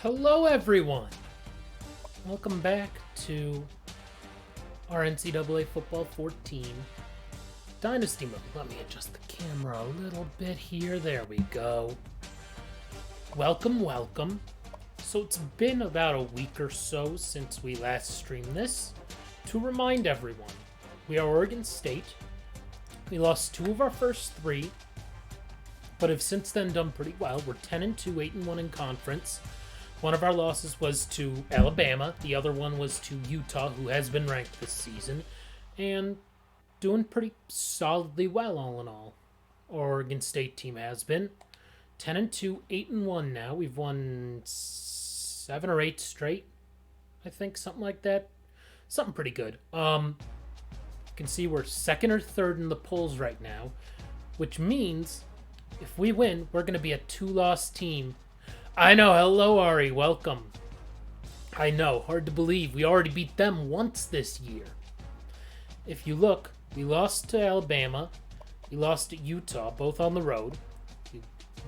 Hello everyone! Welcome back to our NCAA Football 14 Dynasty mode. Let me adjust the camera a little bit here. There we go. Welcome, welcome. So it's been about a week or so since we last streamed this. To remind everyone, we are Oregon State. We lost 2 of our first 3, but have since then done pretty well. We're 10-2, 8-1 in conference. One of our losses was to Alabama. The other one was to Utah, who has been ranked this season. And doing pretty solidly well, all in all. Oregon State team has been. 10-2, 8-1 now. We've won 7 or 8 straight. I think, something like that. Something pretty good. You can see we're 2nd or 3rd in the polls right now. Which means, if we win, we're going to be a 2-loss team. I know. Hello, Ari. Welcome. I know. Hard to believe. We already beat them once this year. If you look, we lost to Alabama. We lost to Utah, both on the road. We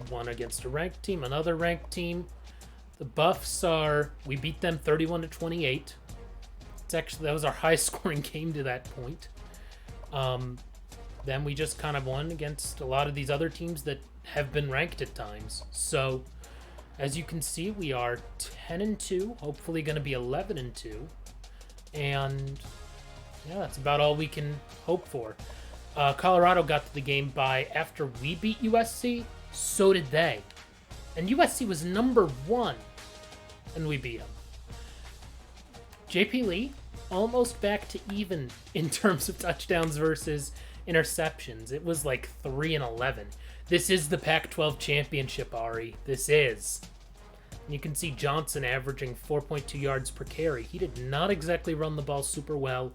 won against a ranked team, another ranked team. The Buffs are... We beat them 31-28. It's actually... That was our highest scoring game to that point. Then we just kind of won against a lot of these other teams that have been ranked at times. So... As you can see, we are 10-2, hopefully going to be 11-2, and yeah, that's about all we can hope for. Colorado got to the game by after we beat USC, so did they, and USC was number 1, and we beat them. JP Lee almost back to even in terms of touchdowns versus interceptions. It was like 3-11. This is the Pac-12 championship, Ari. This is. And you can see Johnson averaging 4.2 yards per carry. He did not exactly run the ball super well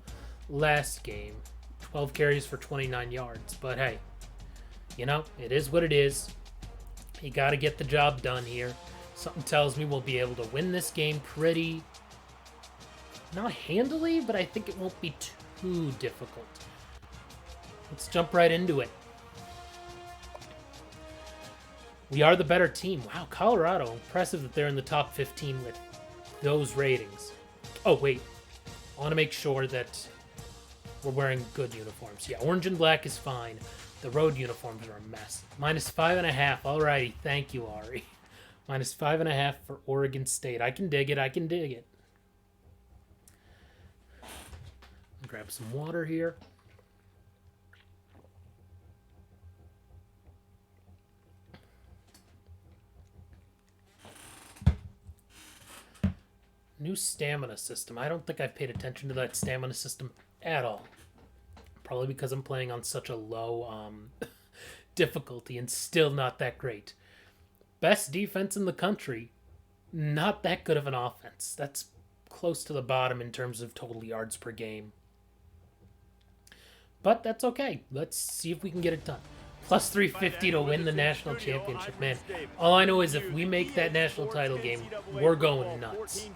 last game. 12 carries for 29 yards. But hey, you know, it is what it is. You got to get the job done here. Something tells me we'll be able to win this game pretty... Not handily, but I think it won't be too difficult. Let's jump right into it. We are the better team. Wow, Colorado. Impressive that they're in the top 15 with those ratings. Oh, wait. I want to make sure that we're wearing good uniforms. Yeah, orange and black is fine. The road uniforms are a mess. -5.5. Alrighty. Thank you, Ari. -5.5 for Oregon State. I can dig it. I can dig it. Grab some water here. New stamina system. I don't think I've paid attention to that stamina system at all. Probably because I'm playing on such a low difficulty and still not that great. Best defense in the country. Not that good of an offense. That's close to the bottom in terms of total yards per game. But that's okay. Let's see if we can get it done. Plus 350 to win the national championship. Man, all I know is if we make that national title game, we're going nuts.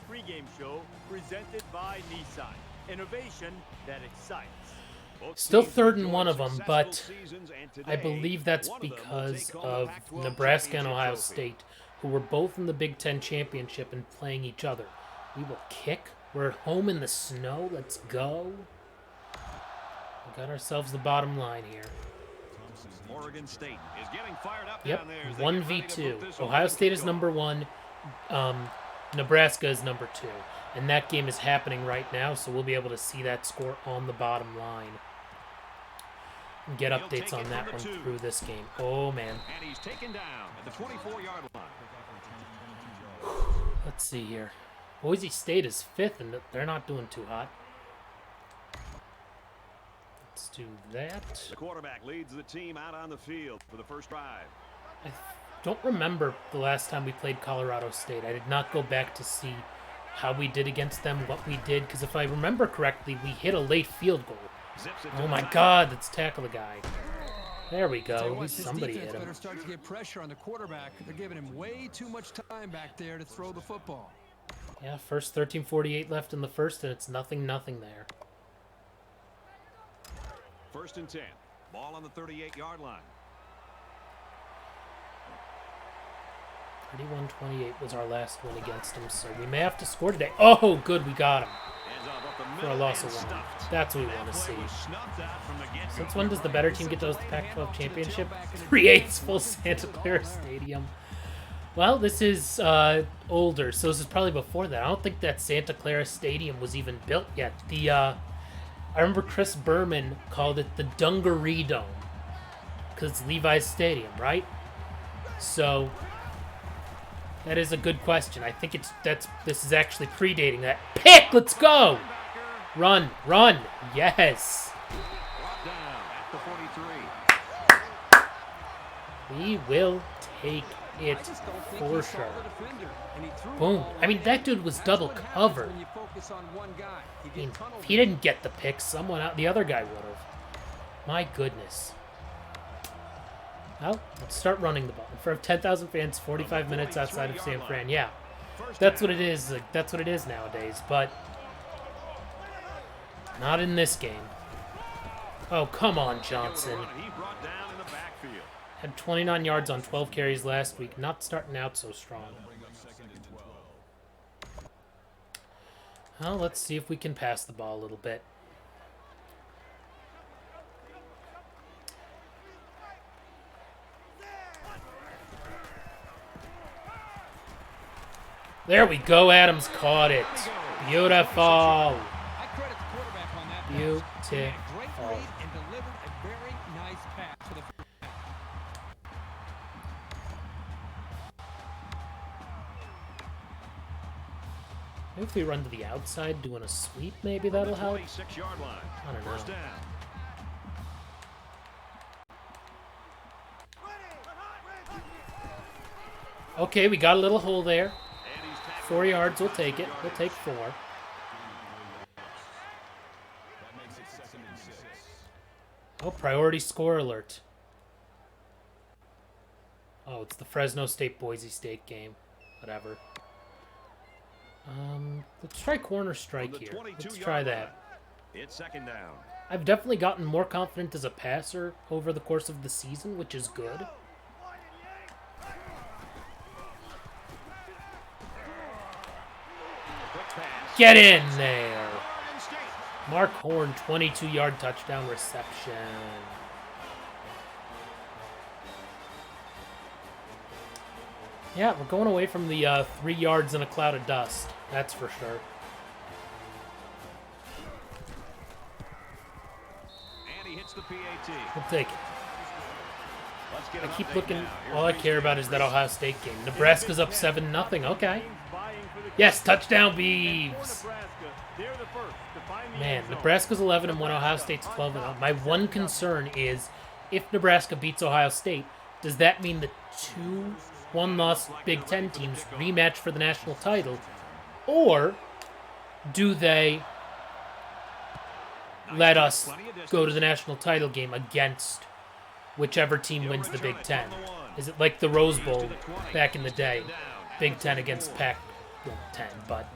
Still 3rd in one of them, but I believe that's because of Nebraska and Ohio State, who were both in the Big Ten championship and playing each other. We will kick. We're at home in the snow. Let's go. We got ourselves the bottom line here. Oregon State is getting fired up. Yep, 1v2. Ohio State is number 1. Nebraska is number 2. And that game is happening right now, so we'll be able to see that score on the bottom line. And get updates on that one through this game. Oh, man. And he's taken down at the 24-yard line. Let's see here. Boise State is 5th, and they're not doing too hot. Let's do that. The quarterback leads the team out on the field for the first drive. I don't remember the last time we played Colorado State. I did not go back to see how we did against them, what we did, because if I remember correctly, we hit a late field goal. Oh my God, let's tackle the guy. There we go. At least somebody hit him. Better start to get pressure on the quarterback. They're giving him way too much time back there to throw the football. Yeah, first 13:48 left in the first, and it's 0-0 there. 1st and 10. Ball on the 38-yard line. 31-28 was our last win against them, so we may have to score today. Oh, good, we got him. For a loss of 1. That's what we want to see. Since when does the better team get to host the Pac-12 championship? 3/8 full Santa Clara Stadium. Well, this is older, so this is probably before that. I don't think that Santa Clara Stadium was even built yet. I remember Chris Berman called it the Dungaree Dome because it's Levi's Stadium, right? So that is a good question. I think this is actually predating that. Pick, let's go. Run, run, yes. We will take it for sure. Boom. I mean, that dude was double covered. I mean, if he didn't get the pick, the other guy would have. My goodness. Well, let's start running the ball. In front of 10,000 fans, 45 minutes outside of San Fran. Yeah, that's what it is. That's what it is nowadays, but not in this game. Oh, come on, Johnson. Had 29 yards on 12 carries last week. Not starting out so strong. Well, let's see if we can pass the ball a little bit. There we go. Adams caught it. Beautiful. Beautiful. Maybe if we run to the outside doing a sweep, maybe that'll help. I don't know. Okay, we got a little hole there. 4 yards, we'll take it. We'll take 4. Oh, priority score alert. Oh, it's the Fresno State-Boise State game. Whatever. Let's try corner strike here. Let's try that. It's second down. I've definitely gotten more confident as a passer over the course of the season, which is good. Get in there. Mark Horn, 22-yard touchdown reception. Yeah, we're going away from the 3 yards in a cloud of dust. That's for sure. And he hits the PAT. We'll take it. I keep looking. All I care about is that Ohio State game. Nebraska's up 7-0. Okay. Yes, touchdown Beavs. Man, Nebraska's 11-1. Ohio State's 12-0. My one concern is if Nebraska beats Ohio State, does that mean the 2 one-loss Big Ten teams rematch for the national title, or do they let us go to the national title game against whichever team wins the Big Ten? Is it like the Rose Bowl back in the day? Big Ten against Pac-10, but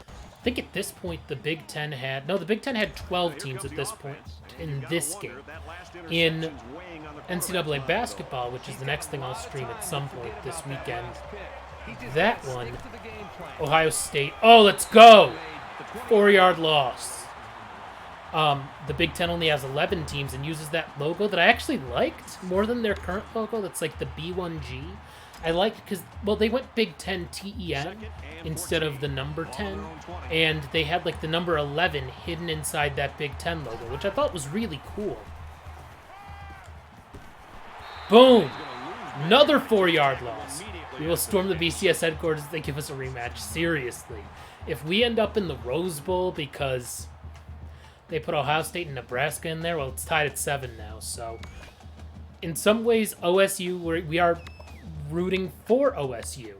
I think at this point the Big Ten had... No, the Big Ten had 12 teams at this point in this game. In NCAA basketball, which is the next thing I'll stream at some point this weekend, that one, Ohio State... Oh, let's go! 4-yard loss. The Big Ten only has 11 teams and uses that logo that I actually liked more than their current logo. That's like the B1G. I liked it because, well, they went Big Ten TEN instead of the number 10, and they had like the number 11 hidden inside that Big Ten logo, which I thought was really cool. Boom! Another 4-yard loss. We will storm the BCS headquarters if they give us a rematch. Seriously. If we end up in the Rose Bowl because they put Ohio State and Nebraska in there, well, it's tied at 7 now, so in some ways, OSU, we are rooting for OSU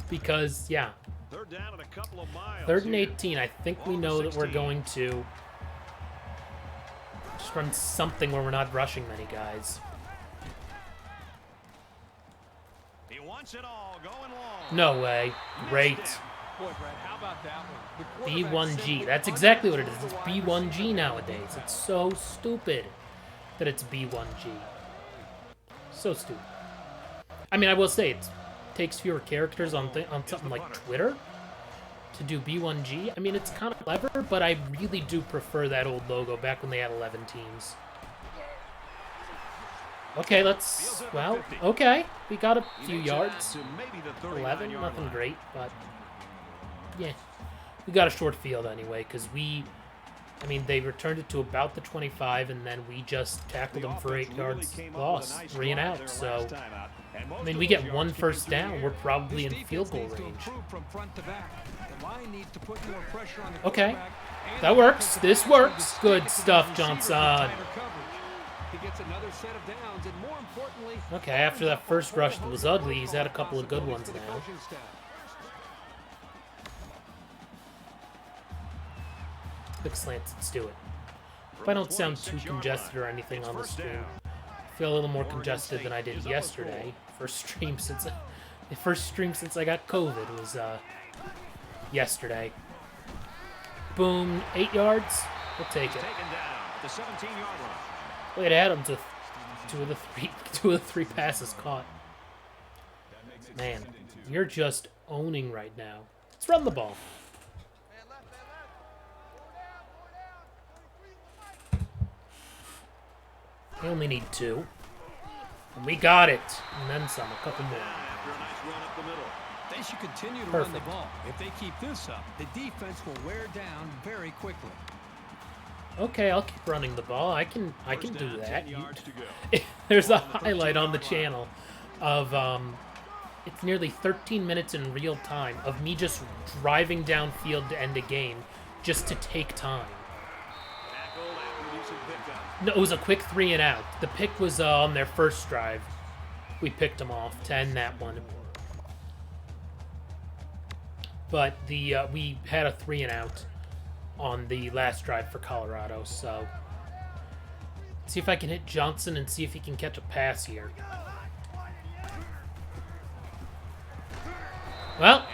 because, yeah, 3rd and 18. I think we know that we're going to just run something where we're not rushing many guys. He wants it all, going long. No way. Great. B1G. That's exactly what it is. It's B1G nowadays. It's so stupid that it's B1G. So stupid. I mean, I will say it's takes fewer characters on something like Twitter to do B1G. I mean, it's kind of clever, but I really do prefer that old logo back when they had 11 teams. Okay, let's... Well, okay. We got a few yards. 11, nothing great, but... Yeah. We got a short field anyway, because we... I mean, they returned it to about the 25, and then we just tackled them for 8 yards loss, 3 and out. So, I mean, we get 1 first down. We're probably in field goal range. Okay, that works. This works. Good stuff, Johnson. Okay, after that first rush that was ugly, he's had a couple of good ones now. Quick slants, let's do it. If I don't sound too congested or anything on the stream, I feel a little more congested than I did yesterday. The first stream since I got COVID was yesterday. Boom, 8 yards. We'll take it. Look at Adams with two of the three passes caught. Man, you're just owning right now. Let's run the ball. We only need 2. And we got it. And then some, a couple more. They should continue to run the ball. If they keep this up, the defense will wear down very quickly. Okay, I'll keep running the ball. I can do that. There's a highlight on the channel of it's nearly 13 minutes in real time of me just driving downfield to end a game just to take time. No, it was a quick 3 and out. The pick was on their first drive. We picked them off to end that one. But we had a 3 and out on the last drive for Colorado, so see if I can hit Johnson and see if he can catch a pass here. Well,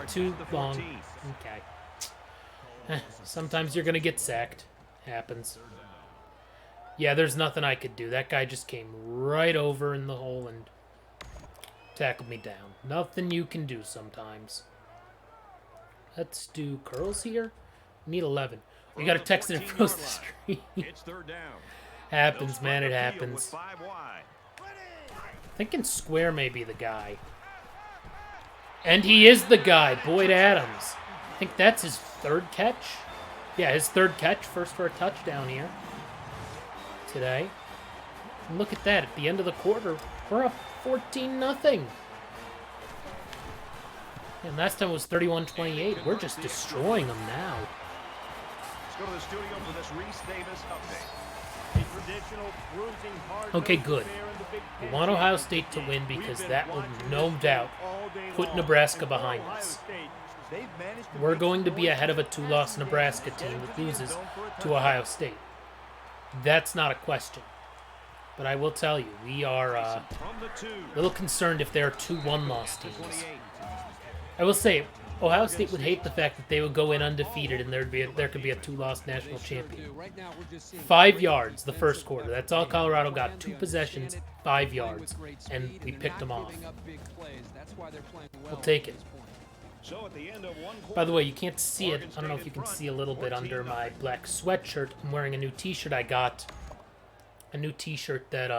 too long. Okay. Sometimes you're gonna get sacked. Happens. Yeah, there's nothing I could do. That guy just came right over in the hole and tackled me down. Nothing you can do sometimes. Let's do curls here. We need 11. We got to text it across the street. Happens, man. It happens. Thinking square may be the guy. And he is the guy, Boyd Adams. I think that's his 3rd catch. Yeah, his 3rd catch. First for a touchdown here today. And look at that. At the end of the quarter, we're up 14-0. And last time it was 31-28. We're just destroying them now. Let's go to the studio for this Reese Davis update. A traditional bruising hard okay, good. We want Ohio State to win because that will, no doubt, put Nebraska behind us. We're going to be ahead of a 2-loss Nebraska team that loses to Ohio State. That's not a question. But I will tell you, we are a little concerned if there are 2 1-loss teams. I will say, Ohio State would hate the fact that they would go in undefeated and there could be a 2-loss national champion. 5 yards the first quarter. That's all Colorado got. 2 possessions, 5 yards, and we picked them off. We'll take it. By the way, you can't see it. I don't know if you can see a little bit under my black sweatshirt. I'm wearing a new t-shirt I got. A new t-shirt that,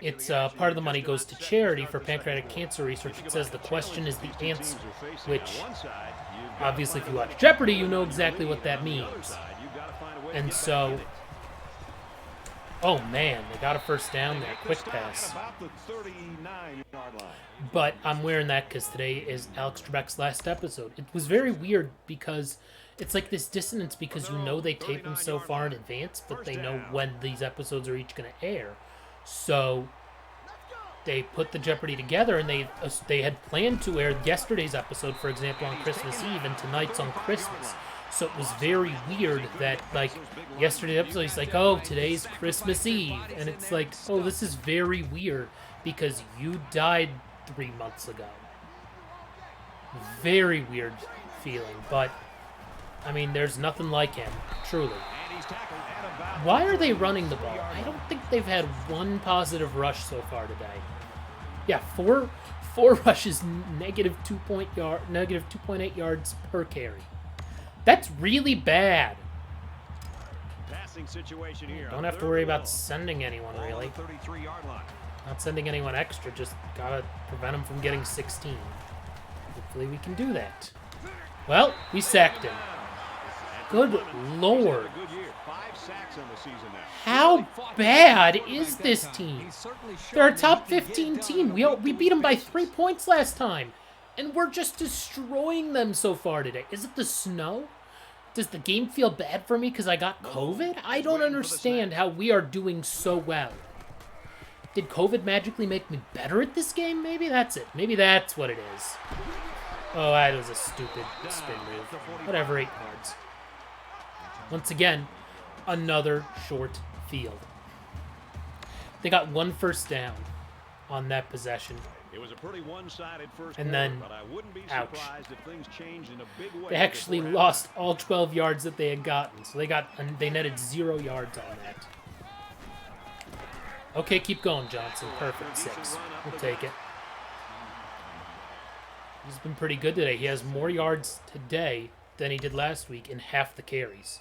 it's part of the money goes to charity for pancreatic cancer research. It says the question is the answer, which obviously if you watch Jeopardy, you know exactly what that means. And so, oh man, they got a first down there, quick pass. But I'm wearing that because today is Alex Trebek's last episode. It was very weird because it's like this dissonance because you know they tape them so far in advance, but they know when these episodes are each going to air. So they put the Jeopardy together, and they had planned to air yesterday's episode, for example, on Christmas Eve, and tonight's on Christmas. So it was very weird that, like, yesterday's episode, he's like, oh, today's Christmas Eve. And it's like, oh, this is very weird because you died 3 months ago. Very weird feeling, but, I mean, there's nothing like him, truly. Why are they running the ball? I don't think they've had one positive rush so far today. Yeah, four rushes, negative 2.8 yards per carry. That's really bad. Passing situation here. Don't have to worry about sending anyone, really. 33-yard line. Not sending anyone extra, just gotta prevent him from getting 16. Hopefully we can do that. Well, we sacked him. Good Lord. Good year. 5 sacks on the season now. How bad is this team? They're a top 15 team. We beat them by 3 points last time. And we're just destroying them so far today. Is it the snow? Does the game feel bad for me because I got COVID? I don't understand how we are doing so well. Did COVID magically make me better at this game? Maybe that's it. Maybe that's what it is. Oh, that was a stupid spin move. Whatever, 8 yards. Once again, another short field. They got 1 first down on that possession. It was a pretty one-sided first And quarter, then, but I wouldn't be ouch. surprised if things changed in a big way. They actually before lost all 12 yards that they had gotten, so they netted 0 yards on that. Okay, keep going, Johnson. Perfect, 6. We'll take it. He's been pretty good today. He has more yards today than he did last week in half the carries.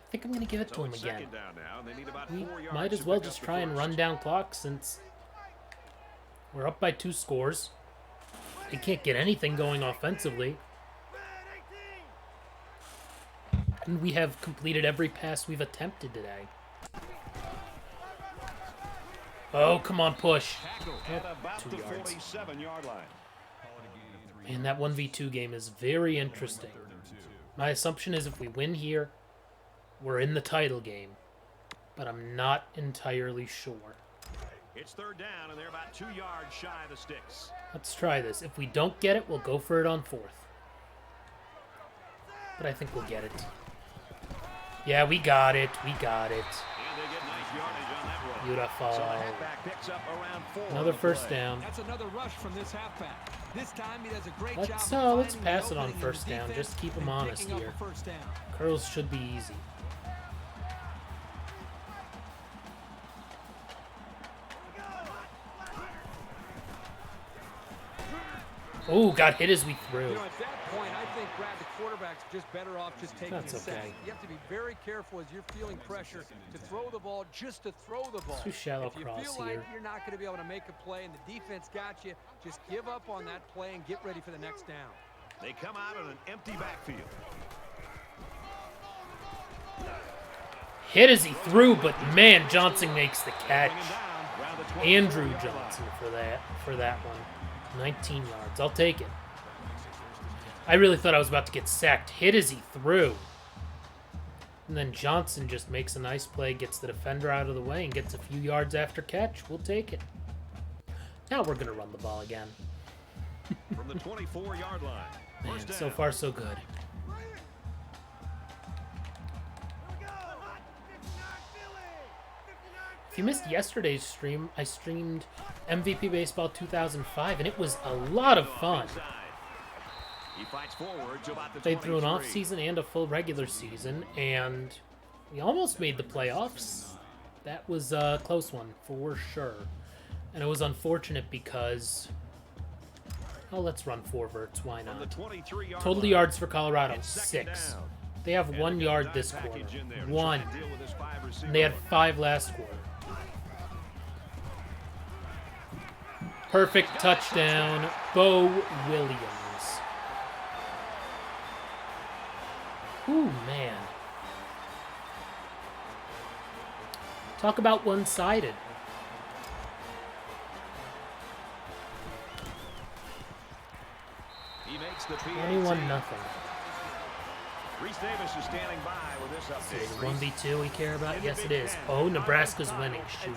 I think I'm going to give it to him it's again. second down now, and they need about We 4 yards might as to well pick just up the try and first. run down clock since we're up by 2 scores. They can't get anything going offensively. And we have completed every pass we've attempted today. Oh, come on, push. At about 2 the yards. 47-yard line. Man, that 1v2 game is very interesting. My assumption is if we win here, we're in the title game. But I'm not entirely sure. It's third down, and they're about 2 yards shy of the sticks. Let's try this. If we don't get it, we'll go for it on 4th. But I think we'll get it. Yeah, we got it. We got it. And they get nice yardage on that run. Beautiful. So the halfback picks up around 4 on Another the first play. down. That's another rush from this halfback. This time he does a great job. Let's pass it on first down. Just keep them honest here. First down. Curls should be easy. Oh, got hit as we threw. You know, at that point, I think, Brad, the quarterback's just better off just taking That's a sack. okay. You have to be very careful as you're feeling pressure to throw the ball, just to throw the ball. Too shallow if you cross feel like here. you're not going to be able to make a play and the defense got you, just give up on that play and get ready for the next down. They come out on an empty backfield. Hit as he threw, but man, Johnson makes the catch. Andrew Johnson for that one. 19 yards. I'll take it. I really thought I was about to get sacked. Hit as he threw. And then Johnson just makes a nice play, gets the defender out of the way, and gets a few yards after catch. We'll take it. Now we're going to run the ball again. From the 24-yard line. Man, so far so good. If you missed yesterday's stream, I streamed MVP Baseball 2005, and it was a lot of fun. He fights forward to about the Played through an 23. off-season and a full regular season, and we almost made the playoffs. That was a close one, for sure. And it was unfortunate because... Oh, let's run 4 verts, why From the not? 23-yard Total line. yards for Colorado, It's second 6. down. They have And 1 they've got a yard dime this quarter. package in there to try 1. and deal with this 5 receiver And they had look. 5 last quarter. Perfect touchdown, Bo Williams. Ooh, man. Talk about one-sided. He makes the 21-0. Reese Davis is standing by with this Is update. it 1v2 we care about? Yes, it is. Oh, Nebraska's winning. Shoot.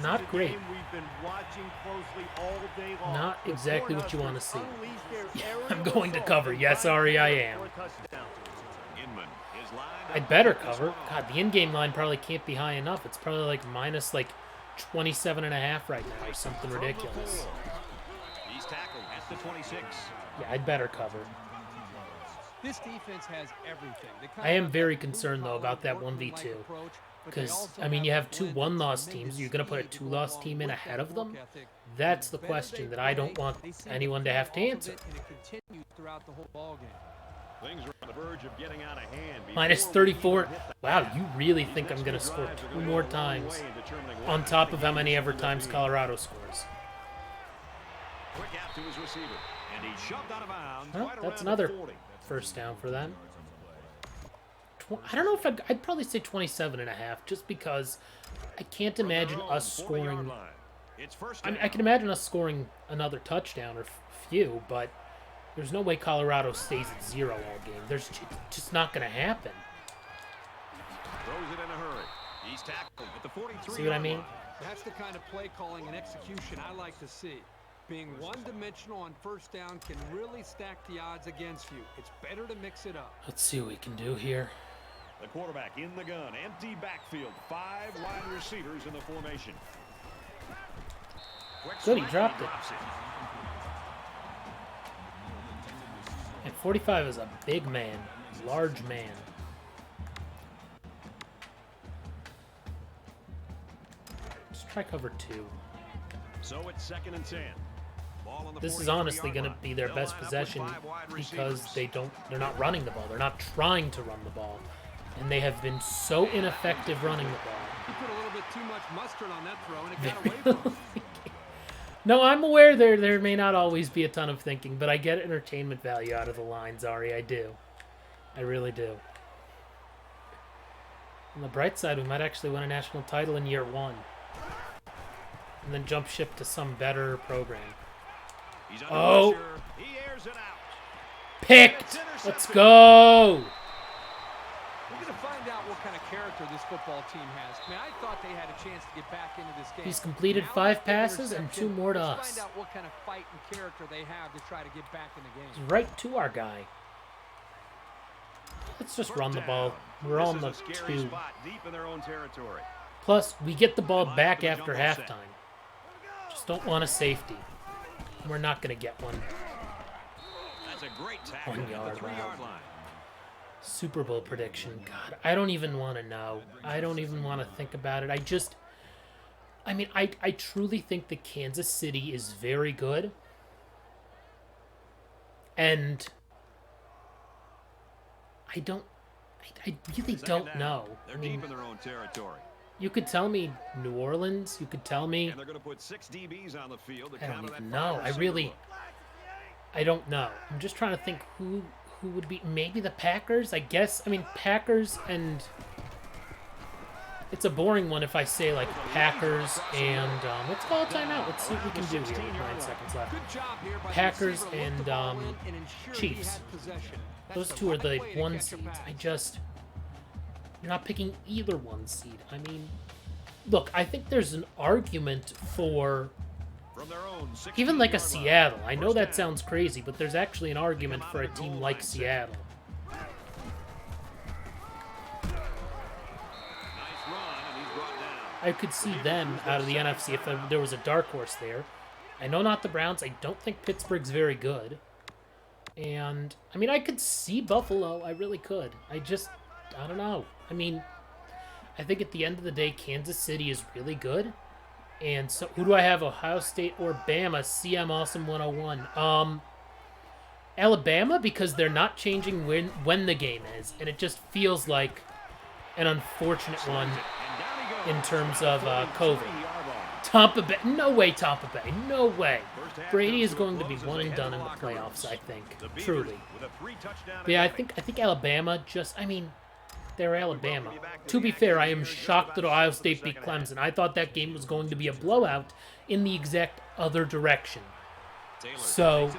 Not great. Not exactly what you want to see. I'm going to cover. Yes, sorry, I am. Inman is lined up I'd better for this cover. one. God, the in-game line probably can't be high enough. It's probably like minus 27.5 right now or something From the ridiculous. 4. He's tackled at the 26. Yeah, I'd better cover. This defense has everything. They come I am out very with a concerned, though, blue-collar, about that workmanlike 1v2. approach. Because, I mean, you have two one-loss teams. You're going to put a two-loss team in ahead of them? That's the question that I don't want anyone to have to answer. Things are on the verge of getting out of hand. Minus 34. Wow, you really think I'm going to score 2 more times on top of how many ever times Colorado scores? Quick out to his receiver, and he shoved out of bounds. Well, right that's around another the 40. first down for them. I don't know if I'd probably say 27.5, just because I can't imagine us scoring. I mean, I can imagine us scoring another touchdown or few, but there's no way Colorado stays at 0 all game. There's just not going to happen. Throws it in a hurry. He's tackled at the 43. See what I mean? That's the kind of play calling and execution I like to see. Being one-dimensional on first down can really stack the odds against you. It's better to mix it up. Let's see what we can do here. The quarterback in the gun. Empty backfield. 5 wide receivers in the formation. Good, he dropped it. And 45 is a big man. Large man. Let's try cover 2. So it's 2nd and 10. This is honestly going to be their best possession because they're not running the ball. They're not trying to run the ball. And they have been so ineffective running the ball. You put a little bit too much mustard on that throw and it got away from him. No, I'm aware there may not always be a ton of thinking, but I get entertainment value out of the lines, Ari. I do. I really do. On the bright side, we might actually win a national title in year 1. And then jump ship to some better program. Oh! He airs it out. Picked! Let's go! We're going to find out what kind of character this football team has. I mean, I thought they had a chance to get back into this game. He's completed 5 passes and 2 more to Let's us. find out what kind of fight and character they have to try to get back in the game. He's right to our guy. Let's just run the ball. We're on the 2. Deep in their own territory. Plus, we get the ball back after halftime. Just don't want a safety. We're not going to get one. That's a great tackle 1 yard, at the 3-yard line. Super Bowl prediction. God, I don't even want to know. I don't even want to think about it. I truly think that Kansas City is very good. And I really don't know. They're deep in their own territory. You could tell me New Orleans. You could tell me. And they're going to put 6 DBs on the field. I don't even know. I don't know. I'm just trying to think who would be. Maybe the Packers, I guess. I mean, Packers and. It's a boring one if I say, like, Packers and. Let's call a timeout. Let's see what we can do here with 9 seconds left. Packers and Chiefs. Those two are the 1 seeds. You're not picking either 1 seed. I mean, look, I think there's an argument for even like a Seattle. I know that sounds crazy, but there's actually an argument for a team like Seattle. I could see them out of the NFC if there was a dark horse there. I know not the Browns. I don't think Pittsburgh's very good. And, I mean, I could see Buffalo. I really could. I don't know. I mean, I think at the end of the day, Kansas City is really good. And so, who do I have? Ohio State or Bama? CM Awesome 101. Alabama, because they're not changing when the game is. And it just feels like an unfortunate one in terms of COVID. Tampa Bay. No way, Tampa Bay. No way. Brady is going to be one and done in the playoffs, I think. Truly. But yeah, I think Alabama they're Alabama. To be fair, I am shocked that Ohio State beat Clemson. I thought that game was going to be a blowout in the exact other direction. So,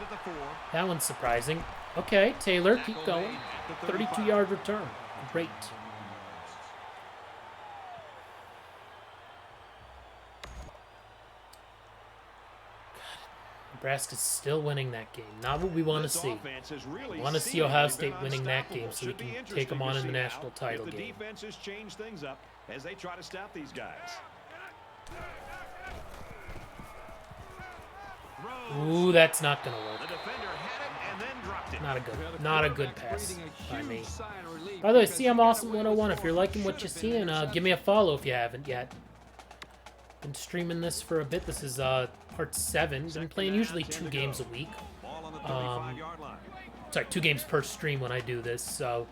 that one's surprising. Okay, Taylor, keep going. 32-yard return. Great. Nebraska's still winning that game. Not what we want to see. We want to see Ohio State winning that game so we can take them on in the national title game. The defenses change things up as they try to stop these guys. Ooh, that's not going to work. then dropped it. Not a good pass by me. By the way, CM Awesome 101, if you're liking what you're seeing, give me a follow if you haven't yet. Been streaming this for a bit. This is part 7. Been playing usually 2 games a week. Sorry, 2 games per stream when I do this. So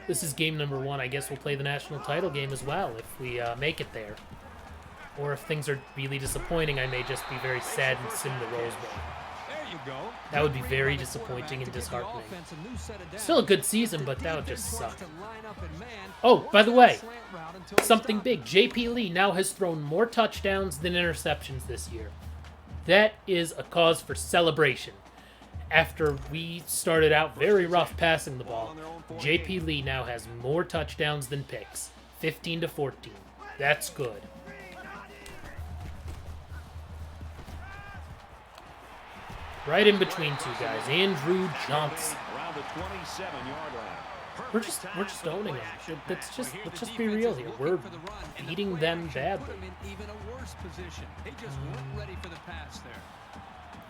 this is game number 1. I guess we'll play the national title game as well if we make it there. Or if things are really disappointing, I may just be very sad and sim the Rose Bowl. That would be very disappointing and disheartening. Still a good season, but that would just suck. Oh, by the way, something big. JP Lee now has thrown more touchdowns than interceptions this year. That is a cause for celebration. After we started out very rough passing the ball, JP Lee now has more touchdowns than picks. 15-14. That's good. Right in between 2 guys, Andrew Johnson. We're just owning them. Let's just be real here. We're beating them badly.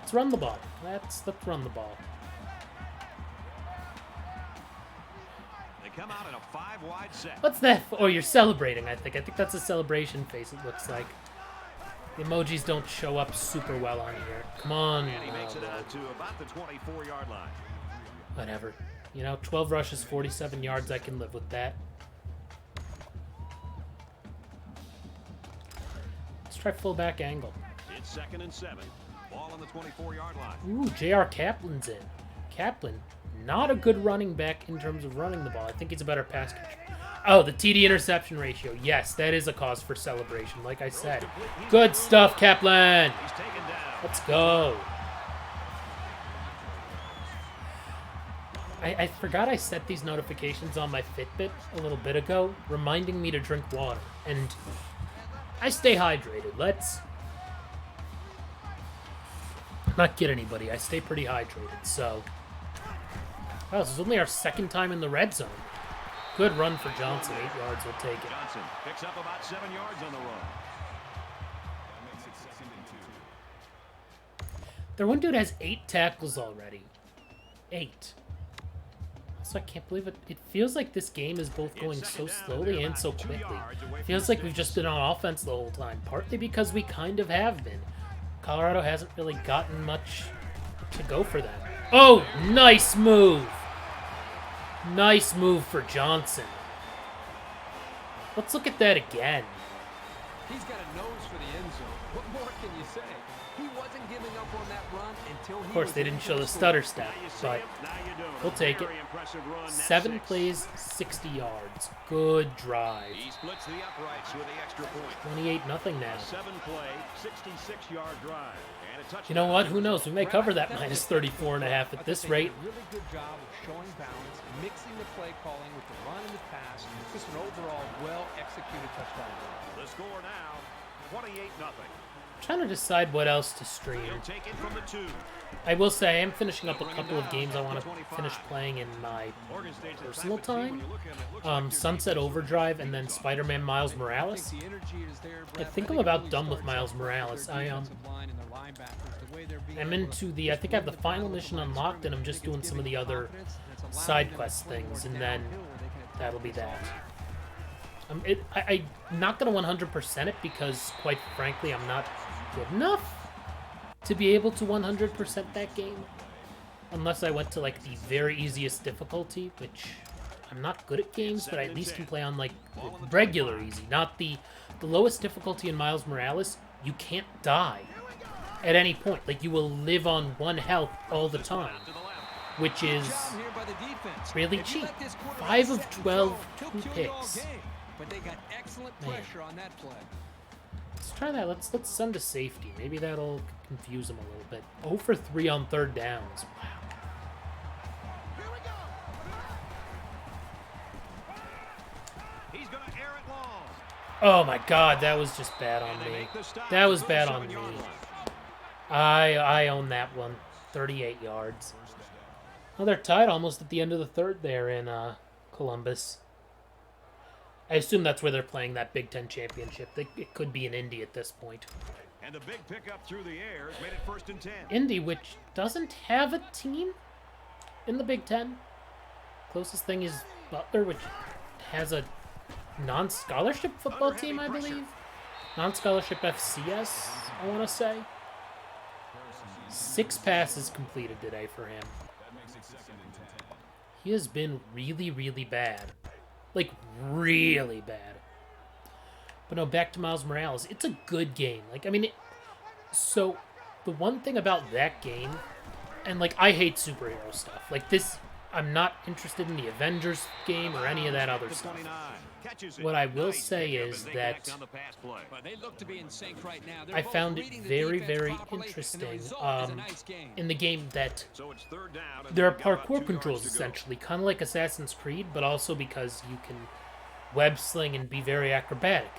Let's run the ball. Let's run the ball. They come out in a 5-wide set. What's that? Oh, you're celebrating. I think that's a celebration face. It looks like. The emojis don't show up super well on here. Come on. And he makes it out to about the 24-yard line. Whatever. You know, 12 rushes, 47 yards. I can live with that. Let's try fullback angle. It's 2nd and 7. Ball on the 24-yard line. Ooh, J.R. Kaplan's in. Kaplan, not a good running back in terms of running the ball. I think he's a better pass catcher. Oh, the TD interception ratio. Yes, that is a cause for celebration, like I said. Good stuff, Kaplan. Let's go. I forgot I set these notifications on my Fitbit a little bit ago, reminding me to drink water. And I stay hydrated. Let's not get anybody. I stay pretty hydrated, so. Wow, this is only our 2nd time in the red zone. Good run for Johnson. 8 yards, we'll take it. Johnson picks up about 7 yards on the run. Their one dude has 8 tackles already. 8. So I can't believe it. It feels like this game is both going so slowly and so quickly. It feels like we've just been on offense the whole time. Partly because we kind of have been. Colorado hasn't really gotten much to go for them. Oh, nice move. Nice move for Johnson. Let's look at that again. He's got a nose for the end zone. What more can you say? He wasn't giving up on that run until he. Of course, they didn't show the stutter stat, but we'll take it. 7 plays, 60 yards. Good drive. He splits the uprights with the extra point. 28-0 now. 7-play, 66-yard drive. You know what? Who knows? We may cover that minus 34.5 at this rate. Really good job of showing balance, mixing the play calling with the run and the pass. Just an overall well-executed touchdown. The score now, 28-0. Trying to decide what else to stream. Take it from the 2. I will say I am finishing up a couple of games I want to finish playing in my personal time. Sunset Overdrive and then Spider-Man Miles Morales. I think I'm about done with Miles Morales. I'm into the, I think I have the final mission unlocked and I'm just doing some of the other side quest things and then that'll be that. I'm not going to 100% it because, quite frankly, I'm not good enough to be able to 100% that game. Unless I went to, like, the very easiest difficulty, which I'm not good at games, but I at least can play on, like, regular easy. Not the lowest difficulty in Miles Morales, you can't die at any point. Like, you will live on 1 health all the time, which is really cheap. 5 of 12, 2 picks. But they got excellent pressure on that play. Let's try that. Let's send to safety. Maybe that'll confuse them a little bit. 0 for 3 on 3rd downs. Wow. He's gonna air it long. Oh my God, that was just bad on me. That was bad on me. I own that one. 38 yards. Well, they're tied almost at the end of the 3rd there in Columbus. I assume that's where they're playing that Big Ten championship. It could be in Indy at this point. And the big pickup through the air has made it 1st and 10. Indy, which doesn't have a team? in the Big Ten. Closest thing is Butler, which has a non-scholarship football team, I believe. Non-scholarship FCS, I want to say. 6 passes completed today for him. He has been really, really bad. Like, really bad. But no, back to Miles Morales. It's a good game. Like, I mean, so the one thing about that game, and like, I hate superhero stuff. Like this, I'm not interested in the Avengers game or any of that other stuff. What I will say is that I found it very, very interesting in the game that there are parkour controls, essentially, kind of like Assassin's Creed, but also because you can web sling and be very acrobatic.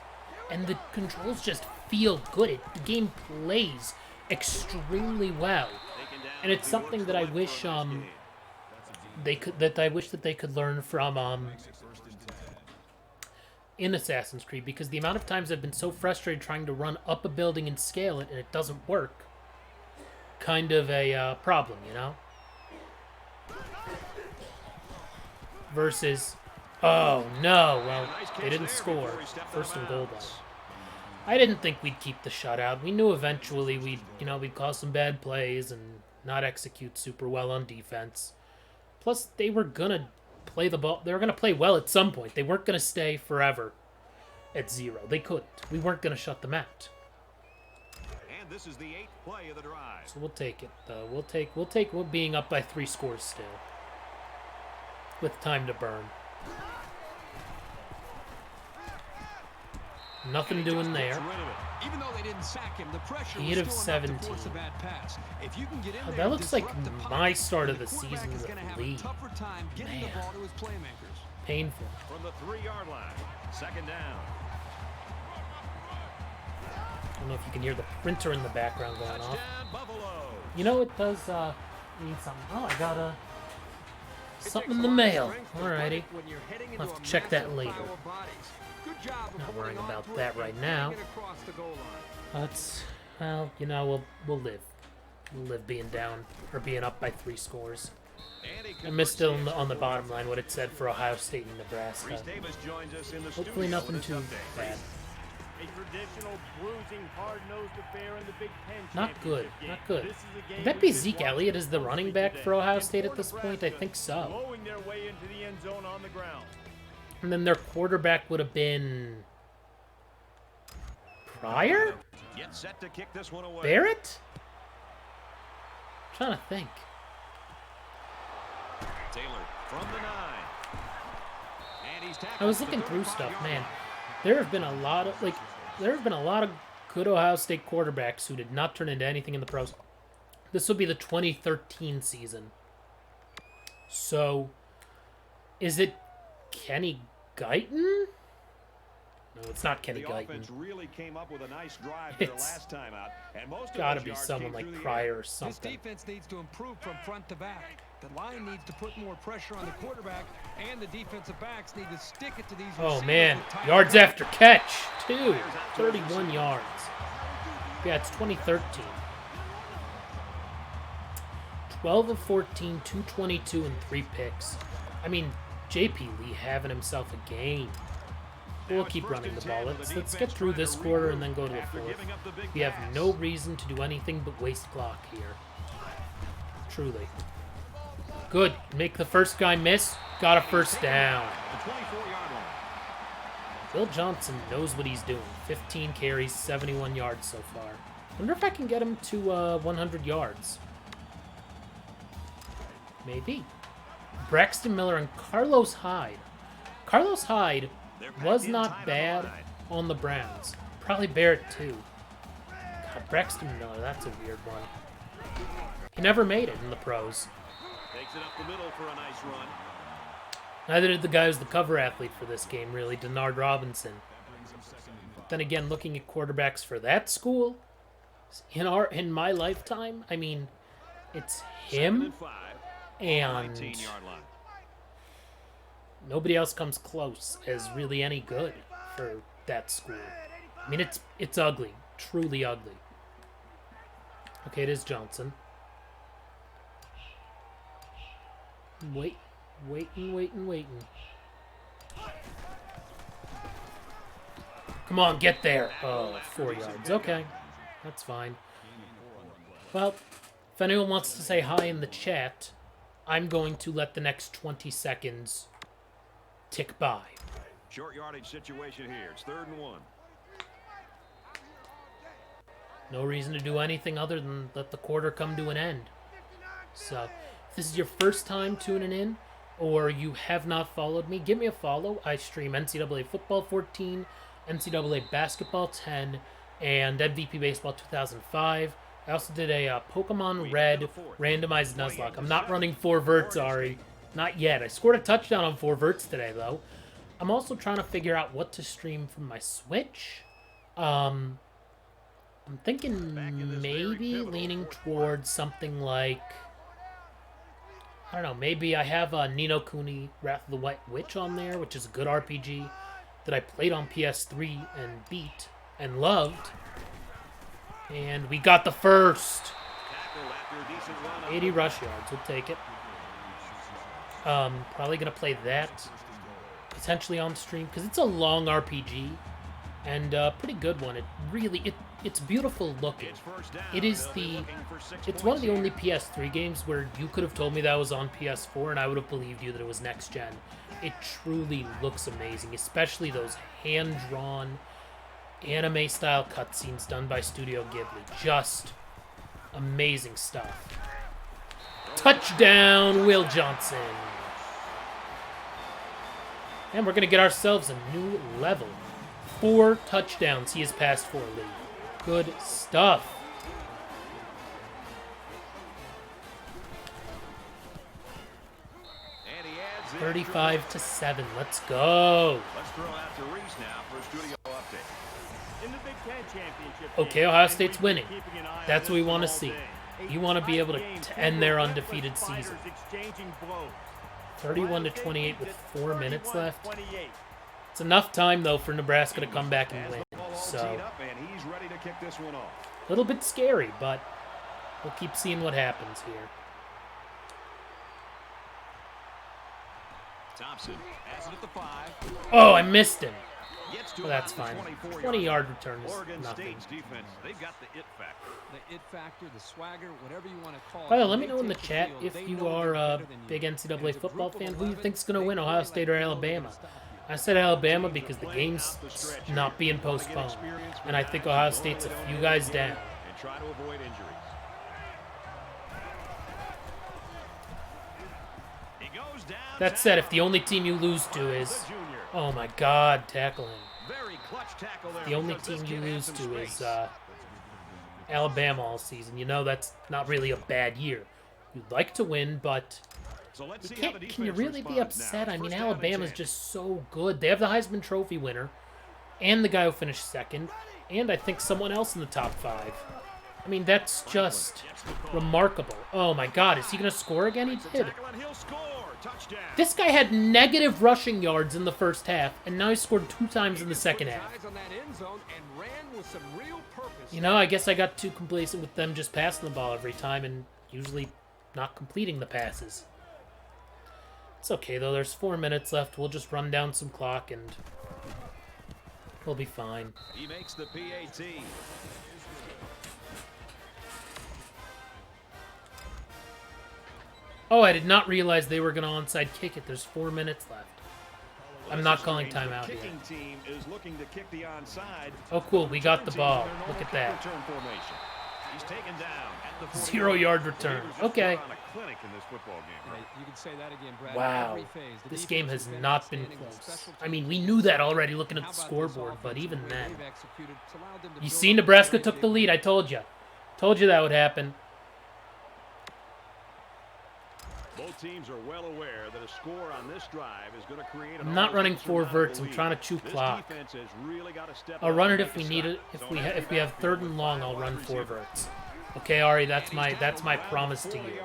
And the controls just feel good. The game plays extremely well. And it's something that I wish they could learn from in Assassin's Creed, because the amount of times I've been so frustrated trying to run up a building and scale it and it doesn't work, kind of a problem, you know? Versus, oh no, well, they didn't score. First and goal though. I didn't think we'd keep the shutout. We knew eventually we'd cause some bad plays and not execute super well on defense. Plus, they were gonna play the ball. They were gonna play well at some point. They weren't gonna stay forever at 0. They couldn't. We weren't gonna shut them out. And this is the 8th play of the drive. So we'll take it, though. We'll take being up by 3 scores still, with time to burn. Nothing doing there. Even though they didn't sack him, the pressure Gain of 17. If you can get in there, That looks like my start of the season with the league. Man. Painful. From the 3-yard line, 2nd down. I don't know if you can hear the printer in the background going off. You know, it does need something. Oh, I got something in the mail. Alrighty. I'll have to check that later. Not worrying about that right now. That's, well, you know, we'll live. We'll live being down, or being up by 3 scores. I missed it on the bottom line what it said for Ohio State and Nebraska. Hopefully nothing too bad. Not good, not good. Would that be Zeke Elliott as the running back for Ohio State at this point? I think so. And then their quarterback would have been Pryor? Barrett? I'm trying to think. Taylor from the 9. And he's I was looking through stuff, man. There have been a lot of good Ohio State quarterbacks who did not turn into anything in the pros. This would be the 2013 season. So, is it Kenny Guyton? No, it's not Kenny Guyton. Really came up with a nice drive there last time out, and most gotta be someone like Pryor or something. This defense needs to improve from front to back. The line needs to put more pressure on the quarterback, and the defensive backs need to stick it to these receivers. Oh man, yards after catch, 31 yards. Yeah, it's 2013. 12 of 14, 222, and 3 picks. I mean, JP Lee having himself a game. We'll keep running the ball. Let's get through this quarter and then go to the 4th. We have no reason to do anything but waste clock here. Truly. Good. Make the first guy miss. Got a first down. Bill Johnson knows what he's doing. 15 carries, 71 yards so far. Wonder if I can get him to 100 yards. Maybe. Braxton Miller and Carlos Hyde. Carlos Hyde was not bad on the Browns. Probably Barrett too. God, Braxton Miller, that's a weird one. He never made it in the pros. Takes it up the middle for a nice run. Neither did the guy who's the cover athlete for this game, really, Denard Robinson. But then again, looking at quarterbacks for that school, in my lifetime, I mean, it's him and nobody else comes close as really any good for that school. I mean, it's ugly, truly ugly. Okay, it is Johnson. Waiting. Come on, get there. Oh, 4 yards. Okay, that's fine. Well, if anyone wants to say hi in the chat, I'm going to let the next 20 seconds tick by. Short yardage situation here. It's 3rd and 1. No reason to do anything other than let the quarter come to an end. So, if this is your first time tuning in, or you have not followed me, give me a follow. I stream NCAA Football 14, NCAA Basketball 10, and MVP Baseball 2005. I also did a Pokemon Red randomized Nuzlocke. I'm not running 4 verts, Ari. Not yet. I scored a touchdown on 4 verts today, though. I'm also trying to figure out what to stream from my Switch. I'm thinking maybe leaning towards something like, I don't know, maybe I have Ni no Kuni Wrath of the White Witch on there, which is a good RPG that I played on PS3 and beat and loved. And we got the first. 80 rush yards, we'll take it. Probably going to play that potentially on stream because it's a long RPG and a pretty good one. It's beautiful looking. It's one of the only PS3 games where you could have told me that was on PS4 and I would have believed you that it was next gen. It truly looks amazing, especially those hand-drawn anime-style cutscenes done by Studio Ghibli. Just amazing stuff. Touchdown, Will Johnson. And we're going to get ourselves a new level. 4 touchdowns he has passed for, Lee. Good stuff. And he adds 35-7. Let's go. Let's throw out to Reese now for a studio update. In the Big Ten championship. Okay, Ohio State's winning. That's what we want to see. You want to be able to end their undefeated season. 31-28 with 4 minutes left. It's enough time, though, for Nebraska to come back and win. So, a little bit scary, but we'll keep seeing what happens here. Thompson has it at the 5. Oh, I missed him. Well, that's fine. 20-yard return is nothing. They've got the it factor. The it factor, the swagger, whatever you want to call it. By the way, let me know in the chat if you are a big NCAA football fan, who you think's going to win, Ohio State or Alabama. I said Alabama because the game's not being postponed, and I think Ohio State's a few guys down. And try to avoid injuries. He goes down. That said, if the only team you lose to is, oh my God, tackle him. Very clutch tackle there. The only team you lose to is Alabama all season. You know that's not really a bad year. You'd like to win, but can you really be upset? I mean, Alabama's just so good. They have the Heisman Trophy winner and the guy who finished second, and I think someone else in the top 5. I mean, that's just remarkable. Oh my God, is he going to score again? He did. This guy had negative rushing yards in the first half, and now he scored 2 times in the second half. You know, I guess I got too complacent with them just passing the ball every time and usually not completing the passes. It's okay, though. There's 4 minutes left. We'll just run down some clock, and we'll be fine. He makes the PAT. Oh, I did not realize they were going to onside kick it. There's 4 minutes left. I'm not calling timeout here. Team is looking to kick the onside. Oh, cool. We got the ball. Look at that. He's taken down at the 0-yard return. Okay. Wow. This game has not been close. I mean, we knew that already looking at the scoreboard, but even then. You see, Nebraska took the lead. I told you. Told you that would happen. Both teams are well aware that a score on this drive is going to create. I'm not running 4 verts. I'm trying to chew clock. I'll run it if we need it. If we have 3rd and long, I'll run 4 verts. Okay, Ari, that's my promise to you.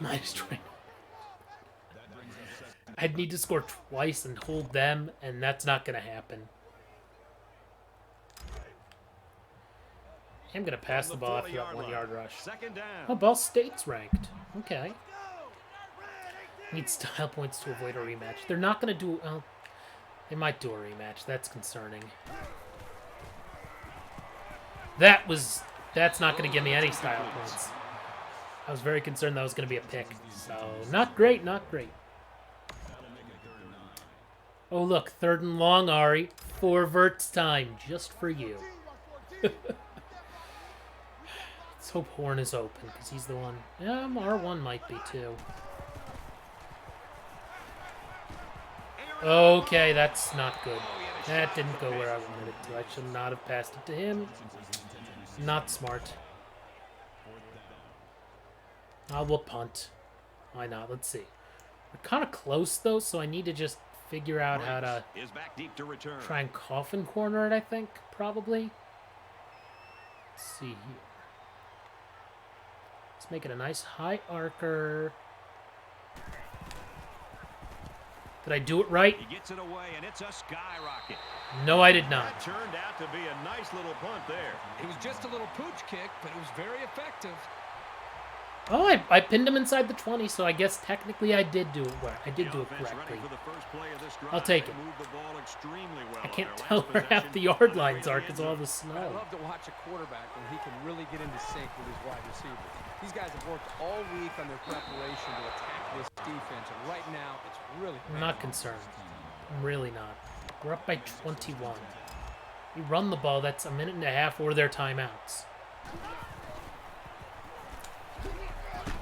Nice try. I'd need to score twice and hold them, and that's not going to happen. I'm going to pass the ball after that 1-yard rush. Oh, Ball State's ranked. Okay. Need style points to avoid a rematch. They're not going to do... Well, they might do a rematch. That's concerning. That's not going to give me any style points. I was very concerned that was going to be a pick. So, not great, not great. Oh, look. 3rd and long, Ari. 4 verts time. Just for you. Let's hope Horn is open, because he's the one... R1 might be, too. Okay, that's not good. That didn't go where I wanted it to. I should not have passed it to him. Not smart. We'll punt. Why not? Let's see. We're kind of close, though, so I need to just figure out how to try and coffin corner it, I think, probably. Let's see here. Let's make it a nice high arcer. Did I do it right? He gets it away, and it's a skyrocket. No, I did not. That turned out to be a nice little punt there. It was just a little pooch kick, but it was very effective. Oh, I pinned him inside the 20, so I guess technically I did do it well. I did do it correctly. I'll take it. I can't tell where half the yard lines are because of all the I snow. love to watch a quarterback when he can really get into sync with his wide receivers. These guys have worked all week on their preparation to attack this defense, and right now it's really... I'm not concerned. I'm really not. We're up by 21. We run the ball, that's a minute and a half or their timeouts.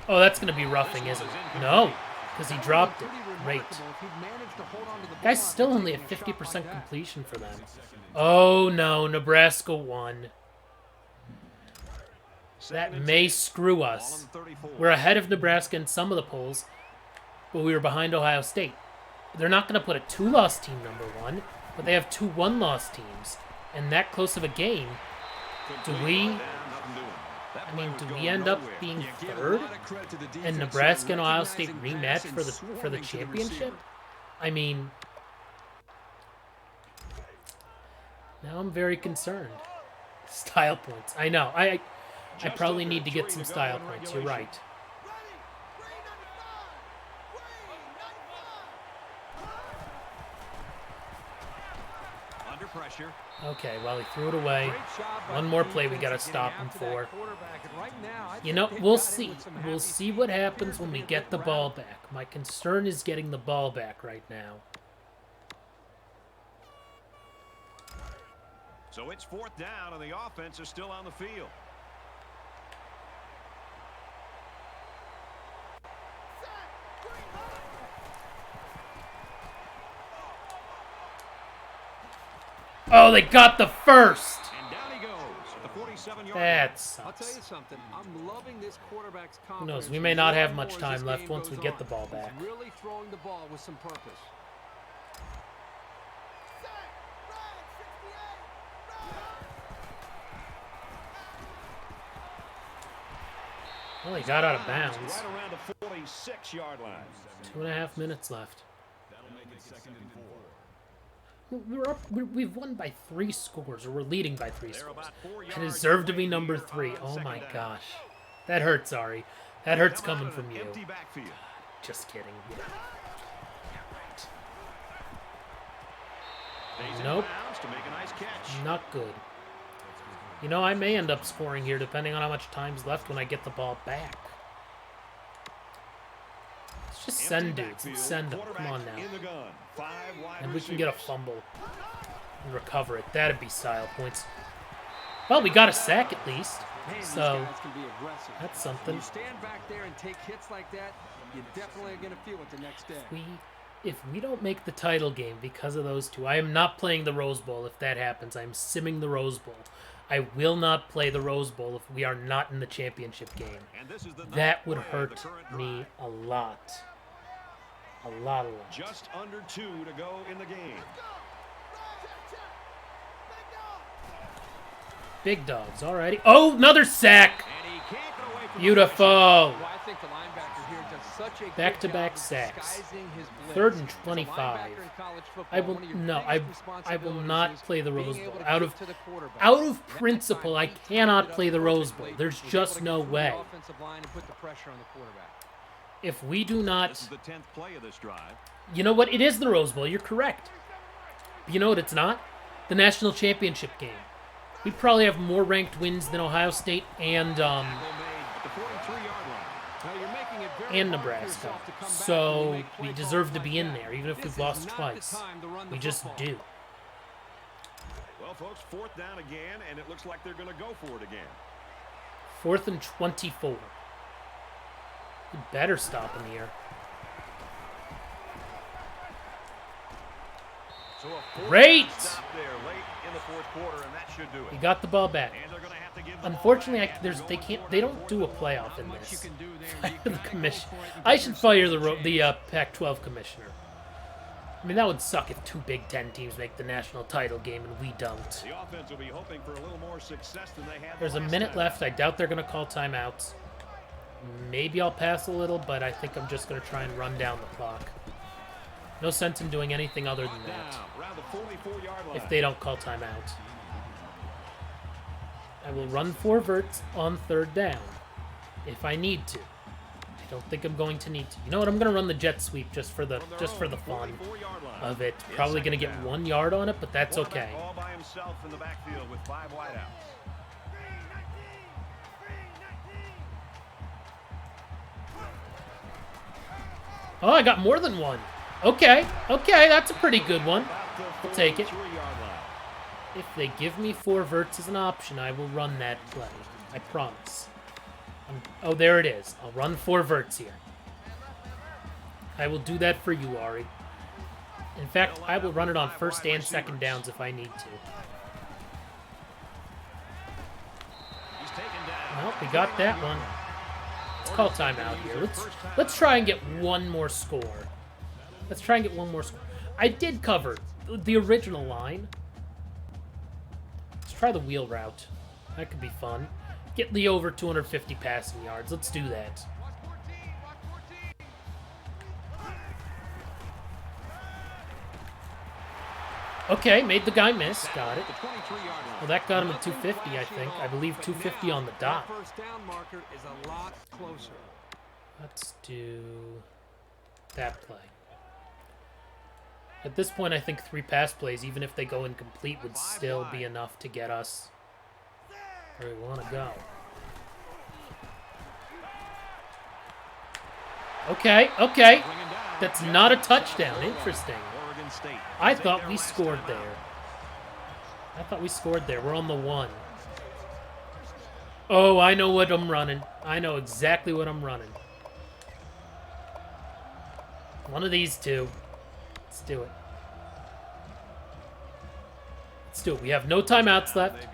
Oh, that's going to be roughing, isn't it? No, because he dropped it. Great. Guy's still only at 50% completion for them. Oh, no. Nebraska won. That may screw us. We're ahead of Nebraska in some of the polls, but we were behind Ohio State. They're not going to put a 2-loss team number 1, but they have 2 1-loss teams. And that close of a game, do we end up being 3rd? And Nebraska and Ohio State rematch for the championship? I mean, now I'm very concerned. Style points. I know. I probably need to get some style points. You're right. Under pressure. Okay, well, he threw it away. One more play we got to stop him for. You know, we'll see. We'll see what happens when we get the ball back. My concern is getting the ball back right now. So it's 4th down, and the offense is still on the field. Oh, they got the first! And down he goes at the 47-yard line. That sucks. I'll tell you something. I'm loving this quarterback's confidence. Who knows? We may not have much time left once we get the ball back. He's really throwing the ball with some purpose. Well, he got out of bounds. Right around the 46-yard line. 2.5 minutes left. We've won by 3 scores, or we're leading by 3 scores. I deserve to be number 3. Oh my gosh. That hurts, Ari. That hurts coming from you. Just kidding. Yeah. Yeah, right. Nope. Not good. You know, I may end up scoring here depending on how much time's left when I get the ball back. Let's just send dudes. Let's send them. Come on now. And we can get a fumble and recover it. That'd be style points. Well, we got a sack at least. So that's something. You stand back there and take hits like that, you definitely are going to feel it the next day. If we don't make the title game because of those two, I am not playing the Rose Bowl if that happens. I am simming the Rose Bowl. I will not play the Rose Bowl if we are not in the championship game. That would hurt me a lot. A lot. Just under 2 to go in the game. Big dogs, alrighty. Oh, another sack! Beautiful. Back-to-back sacks. 3rd and 25. I will not play the Rose Bowl. Out of principle, I cannot play the Rose Bowl. There's just no way. If we do This not... is the 10th play of this drive. You know what? It is the Rose Bowl. You're correct. You know what it's not? The national championship game. We probably have more ranked wins than Ohio State and Nebraska. So we deserve to be in there, even if we've lost twice. We just do. Well, folks, 4th down again, and it looks like they're going to go for it again. 4th and 24. You better stop in the air. So a Great! stop there late in the 4th quarter, and that should do it. He got the ball back. And they're going to have to give the Unfortunately, ball back. they don't do a playoff in this. The commission. I should fire the Pac-12 commissioner. I mean, that would suck if 2 Big Ten teams make the national title game and we don't. The offense will be hoping for a little more success than they had. There's a minute left. I doubt they're going to call timeouts. Maybe I'll pass a little, but I think I'm just going to try and run down the clock. No sense in doing anything other than that if they don't call timeout. I will run 4 verts on 3rd down if I need to. I don't think I'm going to need to. You know what? I'm going to run the jet sweep just for the fun of it. Probably going to get 1 yard on it, but that's okay. All by himself in the backfield with 5 wideouts. Oh, I got more than 1. Okay, that's a pretty good one. I'll take it. If they give me 4 verts as an option, I will run that play. I promise. Oh, there it is. I'll run 4 verts here. I will do that for you, Ari. In fact, I will run it on 1st and 2nd downs if I need to. Well, we got that one. Let's call timeout here. Let's try and get 1 more score. Let's try and get 1 more score. I did cover the original line. Let's try the wheel route. That could be fun. Get Lee over 250 passing yards. Let's do that. Okay, made the guy miss. Got it. Well, that got him at 250, I think. I believe 250 on the dot. Let's do that play. At this point, I think 3 pass plays, even if they go incomplete, would still be enough to get us where we want to go. Okay. That's not a touchdown. Interesting. I thought we scored there. We're on the 1. Oh, I know what I'm running. I know exactly what I'm running. One of these 2. Let's do it. We have no timeouts left.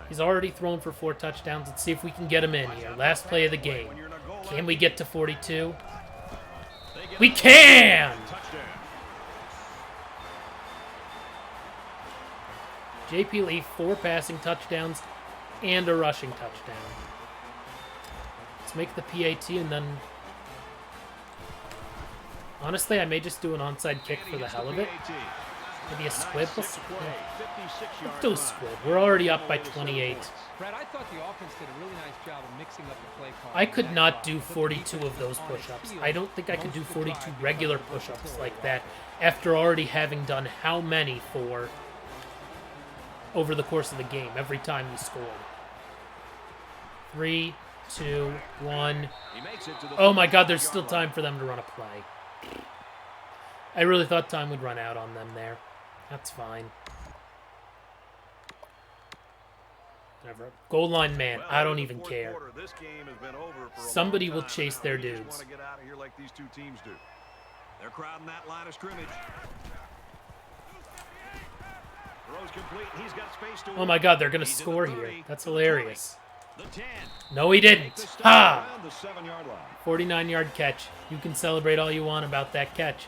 He's already thrown for 4 touchdowns. Let's see if we can get him in here. Last play of the game. Can we get to 42? We can! JP Lee, 4 passing touchdowns and a rushing touchdown. Let's make the PAT and then... Honestly, I may just do an onside kick for the hell of it. Maybe a squib. Let's do a squib. We're already up by 28. Brad, I thought the offense did a really nice job of mixing up the play call. I could not do 42 of those push-ups. I don't think I could do 42 regular push-ups like that after already having done how many for over the course of the game every time we scored. 3, 2, 1. Oh my God, there's still time for them to run a play. I really thought time would run out on them there. That's fine. Whatever. Goal line man, I don't even care. Somebody will chase their dudes. They're crowding that line of scrimmage. Oh my God, they're going to score here. That's hilarious. No, he didn't. Ha! 49-yard catch. You can celebrate all you want about that catch.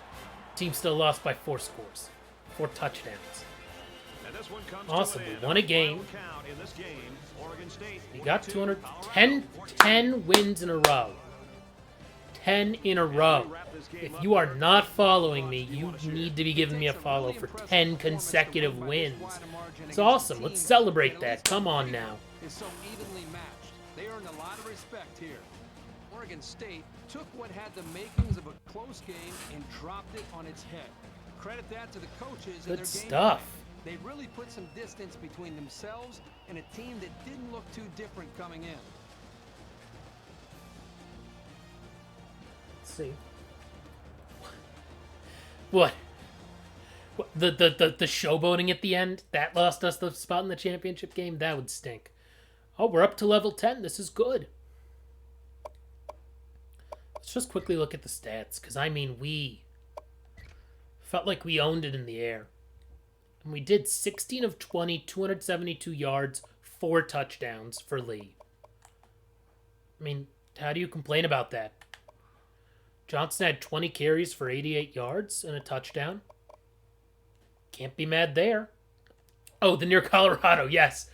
Team still lost by 4 scores. 4 touchdowns. Awesome. We won a game. We got 10 wins in a row. 10 in a row. If you are not following me, you need to be giving me a follow for 10 consecutive wins. It's awesome. Let's celebrate that. Come on now. Is so evenly matched. They earned a lot of respect here. Oregon State took what had the makings of a close game and dropped it on its head. Credit that to the coaches and their game stuff. plan. They really put some distance between themselves and a team that didn't look too different coming in. Let's see. What? The showboating at the end? That lost us the spot in the championship game? That would stink. Oh, we're up to level 10. This is good. Let's just quickly look at the stats, because, I mean, we felt like we owned it in the air. And we did 16 of 20, 272 yards, 4 touchdowns for Lee. I mean, how do you complain about that? Johnson had 20 carries for 88 yards and a touchdown. Can't be mad there. Oh, the near Colorado, yes.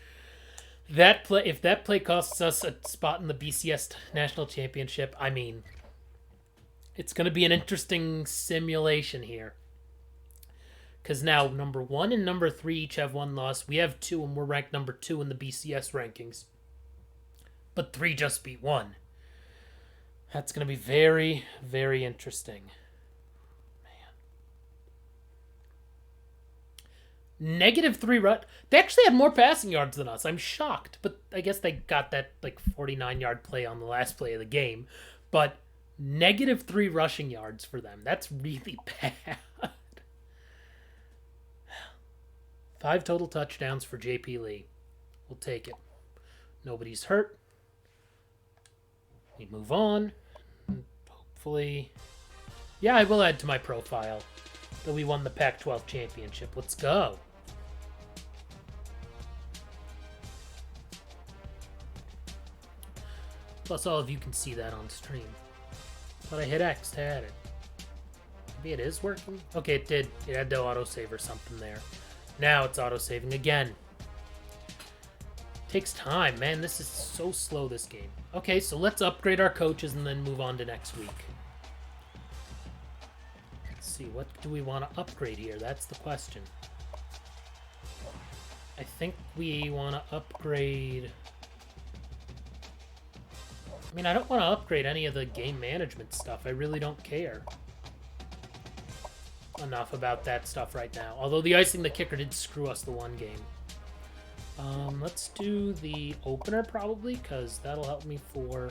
That play, if that play costs us a spot in the BCS National Championship, I mean, it's going to be an interesting simulation here. Because now number 1 and number 3 each have 1 loss. We have 2, and we're ranked number 2 in the BCS rankings. But 3 just beat 1. That's going to be very, very interesting. Man. -3 They actually had more passing yards than us. I'm shocked. But I guess they got that like 49-yard play on the last play of the game. But -3 rushing yards for them. That's really bad. 5 total touchdowns for JP Lee. We'll take it. Nobody's hurt. We move on. Hopefully. Yeah, I will add to my profile that we won the Pac-12 championship. Let's go. Plus, all of you can see that on stream. But I hit X to add it. Maybe it is working? Okay, it did. It had to autosave or something there. Now it's autosaving again. Takes time, man. This is so slow, this game. Okay, so let's upgrade our coaches and then move on to next week. Let's see, what do we want to upgrade here? That's the question. I think we want to upgrade... I mean, I don't want to upgrade any of the game management stuff. I really don't care enough about that stuff right now. Although the icing the kicker did screw us the one game. Let's do the opener probably, because that'll help me for...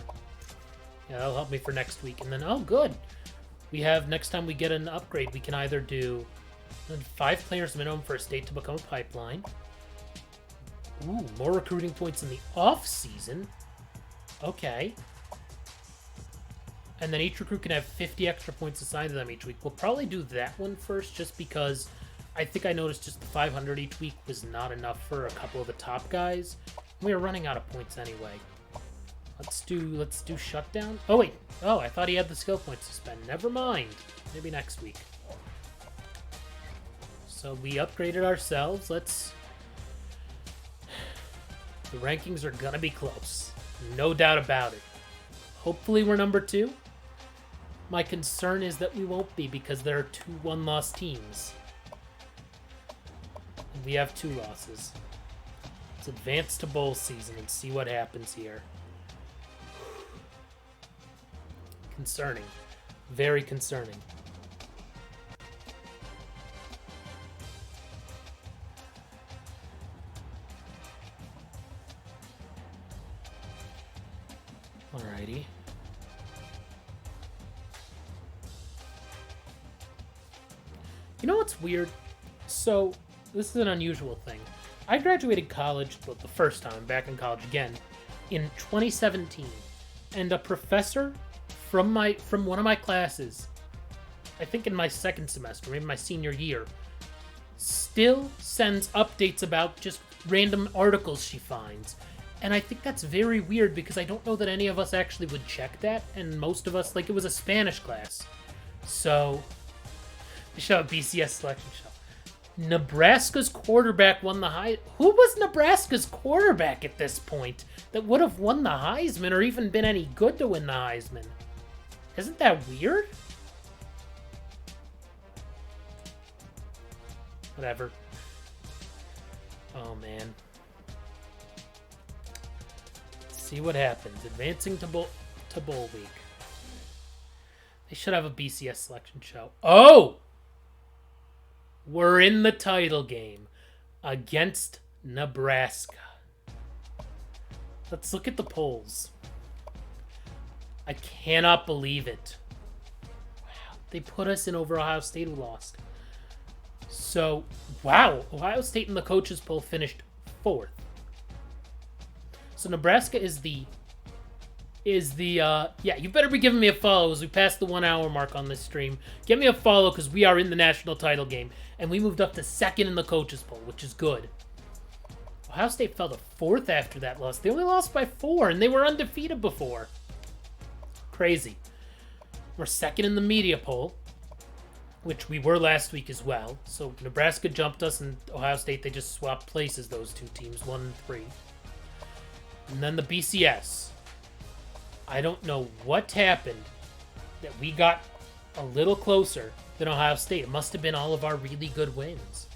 Yeah, that'll help me for next week. And then, oh, good. We have, next time we get an upgrade, we can either do 5 players minimum for a state to become a pipeline. Ooh, more recruiting points in the off-season. Okay. And then each recruit can have 50 extra points assigned to them each week. We'll probably do that one first, just because I think I noticed just the 500 each week was not enough for a couple of the top guys. We were running out of points anyway. Let's do shutdown. Oh wait, oh, I thought he had the skill points to spend. Never mind. Maybe next week. So we upgraded ourselves. Let's... The rankings are gonna be close. No doubt about it. Hopefully we're number 2. My concern is that we won't be, because there are 2 one-loss teams. And we have 2 losses. Let's advance to bowl season and see what happens here. Concerning. Very concerning. Alrighty. You know what's weird? So, this is an unusual thing. I graduated college, well, the first time, back in college again, in 2017. And a professor from one of my classes, I think in my second semester, maybe my senior year, still sends updates about just random articles she finds. And I think that's very weird, because I don't know that any of us actually would check that, and most of us, like, it was a Spanish class. So, the show, BCS selection show. Nebraska's quarterback won the Heisman. Who was Nebraska's quarterback at this point that would have won the Heisman or even been any good to win the Heisman? Isn't that weird? Whatever. Oh, man. Let's see what happens. Advancing to to bowl week. They should have a BCS selection show. Oh! We're in the title game against Nebraska. Let's look at the polls. I cannot believe it. Wow. They put us in over Ohio State, who lost. So, wow. Ohio State in the coaches poll finished 4th. So Nebraska is the yeah, you better be giving me a follow as we pass the 1 hour mark on this stream. Give me a follow because we are in the national title game. And we moved up to 2nd in the coaches poll, which is good. Ohio State fell to 4th after that loss. They only lost by 4, and they were undefeated before. Crazy. We're 2nd in the media poll, which we were last week as well. So Nebraska jumped us, and Ohio State, they just swapped places, those two teams, 1 and 3. And then the BCS. I don't know what happened that we got a little closer than Ohio State. It must have been all of our really good wins.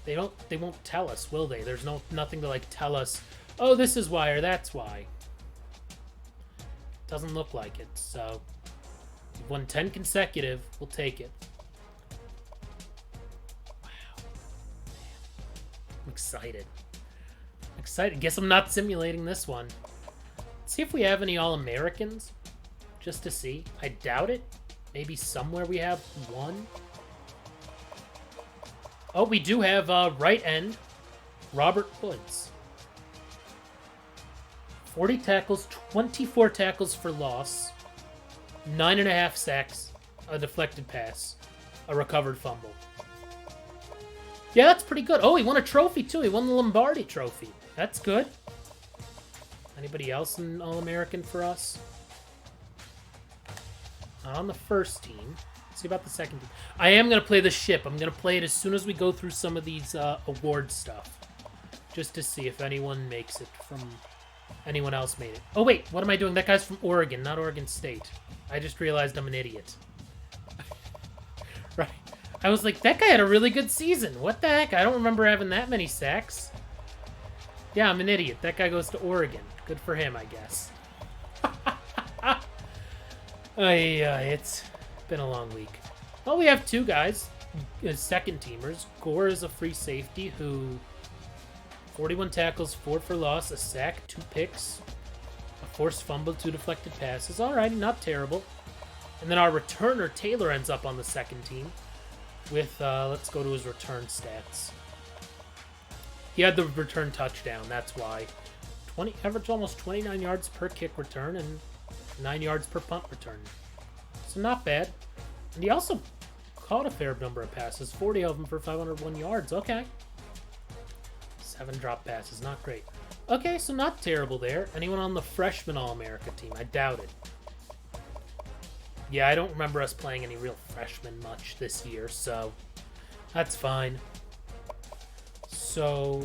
They won't tell us, will they? There's nothing to like tell us, oh, this is why or that's why. Doesn't look like it. So we've won 10 consecutive. We'll take it. Wow. I'm excited. Guess I'm not simulating this one. See if we have any All-Americans, just to see. I doubt it. Maybe somewhere we have one. Oh, we do have right end, Robert Woods. 40 tackles, 24 tackles for loss, 9.5 sacks, a deflected pass, a recovered fumble. Yeah, that's pretty good. Oh, he won a trophy, too. He won the Lombardi Trophy. That's good. Anybody else an All-American for us? Not on the first team. Let's see about the second team. I am going to play the ship. I'm going to play it as soon as we go through some of these award stuff. Just to see if anyone makes it from... Anyone else made it. Oh, wait. What am I doing? That guy's from Oregon, not Oregon State. I just realized I'm an idiot. Right. I was like, that guy had a really good season. What the heck? I don't remember having that many sacks. Yeah, I'm an idiot. That guy goes to Oregon. Good for him, I guess. It's been a long week. Well, we have two guys, second teamers. Gore is a free safety who 41 tackles, 4 for loss, a sack, 2 picks, a forced fumble, 2 deflected passes. Alright, not terrible. And then our returner, Taylor, ends up on the second team with, let's go to his return stats. He had the return touchdown, that's why. Averaged almost 29 yards per kick return and 9 yards per punt return. So not bad. And he also caught a fair number of passes, 40 of them for 501 yards. Okay. 7 drop passes, not great. Okay, so not terrible there. Anyone on the freshman All-America team? I doubt it. Yeah, I don't remember us playing any real freshmen much this year, so that's fine. So,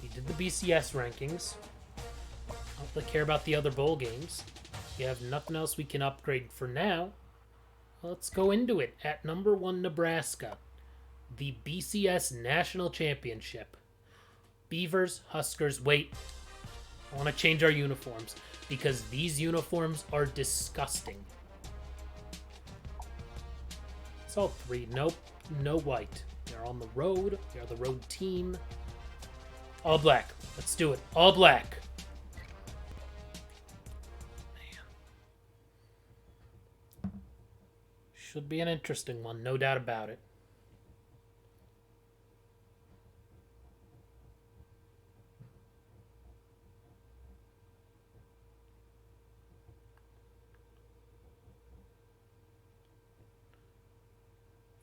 we did the BCS rankings. I don't really care about the other bowl games. We have nothing else we can upgrade for now. Let's go into it. At number 1, Nebraska. The BCS National Championship. Beavers, Huskers. Wait. I want to change our uniforms because these uniforms are disgusting. It's all 3. Nope. No white. They're on the road. They're the road team. All black. Let's do it. All black. Man. Should be an interesting one. No doubt about it.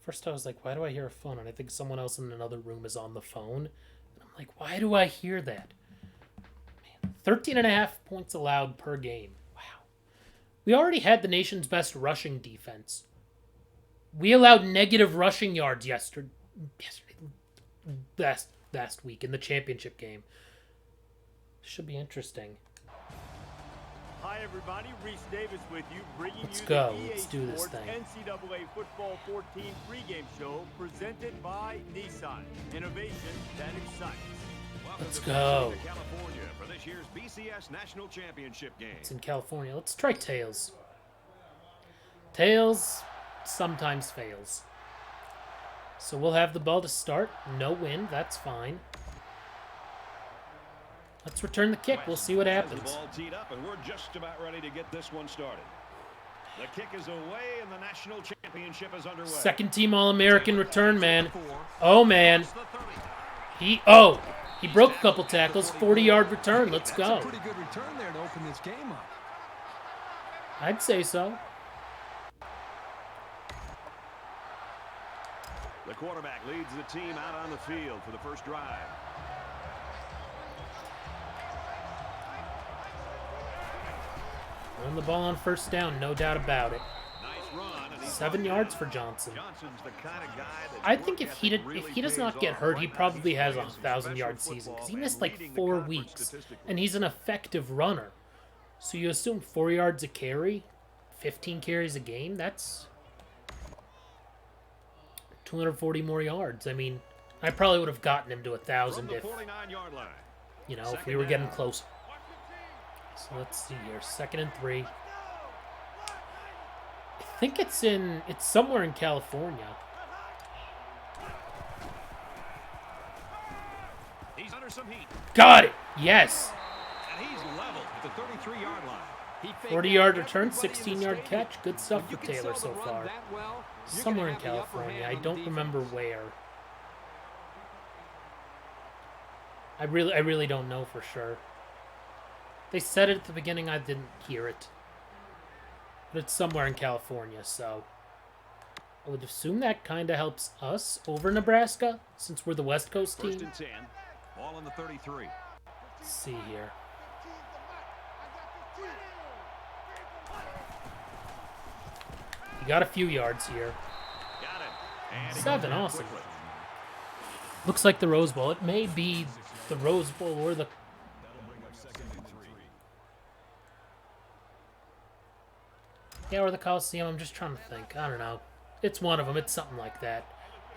First I was like, why do I hear a phone? And I think someone else in another room is on the phone. And I'm like, why do I hear that? Man, 13.5 points allowed per game. Wow. We already had the nation's best rushing defense. We allowed negative rushing yards last week in the championship game. Should be interesting. Hi everybody, Reese Davis with you, bringing Let's you go. the EA Let's do this Sports thing. NCAA Football 14 pregame show presented by Nissan. Innovation that excites. Let's go. California for this this year's BCS National Championship game. It's in California. Let's try tails. Tails sometimes fails. So we'll have the ball to start. No wind. That's fine. Let's return the kick. We'll see what happens. The ball teed up, and we're just about ready to get this one started. The kick is away, and the national championship is underway. Second team All-American return, man. Oh, man. He broke a couple tackles. 40-yard return. Let's go. That's a pretty good return there to open this game up. I'd say so. The quarterback leads the team out on the field for the first drive. Run the ball on first down, no doubt about it. Nice run. 7 yards for Johnson. Johnson's the kind of guy that I think if he does not get hurt, he probably has a 1,000-yard season because he missed like 4 weeks, and he's an effective runner. So you assume 4 yards a carry, 15 carries a game. That's 240 more yards. I mean, I probably would have gotten him to 1,000 if, you know, if we were getting closer. So let's see here. 2nd and 3. I think it's somewhere in California. He's under some heat. Got it. Yes. And he's level at the 33-yard line. 40-yard return, 16-yard catch. Good stuff for Taylor so far. Somewhere in California. I don't remember where. I really don't know for sure. They said it at the beginning, I didn't hear it. But it's somewhere in California, so I would assume that kind of helps us over Nebraska, since we're the West Coast team. 1st and 10, ball on the 33. Let's see here. He got a few yards here. Got it. And 7, awesome. Looks like the Rose Bowl. It may be the Rose Bowl or the... Yeah, or the Coliseum. I'm just trying to think. I don't know. It's one of them. It's something like that.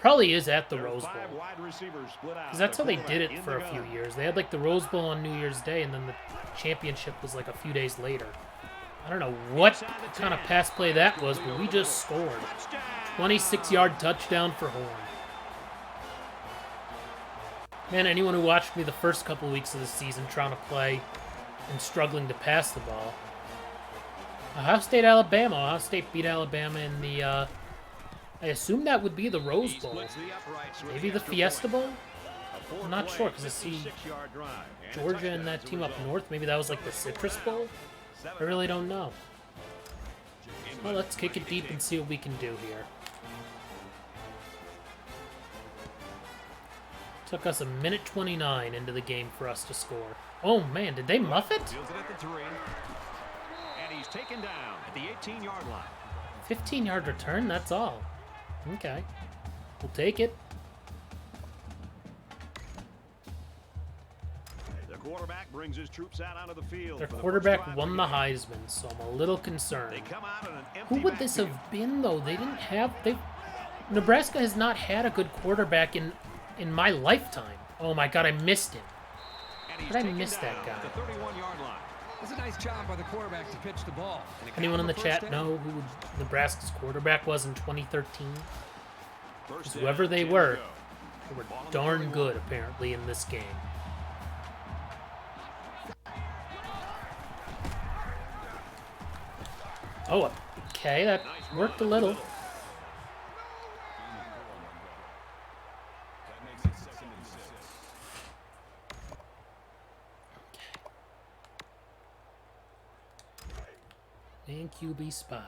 Probably is at the Rose Bowl. Because that's how they did it for a few years. They had like the Rose Bowl on New Year's Day, and then the championship was like a few days later. I don't know what kind of pass play that was, but we just scored. 26-yard touchdown for Horn. Man, anyone who watched me the first couple weeks of the season trying to play and struggling to pass the ball. Ohio State, Alabama. Ohio State beat Alabama in the, I assume that would be the Rose Bowl. Maybe the Fiesta Bowl? I'm not sure, because I see Georgia and that team up north. Maybe that was like the Citrus Bowl? I really don't know. Well, let's kick it deep and see what we can do here. Took us 1:29 into the game for us to score. Oh, man, did they muff it? And he's taken down at the 18-yard line. 15-yard return, that's all. Okay. We'll take it. The quarterback brings his troops out onto the field. Their quarterback won the Heisman, so I'm a little concerned. They come out in an empty Who would this have been, though? They didn't have... Nebraska has not had a good quarterback in my lifetime. Oh, my God, I missed him. How did I miss that guy? The 31-yard line. It's a nice job by the quarterback to pitch the ball. Anyone in the chat know who Nebraska's quarterback was in 2013? Because whoever they were darn good, apparently, in this game. Oh, okay, that worked a little. And QB spy.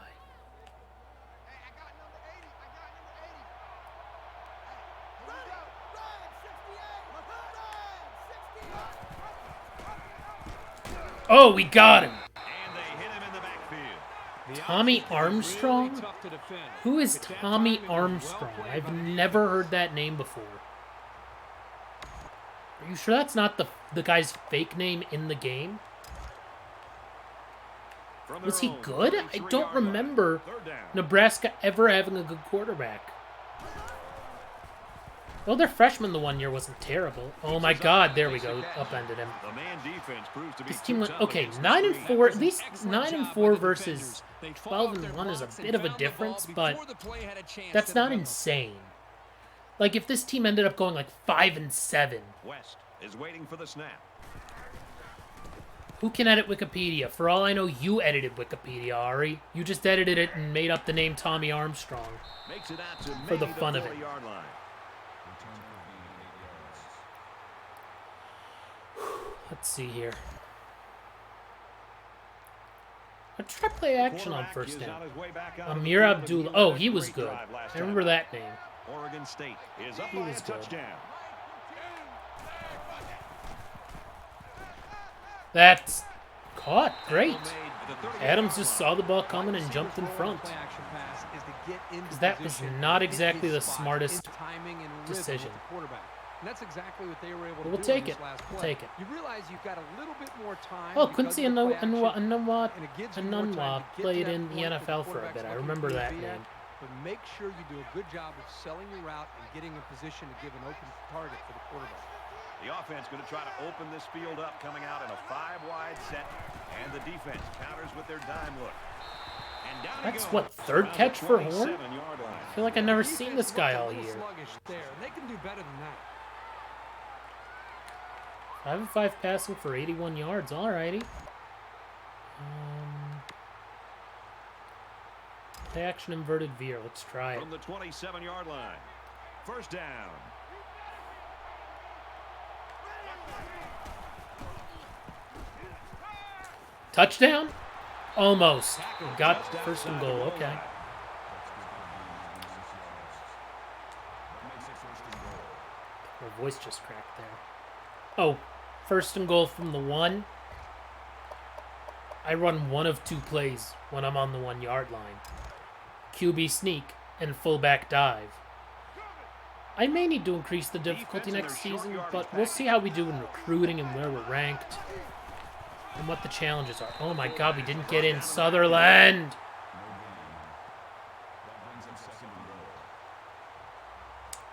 Oh, we got him. And they hit him in the backfield. Tommy Armstrong? Who is Tommy Armstrong? I've never heard that name before. Are you sure that's not the guy's fake name in the game? Was he good? I don't remember Nebraska ever having a good quarterback. Well, their freshman the one year wasn't terrible. Oh my God, there we go. Upended him. The man defense proves to be This team went tough okay. against the 9-4. screen. At least 9-4 versus 12-1 is a bit of a difference, but that's not insane. Like if this team ended up going like 5-7. West is waiting for the snap. Who can edit Wikipedia? For all I know, you edited Wikipedia, Ari. You just edited it and made up the name Tommy Armstrong. Makes it out to For the maybe fun of it. 40-yard line. Let's see here. Let's try play action on Quarterback first is down. on his way back out of the Amir field, but Abdullah. he Oh, led a he was great good. drive last I remember time. that name. Oregon State is up He by was a good. touchdown. That's caught. Great. Adams just saw the ball coming and jumped in front. Because that was not exactly the smartest decision. And that's exactly what they were able to But we'll do take in it. this last We'll play. take it. You realize you've got a little bit more time. Oh, because Quincy of the play action, Anunwa and it gives you more time Anunwa to get to played that in the point that NFL for a quarterback's bit. I looking remember for you to that be at. name. But make sure you do a good job of selling your route and getting in position to give an open target for the quarterback. The offense going to try to open this field up, coming out in a 5-wide set, and the defense counters with their dime look. And down he That's goes what, third around the catch for Horn? 27-yard line. I feel like I've never seen this guy all Defense year. looked a little sluggish there, and they can do better than that. 5 of 5 passing for 81 yards. Alrighty. Play action inverted veer. Let's try it. From the 27-yard line. First down. Touchdown? Almost. Got first and goal. Okay. My voice just cracked there. Oh, first and goal from the 1. I run one of 2 plays when I'm on the 1-yard line. QB sneak and fullback dive. I may need to increase the difficulty next season, but we'll see how we do in recruiting and where we're ranked. And what the challenges are. Oh my God, we didn't get in Sutherland!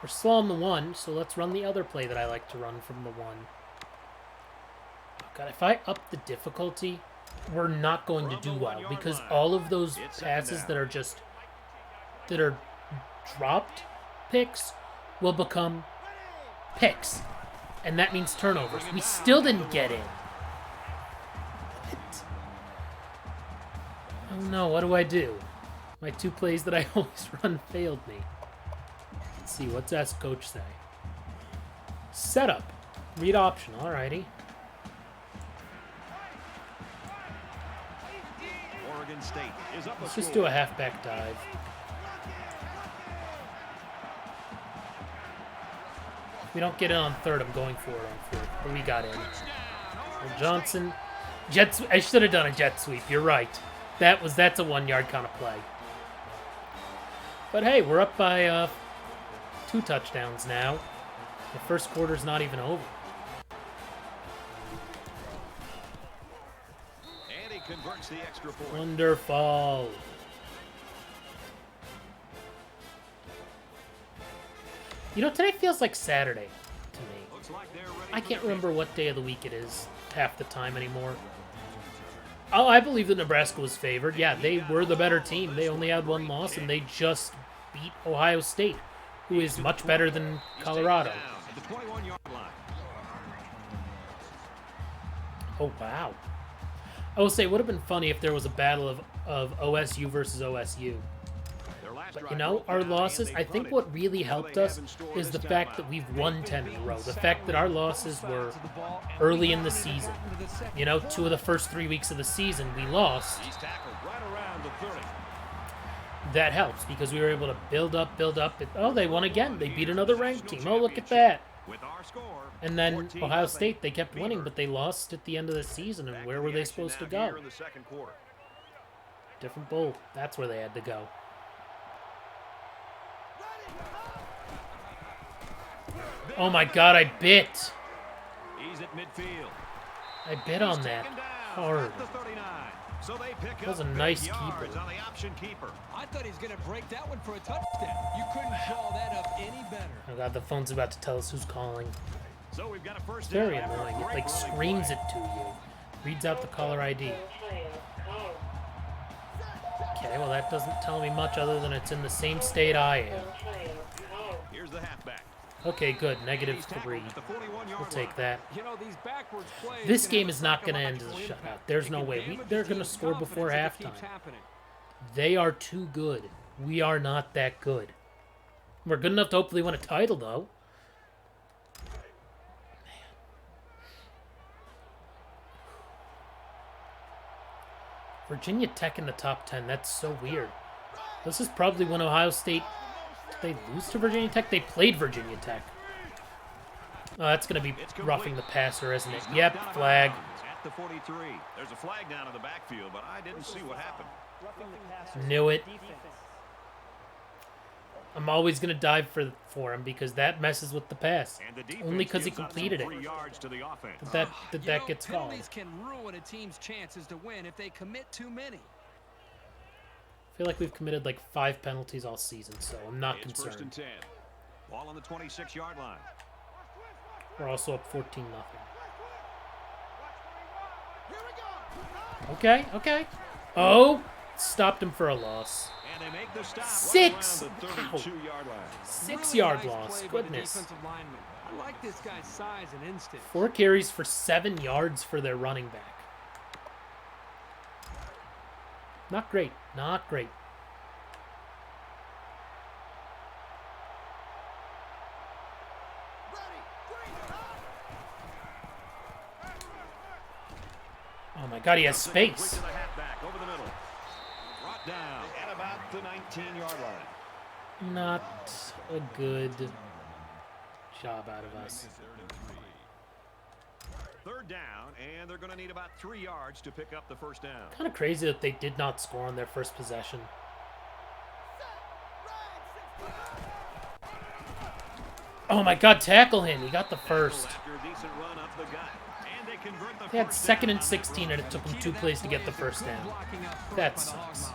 We're slow on the 1, so let's run the other play that I like to run from the 1. Oh God, if I up the difficulty, we're not going to do well because all of those passes that are dropped picks will become picks. And that means turnovers. We still didn't get in. What? Oh no, what do I do? My 2 plays that I always run failed me. Let's see, what's that coach say? Setup. Read option, alrighty. Oregon State is up a Let's just score. do a halfback dive. If we don't get in on 3rd, I'm going for it on 4th. But we got in. Well, Johnson. I should have done a jet sweep. You're right. That's a 1-yard kind of play. But hey, we're up by 2 touchdowns now. The first quarter's not even over. And he converts the extra point. Wonderful. You know, today feels like Saturday to me. Looks like they're ready I for can't the remember what day of the week it is half the time anymore. Oh, I believe that Nebraska was favored. Yeah, they were the better team. They only had 1 loss, and they just beat Ohio State, who is much better than Colorado. down at the 21-yard line. Oh, wow. I will say, it would have been funny if there was a battle of OSU versus OSU. Their last But, you drive know, broke our down, losses, and I they think punted. what really Now helped they us have in store is the this fact timeout. that we've won 10 in a row. The fact that our losses were early in the season. You know, 2 of the first 3 weeks of the season, we lost. He's tackled right around the 30. That helps because we were able to build up. Oh, they won again. They beat another ranked team. Oh, look at that. With our score, And then 14-0. Ohio State, they kept winning, but they lost at the end of the season. And Back where to were the they action supposed to now go? here in the second quarter. Different bowl. That's where they had to go. Oh my God, I bit. He's at midfield. I bit on that Taken down hard. at the 39. So they pick That was up a nice 50 yards keeper. on the option keeper. I thought he was going to break that one for a touchdown. You couldn't draw that up any better. Oh god, the phone's about to tell us who's calling. So we've got a first It's very down after a annoying. It great like running screams play. it to you. Reads out the caller ID. Okay, well that doesn't tell me much other than it's in the same state I am. Here's the halfback. Okay, good. Negative He's tackled 3. at the 41-yard We'll take line. that. You know, these backwards plays This can game have is not going to end psychological as a shutout. impact. There's It no can way. damage They're the going to team's score before confidence if it halftime. keeps happening. They are too good. We are not that good. We're good enough to hopefully win a title, though. Virginia Tech in the top 10. That's so weird. This is probably when Ohio State... Did they lose to Virginia Tech? They played Virginia Tech. Oh, that's going to be roughing the passer, isn't it? Yep, flag. At the 43. There's a flag down in the backfield, but I didn't see what happened. Knew it. I'm always going to dive for him because that messes with the pass. And the defense Only because he gives up completed some it. 3 yards to the offense. That You know, gets called. penalties can ruin a team's chances to win if they commit too many. I feel like we've committed like 5 penalties all season, so I'm not It's first and concerned. 10. Ball on the 26-yard line. We're also up 14-0. Okay, okay. Oh, stopped him for a loss. And they make the stop 6. right around the 32-yard line. 6-yard Really nice loss. play by the Goodness. defensive lineman. I like this guy's size and instinct. 4 carries for 7 yards for their running back. Not great. Not great. Oh my god, he has Complete space. to the halfback over the middle. Brought down at about the 19-yard line. Not a good job out of us. Third down, and they're going to need about 3 yards to pick up the first down. Kind of crazy that they did not score on their first possession. Oh my god, tackle him. He got the first. After a decent run up the gut, and they convert the They had first 2nd down and on that 16 and it took them 2 plays to get the first down. That sucks.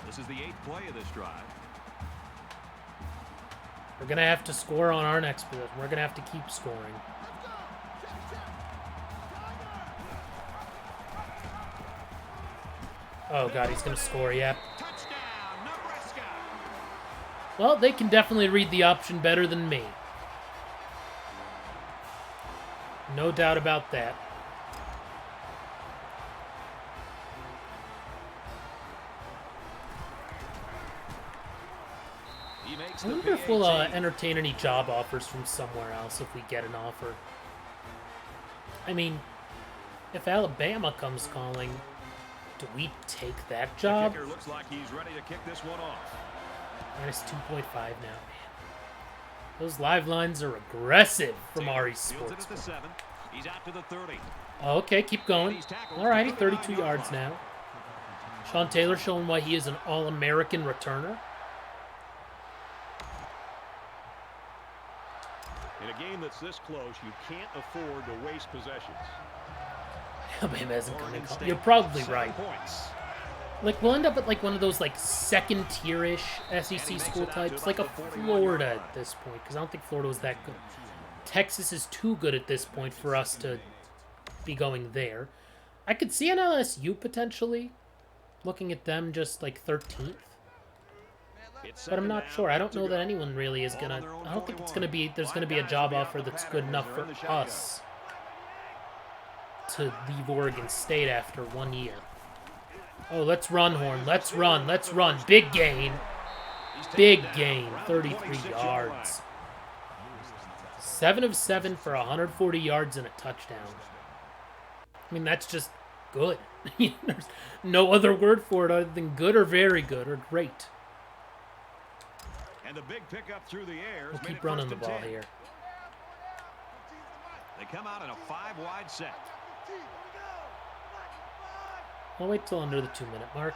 This is the 8th play of this drive. We're going to have to score on our next possession. We're going to have to keep scoring. Oh god, he's going to score, yeah. Touchdown, Nebraska. Well, they can definitely read the option better than me. No doubt about that. He makes I the wonder if we'll PAT. entertain any job offers from somewhere else if we get an offer. I mean, if Alabama comes calling, do we take that The job? kicker looks like he's ready to kick this one off. Minus 2.5 now, man. Those live lines are aggressive from Ari Fields it at the Sportsbook. 7. He's out to the 30. Okay, keep going. Alrighty, 32 yards now. Sean Taylor showing why he is an All-American returner. In a game that's this close, you can't afford to waste possessions. Alabama isn't going Oregon to call. State, You're probably 7 right. points. Like, we'll end up at, like, one of those, like, second-tier-ish SEC school types. Like a Florida at this point, because I don't think Florida was that good. Texas is too good at this point for us to be going there. I could see an LSU, potentially. Looking at them just, like, 13th. But I'm not sure. I don't know that anyone really is going to... I don't think it's going to be... There's going to be a job offer that's good enough for us to leave Oregon State after 1 year. Oh, let's run, Horn. Let's run. Let's run. Big gain. Big gain. 33 yards. 7 of 7 for 140 yards and a touchdown. I mean, that's just good. There's no other word for it other than good or very good or great. And the big pickup through the air. We'll keep running the ball here. They come out in a 5-wide set. I'll wait till under the 2-minute mark.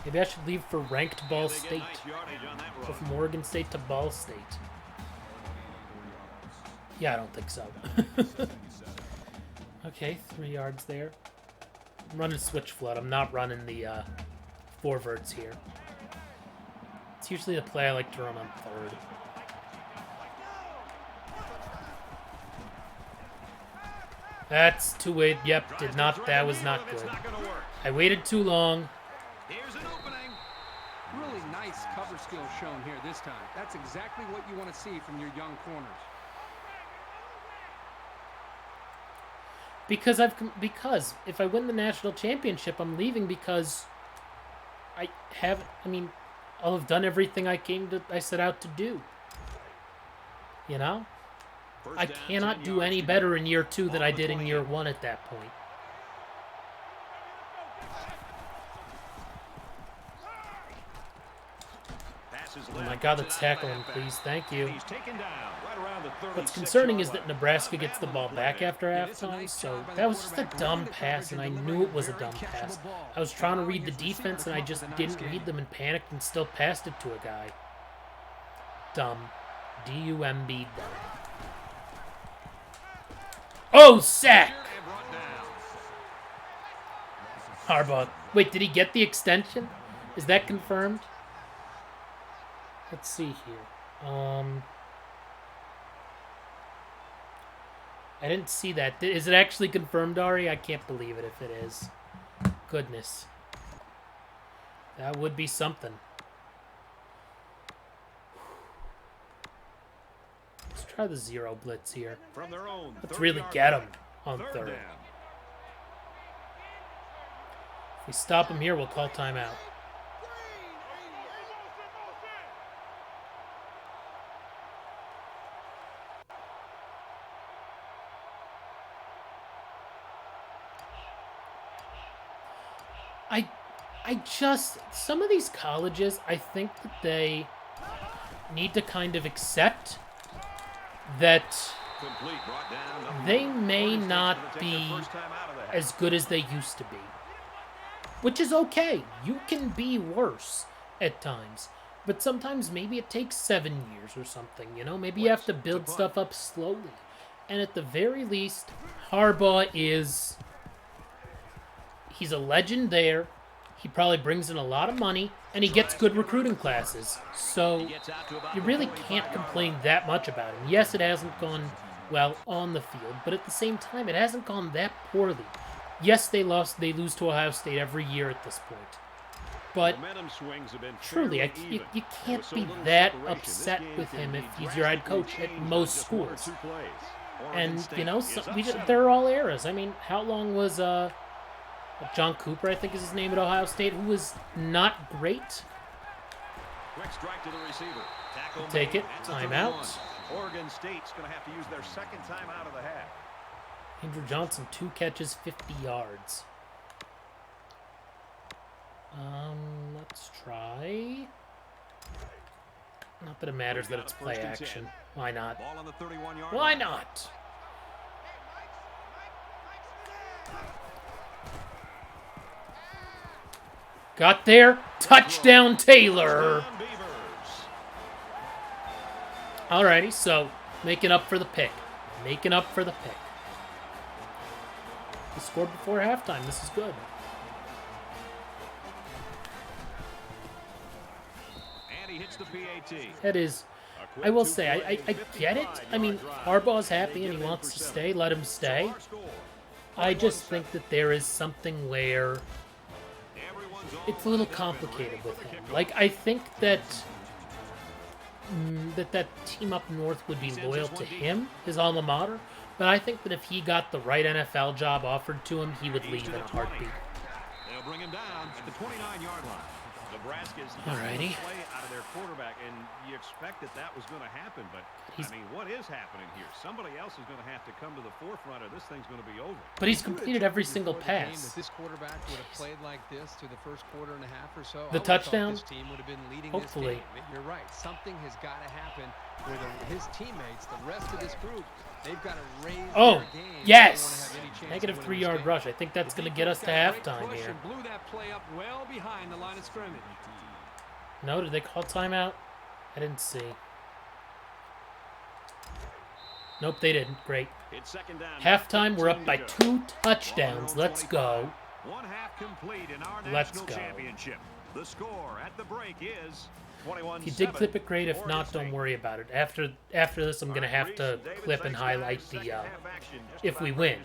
Maybe I should leave for ranked Ball They get State. nice yardage on that Go run. from Oregon State to Ball State. Yeah, I don't think so. Okay, 3 yards there. I'm running switch flood. I'm not running the four verts here. It's usually the play I like to run on third. That's too late. Yep, did not. That was not good. I waited too long. Here's an opening. Really nice cover skill shown here this time. That's exactly what you want to see from your young corners. Because if I win the national championship, I'm leaving because I'll have done everything I set out to do. You know? I cannot do any better in year 2 than I did in year 1 at that point. Oh my God, let's tackle him, please. Thank you. What's concerning is that Nebraska gets the ball back after halftime, so that was just a dumb pass, and I knew it was a dumb pass. I was trying to read the defense, and I just didn't read them and panicked and still passed it to a guy. Dumb. D-U-M-B, dumb. Oh, sack! Harbaugh. Wait, did he get the extension? Is that confirmed? Let's see here. I didn't see that. Is it actually confirmed, Ari? I can't believe it if it is. Goodness. That would be something. Let's try the zero blitz here. Let's really get him on third. If we stop him here, we'll call timeout. Some of these colleges, I think that they need to kind of accept that they may not be as good as they used to be. Which is okay. You can be worse at times. But sometimes maybe it takes 7 years or something, you know? Maybe you have to build stuff up slowly. And at the very least, Harbaugh he's a legend there. He probably brings in a lot of money, and he gets good recruiting classes. So you really can't complain that much about him. Yes, it hasn't gone well on the field, but at the same time, it hasn't gone that poorly. Yes, they lose to Ohio State every year at this point. But truly, you can't be that upset with him if he's your head coach at most schools. And, you know, they're all eras. I mean, how long was John Cooper, I think is his name, at Ohio State, who was not great? We'll take it. Timeout. Oregon State's going to have to use their second timeout of the half. Andrew Johnson, 2 catches, 50 yards. Let's try. Not that it matters that it's play action. Why not? Why not? Got there. Touchdown, Taylor. Alrighty, so making up for the pick. Making up for the pick. He scored before halftime. This is good. And he hits the PAT. That is, I will say, I get it. I mean, Harbaugh's happy and he wants to stay. Let him stay. I just think that there is something where it's a little complicated with him. Like, I think that that team up north would be loyal to him, his alma mater, but I think that if he got the right NFL job offered to him, he would leave in a heartbeat. They'll bring him down at the 29-yard line. Nebraska's alrighty. Play out of their quarterback, and you expect that was going to happen, but I mean, what is happening here? Somebody else is going to have to come to the forefront, or this thing's going to be over. But he's completed every single pass. If this quarterback would have played like this through the first quarter and a half or so, the touchdown. This team would have been leading hopefully. This game. You're right. Something has got to happen where his teammates, the rest of this group, they've got to raise their game. Yes! Negative 3-yard rush. I think that's going to get us to halftime here. Blew that play up well behind the line of scrimmage. No, did they call timeout? I didn't see. Nope, they didn't. Great. It's second down. Halftime, we're up 13 by to go. 2 touchdowns. Let's go. One half complete in our Let's national go. championship. The score at the break is 21-7. If you did clip it, great. If not, don't worry about it. After this, I'm going to have to clip and highlight the if we win.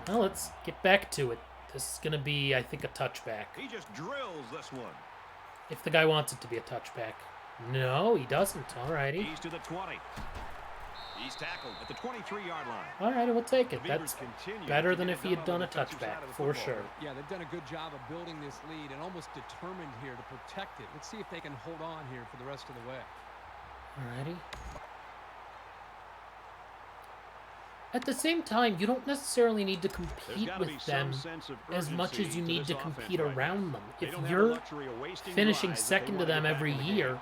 Well, let's get back to it. This is going to be, I think, a touchback. He just drills this one. If the guy wants it to be a touchback. No, he doesn't. Alrighty. He's to the 20. He's tackled at the 23-yard line. Alright, we'll take it. The That's Beavers continue better to than get if he it had done done on a the defensive touchback, side of the for football. sure. Yeah, they've done a good job of building this lead and almost determined here to protect it. Let's see if they can hold on here for the rest of the way. Alrighty. At the same time, you don't necessarily need to There's compete gotta be with some them sense of as much urgency as you to need this to offense compete right now. around them. They If don't have the you're luxury of wasting finishing drives if they second to wanna get them back every in the game. year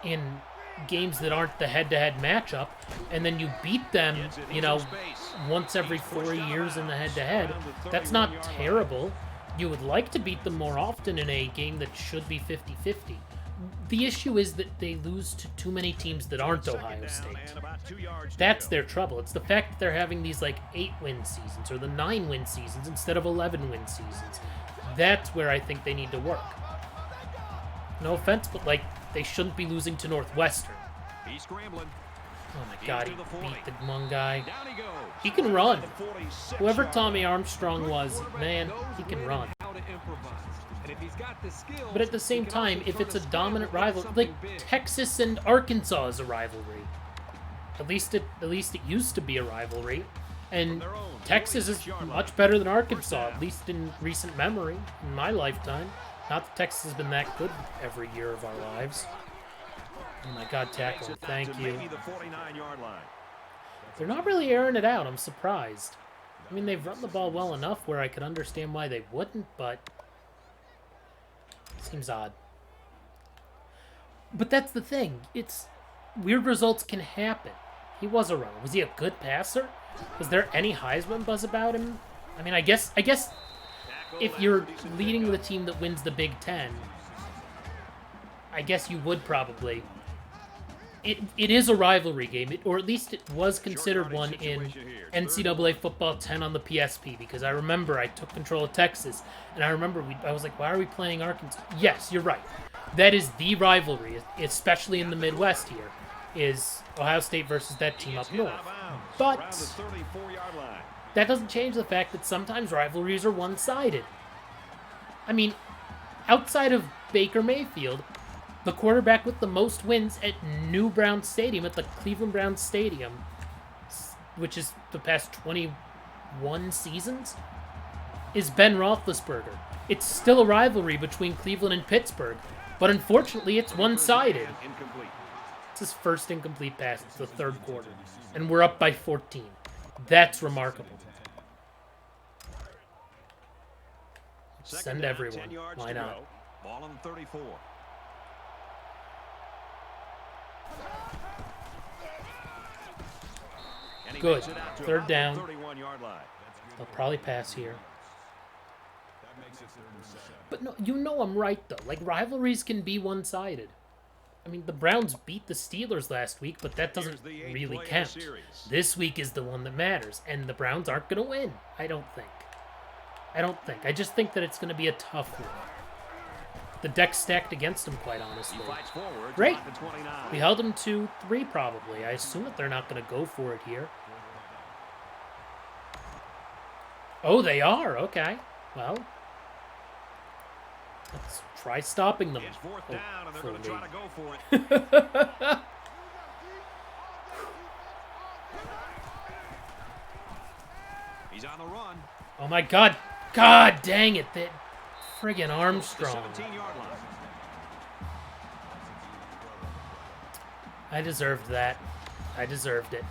in games that aren't the head-to-head matchup, and then you beat them, Gets it you into know, space. once every He's pushed 4 out of years in the bounds. head-to-head, Around the that's not 31-yard line. terrible. You would like to beat them more often in a game that should be 50-50. The issue is that they lose to too many teams that aren't Second Ohio down State. and about 2 yards to That's go. their trouble. It's the fact that they're having these like 8-win seasons or the 9-win seasons instead of 11-win seasons. That's where I think they need to work. No offense, but like they shouldn't be losing to Northwestern. He's scrambling. Oh my God, he to the 40. beat the one guy. Down he goes. He can run. The 46 Whoever yard Tommy line. Armstrong was, Quarterback man, knows he can when run. and how to improvise. And if he's got the skills, But at the he same can time, also if turn it's a scramble dominant into rival, something like big. Texas and Arkansas is a rivalry. At least it used to be a rivalry, and their own Texas is 46-yard line. much better than Arkansas, at least in recent memory, in my lifetime. Not that Texas has been that good every year of our lives. Oh my God, Makes tackle! it back Thank to you. maybe the 49-yard line. They're not really airing it out. I'm surprised. I mean, they've run the ball well enough where I could understand why they wouldn't, but seems odd. But that's the thing. It's weird results can happen. He was a runner. Was he a good passer? Was there any Heisman buzz about him? I mean, I guess Tackle if and you're pretty soon leading pick the up. team that wins the Big Ten, I guess you would probably. It is a rivalry game, or at least it was considered one yardage in situation here. NCAA Football 10 on the PSP, because I remember I took control of Texas, and I remember I was like, why are we playing Arkansas? Yes, you're right. That is the rivalry, especially in the Midwest here, is Ohio State versus that team up Hit out north. of bounds But around the 34-yard line. that doesn't change the fact that sometimes rivalries are one-sided. I mean, outside of Baker Mayfield, the quarterback with the most wins at New Brown Stadium, at the Cleveland Browns Stadium, which is the past 21 seasons, is Ben Roethlisberger. It's still a rivalry between Cleveland and Pittsburgh, but unfortunately it's one-sided. Incomplete. It's his first incomplete pass. It's the third quarter, and we're up by 14. That's remarkable. Second Send down, everyone. 10 yards Why to not? go. Ball on the 34. And he Good. makes it out to Third about the down. 31-yard line. They'll probably pass here. But no, you know I'm right, though. Like, rivalries can be one-sided. I mean, the Browns beat the Steelers last week, but that doesn't Here's the eighth really play of the count. series. This week is the one that matters, and the Browns aren't going to win. I don't think. I just think that it's going to be a tough one. The deck's stacked against them, quite honestly. He fights forward. Great. About the 29. We held them to 3, probably. I assume that they're not going to go for it here. Oh, they are. Okay. Well, let's try stopping them. It's fourth down, and they're going to try to go for it. Hopefully. He's on the run. Oh my God. God dang it. That friggin' The Armstrong. 17-yard line. I deserved that. I deserved it.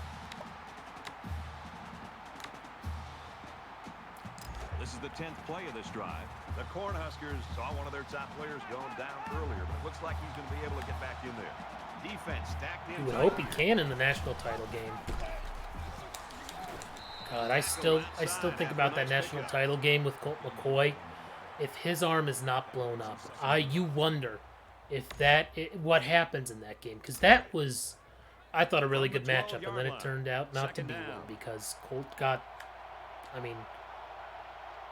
This is the 10th play of this drive. The Cornhuskers saw one of their top players going down earlier, but it looks like he's going to be able to get back in there. Defense stacked in. You would tight hope he here. can in the national title game. God, I still think about that national title game with Colt McCoy. If his arm is not blown up, you wonder if what happens in that game, because that was I thought a really good matchup, and then it turned out not to be one because Colt got, I mean,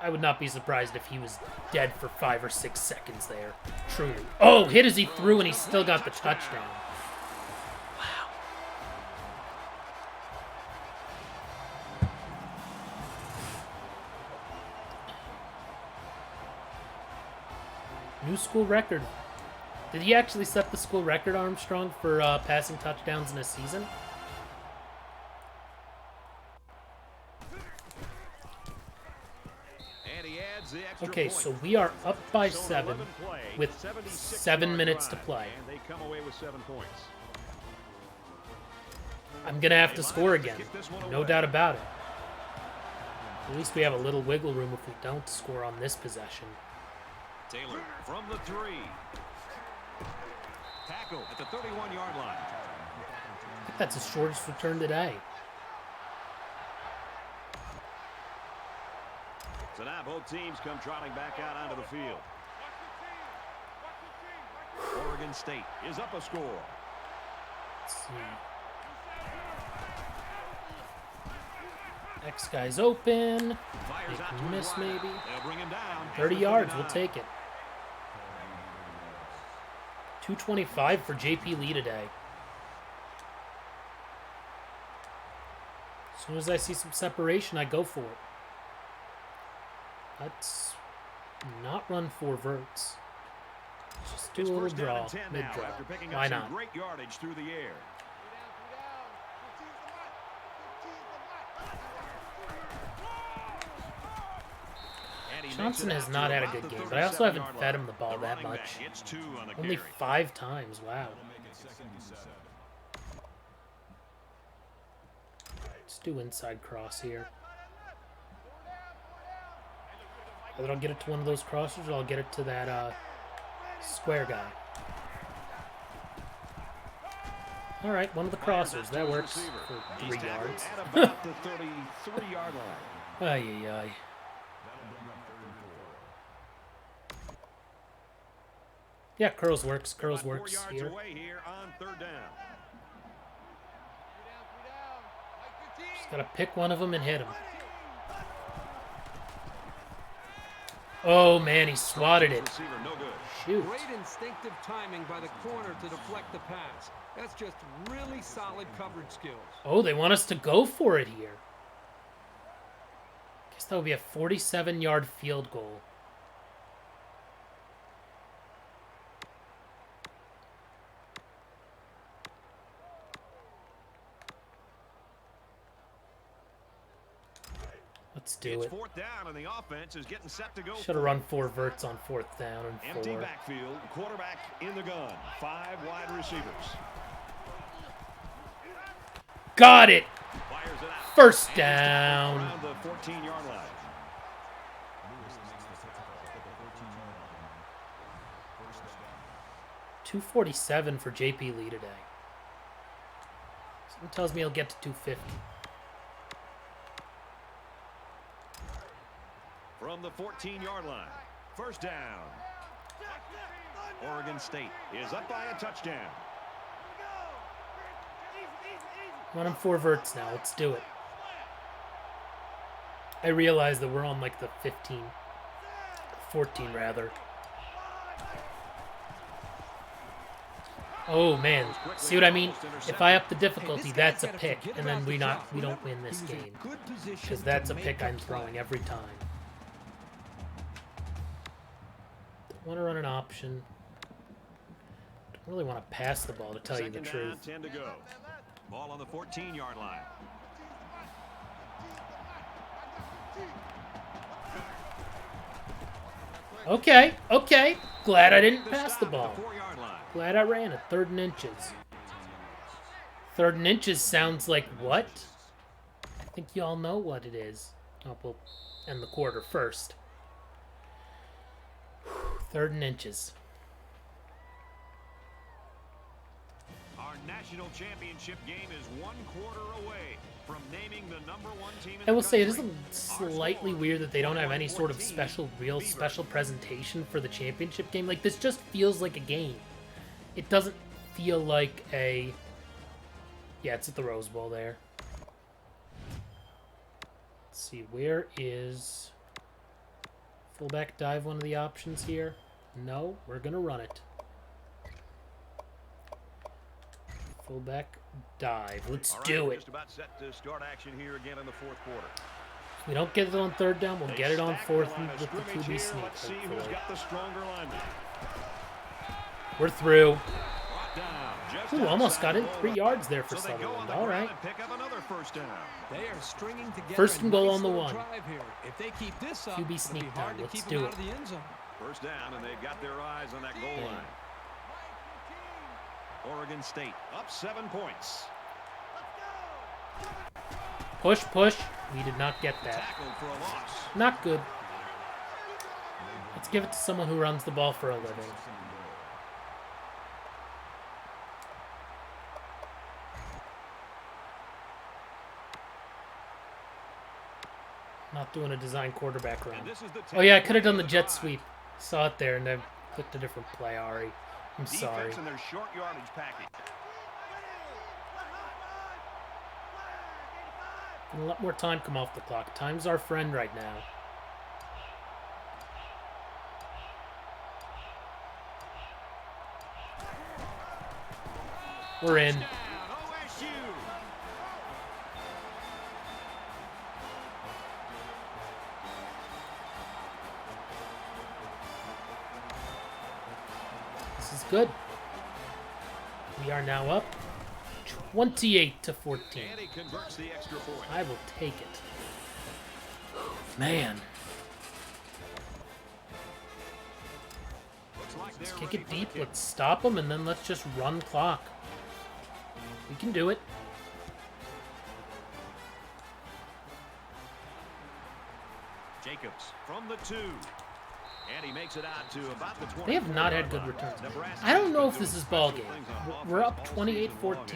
I would not be surprised if he was dead for 5 or 6 seconds there. Truly. Oh, hit as he threw, and he still got the touchdown. Wow. New school record. Did he actually set the school record, Armstrong, for passing touchdowns in a season? Okay, so we are up by 7 with 7 minutes to play. I'm going to have to score again. No doubt about it. At least we have a little wiggle room if we don't score on this possession. Taylor from the 3. Tackle at the 31-yard line. I think that's his shortest return today. So now both teams come trotting back out onto the field. Oregon State is up a score. Let's see. Next guy's open. They can miss maybe. 30 yards, we'll take it. 225 for JP Lee today. As soon as I see some separation, I go for it. Let's not run 4 verts. Just do a little draw, mid-draw. Why not? Great yardage through the air. Johnson has not had a good game, but I also haven't fed him the ball that much. Only 5 times, wow. Let's do inside cross here. Either I'll get it to one of those crossers or I'll get it to that square guy. Alright, one of the crossers. That works for 3 yards. Ay, ay, ay. Yeah, curls works. Curls works here. Just gotta pick one of them and hit him. Oh man, he swatted it. Shoot. Great instinctive timing by the corner to deflect the pass. That's just really solid coverage skills. Oh, they want us to go for it here. Guess that would be a 47-yard field goal. Let's do it. 4th down and the offense is getting set to go. Should have run 4 verts on 4th down and 4. Empty backfield, quarterback in the gun. 5 wide receivers. Got it. Fires it out. First down. Around the 14-yard line. $247 for JP Lee today. Someone tells me he'll get to 250. From the 14-yard line. First down. Oregon State is up by a touchdown. Running 4 verts now. Let's do it. I realize that we're on like the 14 rather. Oh man, see what I mean? If I up the difficulty, that's a pick, and then we don't win this game because that's a pick I'm throwing every time. Don't want to run an option. Don't really want to pass the ball, to tell you the truth. 10 to go. Ball on the 14-yard line. Okay, okay. Glad I didn't pass the ball. Glad I ran it. 3rd and inches. 3rd and inches sounds like what? I think you all know what it is. Oh, we'll end the quarter first. 3rd and inches. Our national championship game is 1 quarter away from naming the #1 team in I will the say it is country. slightly weird that they don't have any sort of special presentation for the championship game. Like, this just feels like a game. It doesn't feel like a Yeah, it's at the Rose Bowl there. Let's see, where is fullback dive one of the options here? No, we're going to run it. Fullback dive. Let's do it. Just about set to start action here again in the fourth quarter. If we don't get it on third down, we'll get it on fourth and with the QB sneak. Let's see who's got the stronger lineman. We're through. Just Ooh, almost got in outside 3 yards there for So they go on Sutherland. the All ground right. and pick up another first down. They are stringing together First and goal a nice on the little 1. drive here. If they keep this up, QB it'll be sneak hard down. to Let's keep do them it. out of the end zone. First down, and they've got their eyes on that goal Damn. line. Oregon State up 7 points. Push, push. We did not get that. Tackled for a loss. Not good. Let's give it to someone who runs the ball for a living. Not doing a design quarterback run. And this is the Oh yeah, I could have done the jet sweep. Saw it there and then clicked a different play, Ari. I'm Defense sorry. in their short yardage package. And a lot more time come off the clock. Time's our friend right now. We're in. Down, OSU. This is good. We are now up 28 to 14. And he converts the extra point. I will take it. Man. Looks like Let's they're kick ready it for the deep. kick. Let's stop them, and then let's just run clock. We can do it. Jacobs from the 2. And he makes it out to about the 20. They have not had good returns. I don't know if this is ball game. We're up 28-14.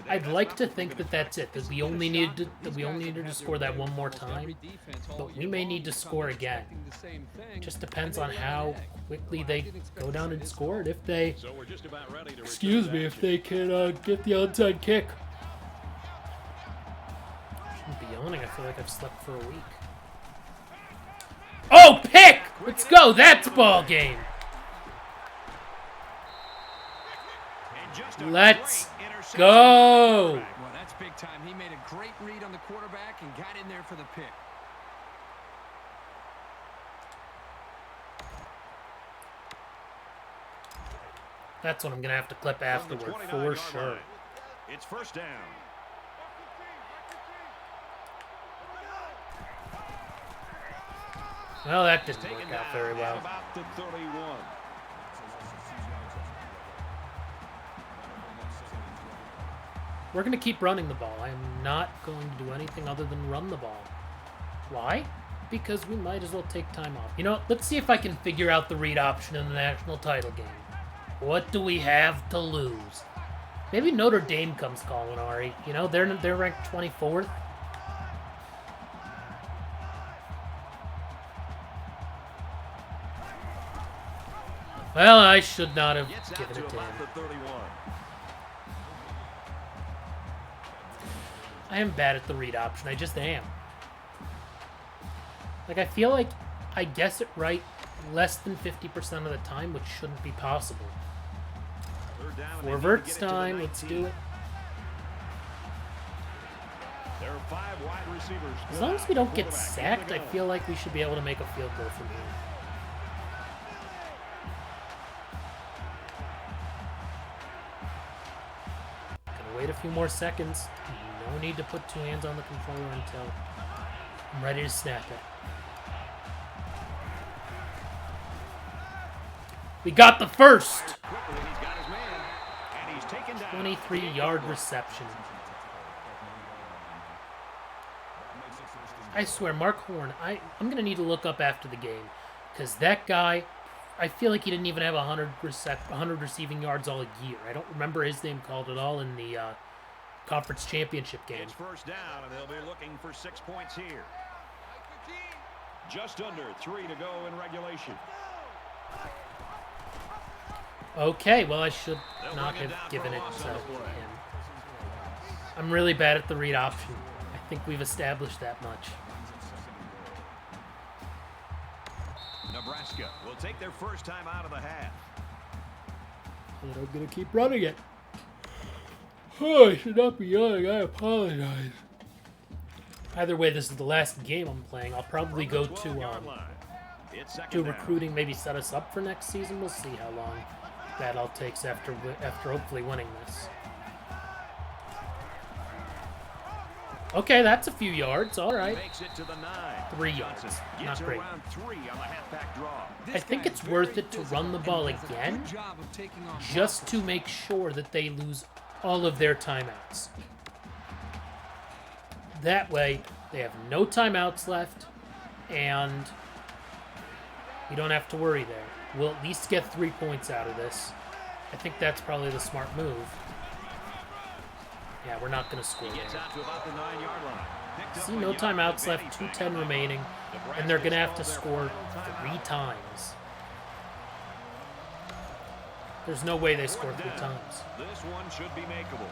I'd like to think that that's it. That we only needed to score that one more time. But we may need to score again. Just depends on how quickly they go down and score it. If they, So we're just about ready to excuse me, if they can get the onside kick. Shouldn't be yawning. I feel like I've slept for a week. Oh, pick! Let's go. That's ball game. Let's go. Well, that's big time. He made a great read on the quarterback and got in there for the pick. That's what I'm going to have to clip afterward, for sure. It's first down. Well, that didn't Taken work down out very at well. about the 31. We're going to keep running the ball. I am not going to do anything other than run the ball. Why? Because we might as well take time off. You know what? Let's see if I can figure out the read option in the national title game. What do we have to lose? Maybe Notre Dame comes calling, Ari. You know, they're ranked 24th. Well, I should not have Gets out given to it to about him. the 31. I am bad at the read option. I just am. Like, I feel like I guess it right less than 50% of the time, which shouldn't be possible. Third down, and they need to Reverts get it to the time. Let's 19. do it. There are 5 wide receivers. As long as we don't get Quarterback, sacked, here I they go. feel like we should be able to make a field goal from here. Gonna wait a few more seconds. No need to put 2 hands on the controller until I'm ready to snap it. We got the first! Quickly, he's got his man, and he's taken down. 23-yard reception. I swear, Mark Horn, I'm going to need to look up after the game. Because that guy, I feel like he didn't even have 100 receiving yards all year. I don't remember his name called at all in the conference championship game. It's first down, and they'll be looking for 6 points here. Just under 3 to go in regulation. Okay, well, I should They'll not bring it have down given for a it loss to on the play. him. I'm really bad at the read option. I think we've established that much. Nebraska will take their first time out of the half. And I'm going to keep running it. Oh, I should not be yelling. I apologize. Either way, this is the last game I'm playing. I'll probably go to recruiting, maybe set us up for next season. We'll see how long that all takes after hopefully winning this. Okay, that's a few yards. All right. 3 yards. Not great. I think it's worth it to run the ball again just to make sure that they lose all of their timeouts. That way, they have no timeouts left, and we don't have to worry there. We'll at least get 3 points out of this. I think that's probably the smart move. Yeah, we're not going to score there. See, no timeouts left, 2:10 remaining, and they're going to have to score 3 times. There's no way they score 3 times. This one should be makeable.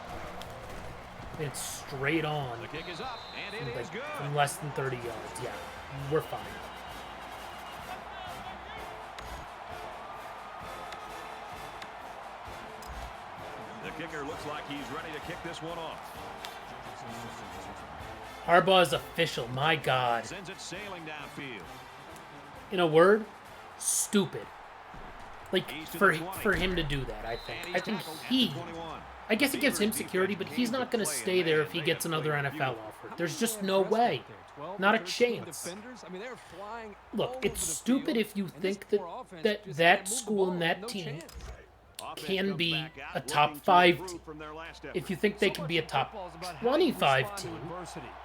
It's straight on. The kick is up, and it is good. From less than 30 yards. Yeah, we're fine. The kicker looks like he's ready to kick this one off. Harbaugh is official. My God. Sends it sailing downfield. In a word, stupid. Like, for him to do that, I think I guess it gives him security, but he's not going to stay there if he gets another NFL offer. There's just no way. Not a chance. Look, it's stupid if you think that school and that team can be a top 5 team. If you think they can be a top 25 team,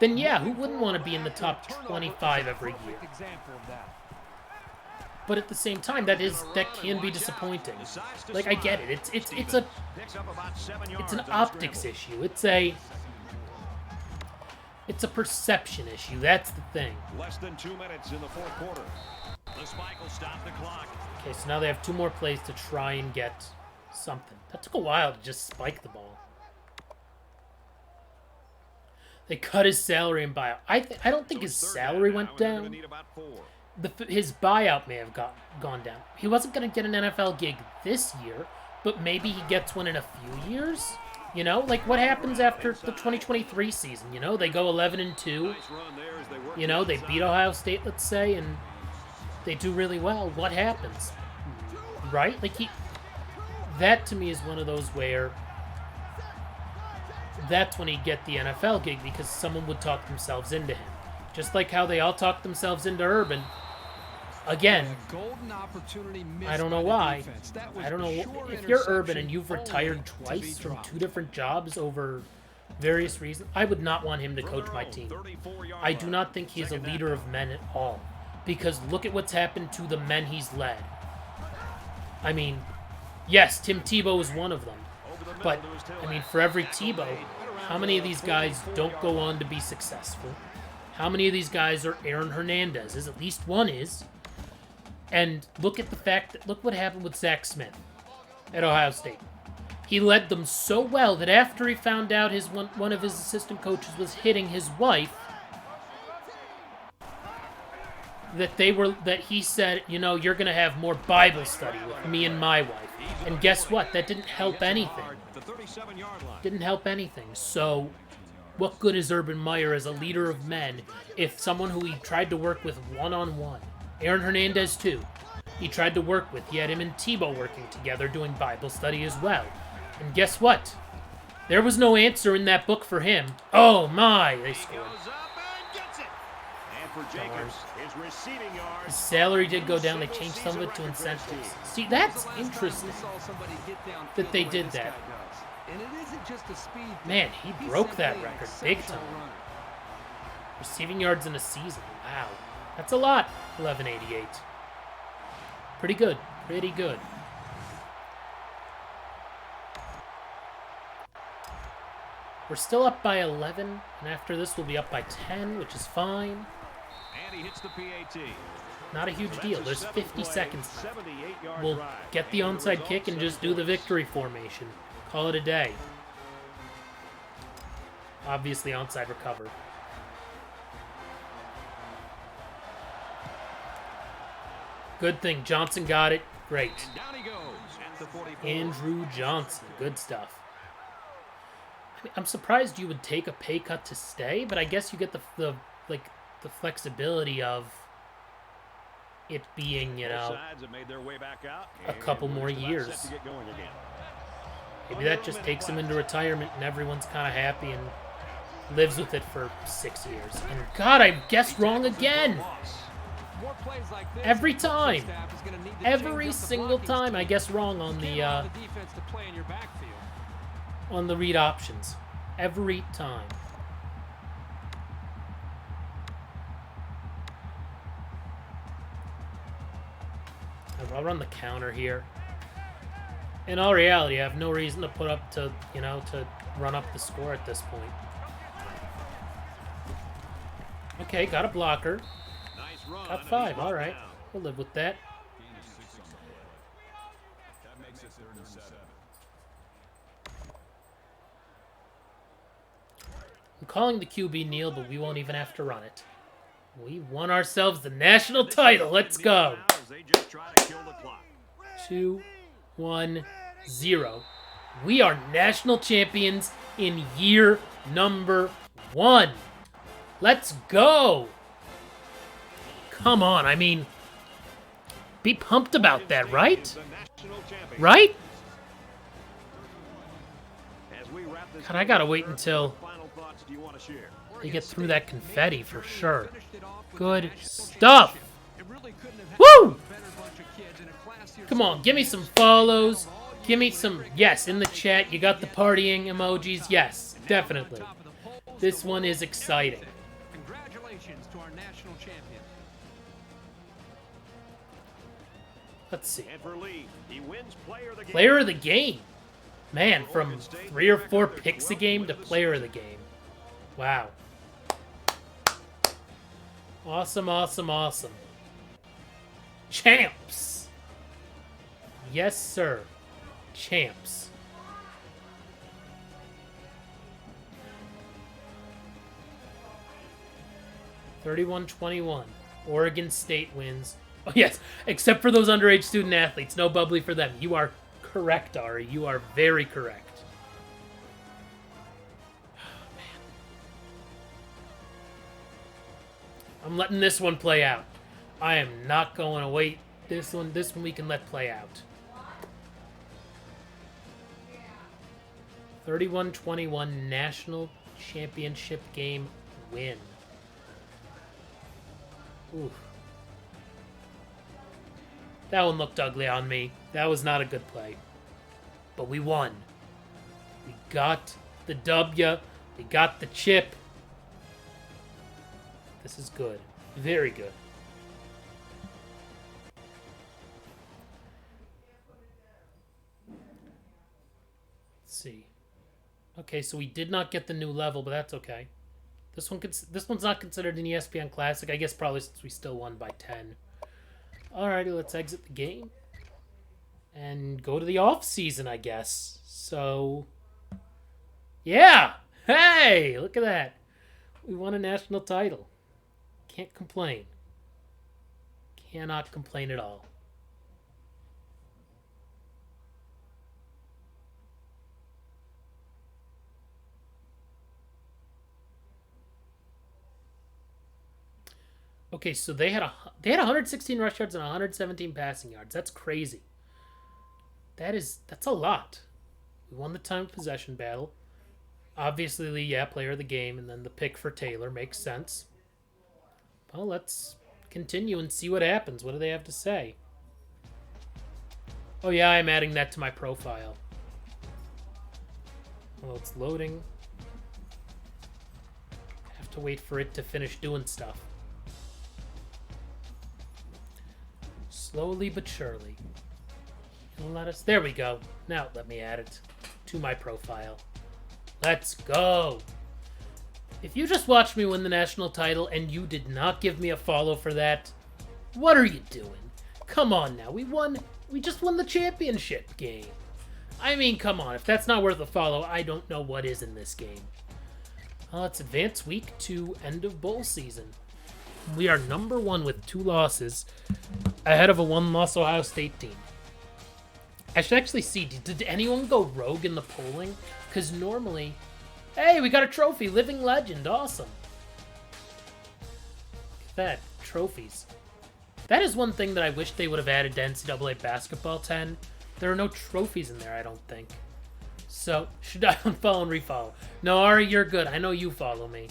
then yeah, who wouldn't want to be in the top 25 every year? But at the same time, that can be disappointing. Like, I get it. It's an optics issue. It's a perception issue. That's the thing. Less than 2 minutes in the fourth quarter. The spike will stop the clock. Okay, so now they have 2 more plays to try and get something. That took a while to just spike the ball. They cut his salary and buyout. I don't think his salary went down. His buyout may have gone down. He wasn't going to get an NFL gig this year, but maybe he gets one in a few years. You know, like what happens after the 2023 season? You know, they go 11-2. You know, they beat Ohio State, let's say, and they do really well. What happens? Right? Like that to me is one of those where that's when he'd get the NFL gig because someone would talk themselves into him. Just like how they all talked themselves into Urban. Again, I don't know why. I don't know. If you're Urban and you've retired twice from 2 different jobs over various reasons, I would not want him to coach my team. I do not think he's a leader of men at all. Because look at what's happened to the men he's led. I mean, yes, Tim Tebow is one of them. But, I mean, for every Tebow, how many of these guys don't go on to be successful? How many of these guys are Aaron Hernandez's? At least one is. And look at the fact that, look what happened with Zach Smith at Ohio State. He led them so well that after he found out one of his assistant coaches was hitting his wife, that he said, you know, you're going to have more Bible study with me and my wife. And guess what? That didn't help anything. Didn't help anything. So what good is Urban Meyer as a leader of men if someone who he tried to work with one-on-one, Aaron Hernandez too, he tried to work with, he had him and Tebow working together doing Bible study as well. And guess what? There was no answer in that book for him. Oh my, they scored. His salary did go down. They changed some of it to incentives. See, that's interesting that they did that. Man, he broke that record big time. Receiving yards in a season. Wow. That's a lot. 1188. Pretty good. Pretty good. We're still up by 11, and after this we'll be up by 10, which is fine. And he hits the PAT. Not a huge deal. There's 50 seconds left. We'll get the onside kick and just do the victory formation. Call it a day. Obviously onside recover. Good thing. Johnson got it. Great. And down he goes at the 44. Andrew Johnson. Good stuff. I mean, I'm surprised you would take a pay cut to stay, but I guess you get the flexibility of it being, you know, Sides have made their way back out, a couple and more we're just about years. set to get going again. Maybe that just takes him into retirement and everyone's kind of happy and lives with it for 6 years. And God, I guessed wrong again. More plays like this, Every the coaching time. staff is gonna need to Every change up the single blocking time I scheme. guess wrong on You the can't allow the defense to play in your backfield. read options. Every time. I'll run the counter here. In all reality, I have no reason to put up to, you know, to run up the score at this point. Okay, got a blocker. Nice run, Got and 5. he's brought All right. down. We'll live with that. That makes it 3rd and 7. I'm calling the QB Neil, but we won't even have to run it. We won ourselves the national title. Let's go. As they just try to kill the clock. 2, 1, 0. We are national champions in year number 1. Let's go. Come on, I mean, be pumped about that, right? Is the national champion. Right? As we wrap this God, I gotta thing wait up, until what final thoughts do you want to share? they get through that confetti for sure. Finished it off with Good a national stuff. championship. It really couldn't have Woo! happened to a better bunch of kids in a classier Come on, give me some follows. Give me some, yes, in the chat. You got the partying emojis. Yes, definitely. This one is exciting. Congratulations to our national champion. Let's see. And for Lee, he wins player of the game. Player of the game. Man, from 3 or 4 picks a game to player of the game. Wow. Awesome, awesome, awesome. Champs. Yes, sir. Champs. (31-21). Oregon State wins. Oh, yes, except for those underage student athletes. No bubbly for them. You are correct, Ari. You are very correct. Oh, man. I'm letting this one play out. I am not going to wait. This one we can let play out. 31-21 national championship game win. Oof. That one looked ugly on me. That was not a good play. But we won. We got the W. We got the chip. This is good. Very good. Let's see. Okay, so we did not get the new level, but that's okay. This one's not considered an ESPN Classic. I guess probably since we still won by 10. Alrighty, let's exit the game. And go to the off season, I guess. So, yeah! Hey! Look at that. We won a national title. Can't complain. Cannot complain at all. Okay, so they had 116 rush yards and 117 passing yards. That's crazy. That's a lot. We won the time of possession battle. Obviously, Lee, yeah, player of the game, and then the pick for Taylor makes sense. Well, let's continue and see what happens. What do they have to say? Oh yeah, I'm adding that to my profile. Well, it's loading. Have to wait for it to finish doing stuff. Slowly but surely. It'll let us... There we go. Now let me add it to my profile. Let's go. If you just watched me win the national title and you did not give me a follow for that, what are you doing? Come on now. We just won the championship game. I mean, come on. If that's not worth a follow, I don't know what is in this game. Let's advance week 2, end of bowl season. We are number 1 with 2 losses, ahead of a 1-loss Ohio State team. I should actually see, did anyone go rogue in the polling? Because normally, hey, we got a trophy, living legend, awesome. Look at that, trophies. That is one thing that I wish they would have added to NCAA Basketball 10. There are no trophies in there, I don't think. So, should I unfollow and refollow? No, Ari, you're good. I know you follow me.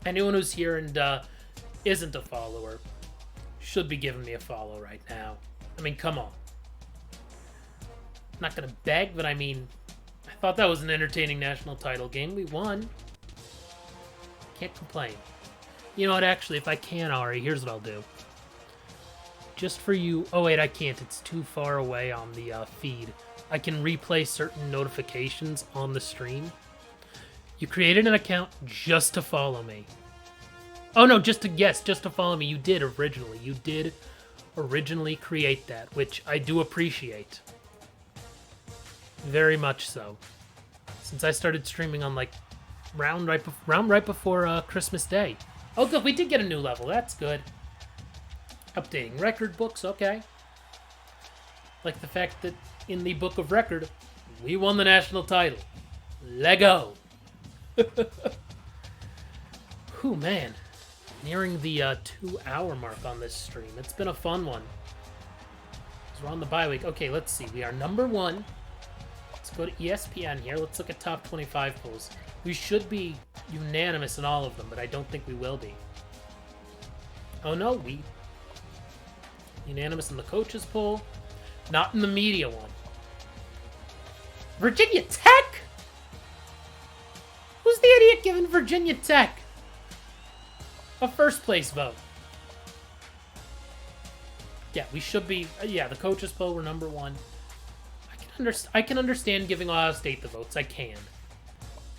Anyone who's here and isn't a follower should be giving me a follow right now. I mean, come on. I'm not going to beg, but I mean, I thought that was an entertaining national title game. We won. Can't complain. You know what, actually, if I can, Ari, here's what I'll do. Just for you... Oh, wait, I can't. It's too far away on the feed. I can replay certain notifications on the stream. You created an account just to follow me. Oh, no, just to follow me. You did originally. You did originally create that, which I do appreciate. Very much so. Since I started streaming on, like, round right before Christmas Day. Oh, good. We did get a new level. That's good. Updating record books. Okay. Like the fact that in the book of record, we won the national title. Lego. Whew, man. Nearing the 2-hour mark on this stream. It's been a fun one. We're on the bye week. Okay, let's see. We are number 1. Let's go to ESPN here. Let's look at top 25 polls. We should be unanimous in all of them, but I don't think we will be. Oh no, we unanimous in the coaches poll. Not in the media one. Virginia Tech? Who's the idiot giving Virginia Tech a first place vote? Yeah, we should be. Yeah, the coaches poll, we're number 1. I can understand giving Ohio State the votes. I can.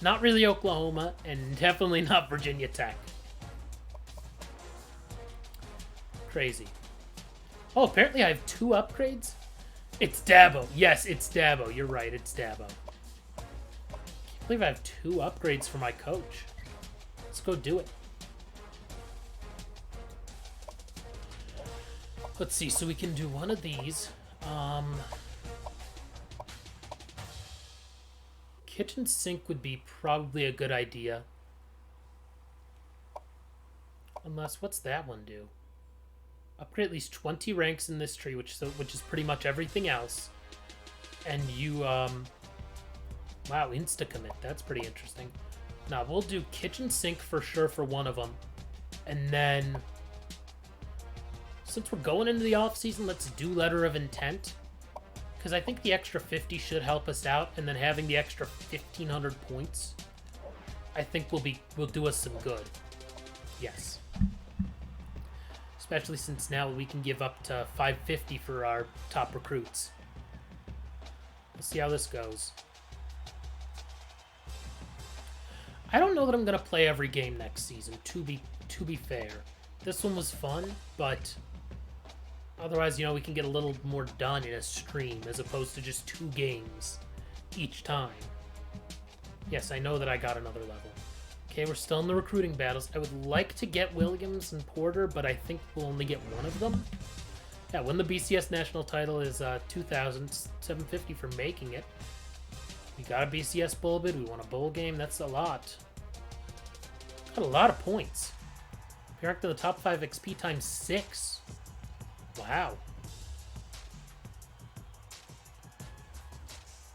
Not really Oklahoma, and definitely not Virginia Tech. Crazy. Oh, apparently I have 2 upgrades? It's Dabo. Yes, it's Dabo. You're right, it's Dabo. Can't believe I have 2 upgrades for my coach. Let's go do it. Let's see, so we can do one of these. Kitchen sink would be probably a good idea. Unless, what's that one do? Upgrade at least 20 ranks in this tree, which is pretty much everything else. And you, wow, insta-commit. That's pretty interesting. Now, we'll do kitchen sink for sure for one of them. And then, since we're going into the off-season, let's do letter of intent. Because I think the extra 50 should help us out. And then having the extra 1,500 points, I think will do us some good. Yes. Especially since now we can give up to 550 for our top recruits. Let's see how this goes. I don't know that I'm going to play every game next season, to be fair. This one was fun, but otherwise, you know, we can get a little more done in a stream as opposed to just 2 games each time. Yes, I know that I got another level. Okay, we're still in the recruiting battles. I would like to get Williams and Porter, but I think we'll only get one of them. Yeah, win the BCS national title is $2,750 for making it. We got a BCS bowl bid. We won a bowl game. That's a lot. Got a lot of points. We ranked in the top 5 XP times 6. Wow.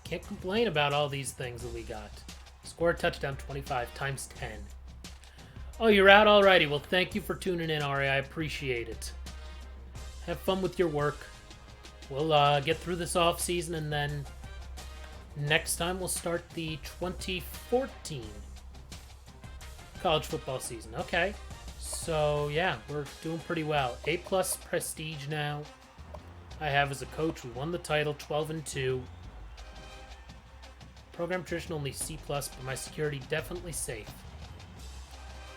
Can't complain about all these things that we got. Score a touchdown 25 times 10. Oh, you're out already. Well, thank you for tuning in, Ari. I appreciate it. Have fun with your work. We'll get through this off season, and then next time we'll start the 2014 college football season. Okay. So, yeah, we're doing pretty well. A+ prestige now. I have as a coach. We won the title 12-2. Program tradition only C+, but my security definitely safe.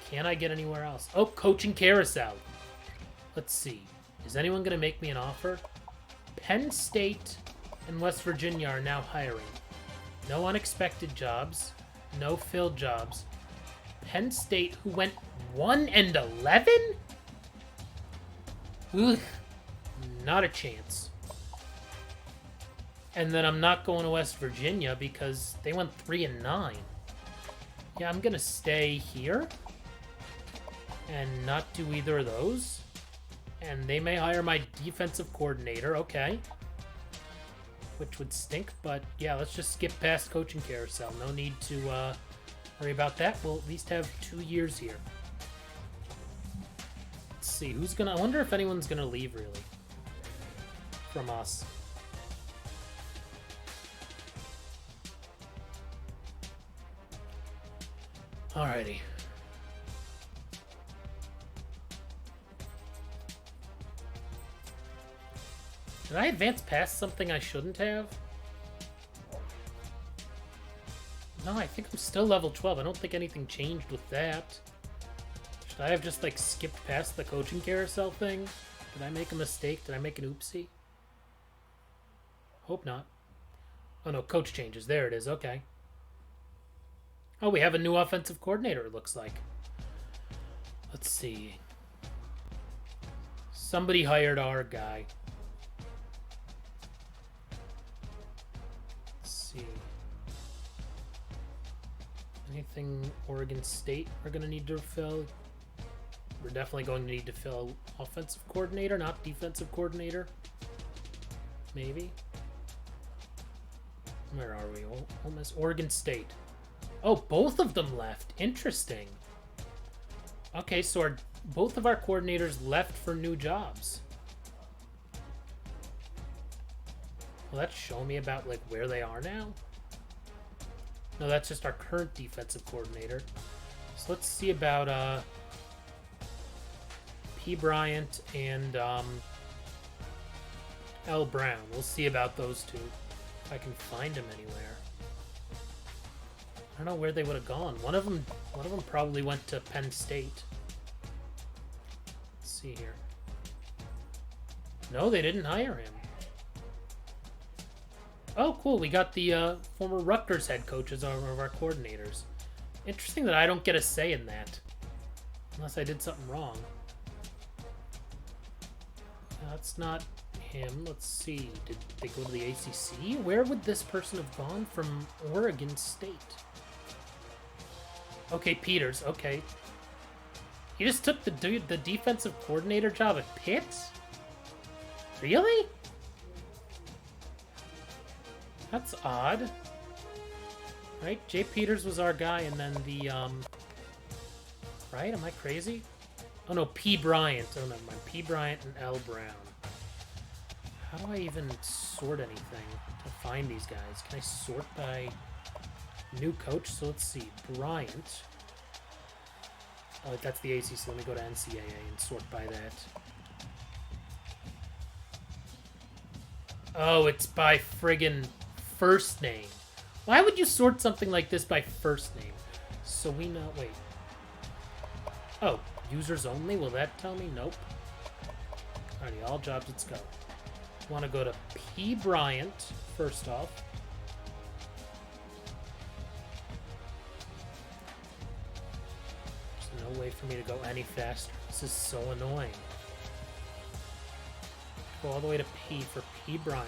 Can I get anywhere else? Oh, coaching carousel. Let's see. Is anyone going to make me an offer? Penn State and West Virginia are now hiring. No unexpected jobs. No filled jobs. Penn State, who went 1-11? Ugh, not a chance. And then I'm not going to West Virginia because they went 3-9. Yeah, I'm gonna stay here and not do either of those. And they may hire my defensive coordinator, okay. Which would stink, but yeah, let's just skip past coaching carousel. No need to worry about that. We'll at least have 2 years here. Let's see, who's gonna... I wonder if anyone's gonna leave, really, from us. Alrighty. Did I advance past something I shouldn't have? No, I think I'm still level 12. I don't think anything changed with that. Should I have just, like, skipped past the coaching carousel thing? Did I make a mistake? Did I make an oopsie? Hope not. Oh, no, coach changes. There it is. Okay. Oh, we have a new offensive coordinator, it looks like. Let's see. Somebody hired our guy. Let's see. Anything Oregon State we're going to need to fill? We're definitely going to need to fill offensive coordinator, not defensive coordinator. Maybe. Where are we? Almost Oregon State. Oh, both of them left. Interesting. Okay, so both of our coordinators left for new jobs. Will that show me about, like, where they are now? No, that's just our current defensive coordinator. So let's see about P. Bryant and L. Brown. We'll see about those two. If I can find them anywhere. I don't know where they would have gone. One of them probably went to Penn State. Let's see here. No, they didn't hire him. Oh, cool. We got the former Rutgers head coach as one of our coordinators. Interesting that I don't get a say in that. Unless I did something wrong. That's not him. Let's see. Did they go to the ACC? Where would this person have gone from Oregon State? Okay, Peters. Okay. He just took the defensive coordinator job at Pitt? Really? That's odd. Right? Jay Peters was our guy, and then the, Right? Am I crazy? Oh, no, P. Bryant. Oh, never mind. P. Bryant and L. Brown. How do I even sort anything to find these guys? Can I sort by new coach? So let's see. Bryant. Oh, that's the ACC. So let me go to NCAA and sort by that. Oh, it's by friggin' first name. Why would you sort something like this by first name? So we know... Wait. Oh, users only? Will that tell me? Nope. Alrighty, all jobs, let's go. Want to go to P. Bryant, first off. There's no way for me to go any faster. This is so annoying. Go all the way to P for P. Bryant.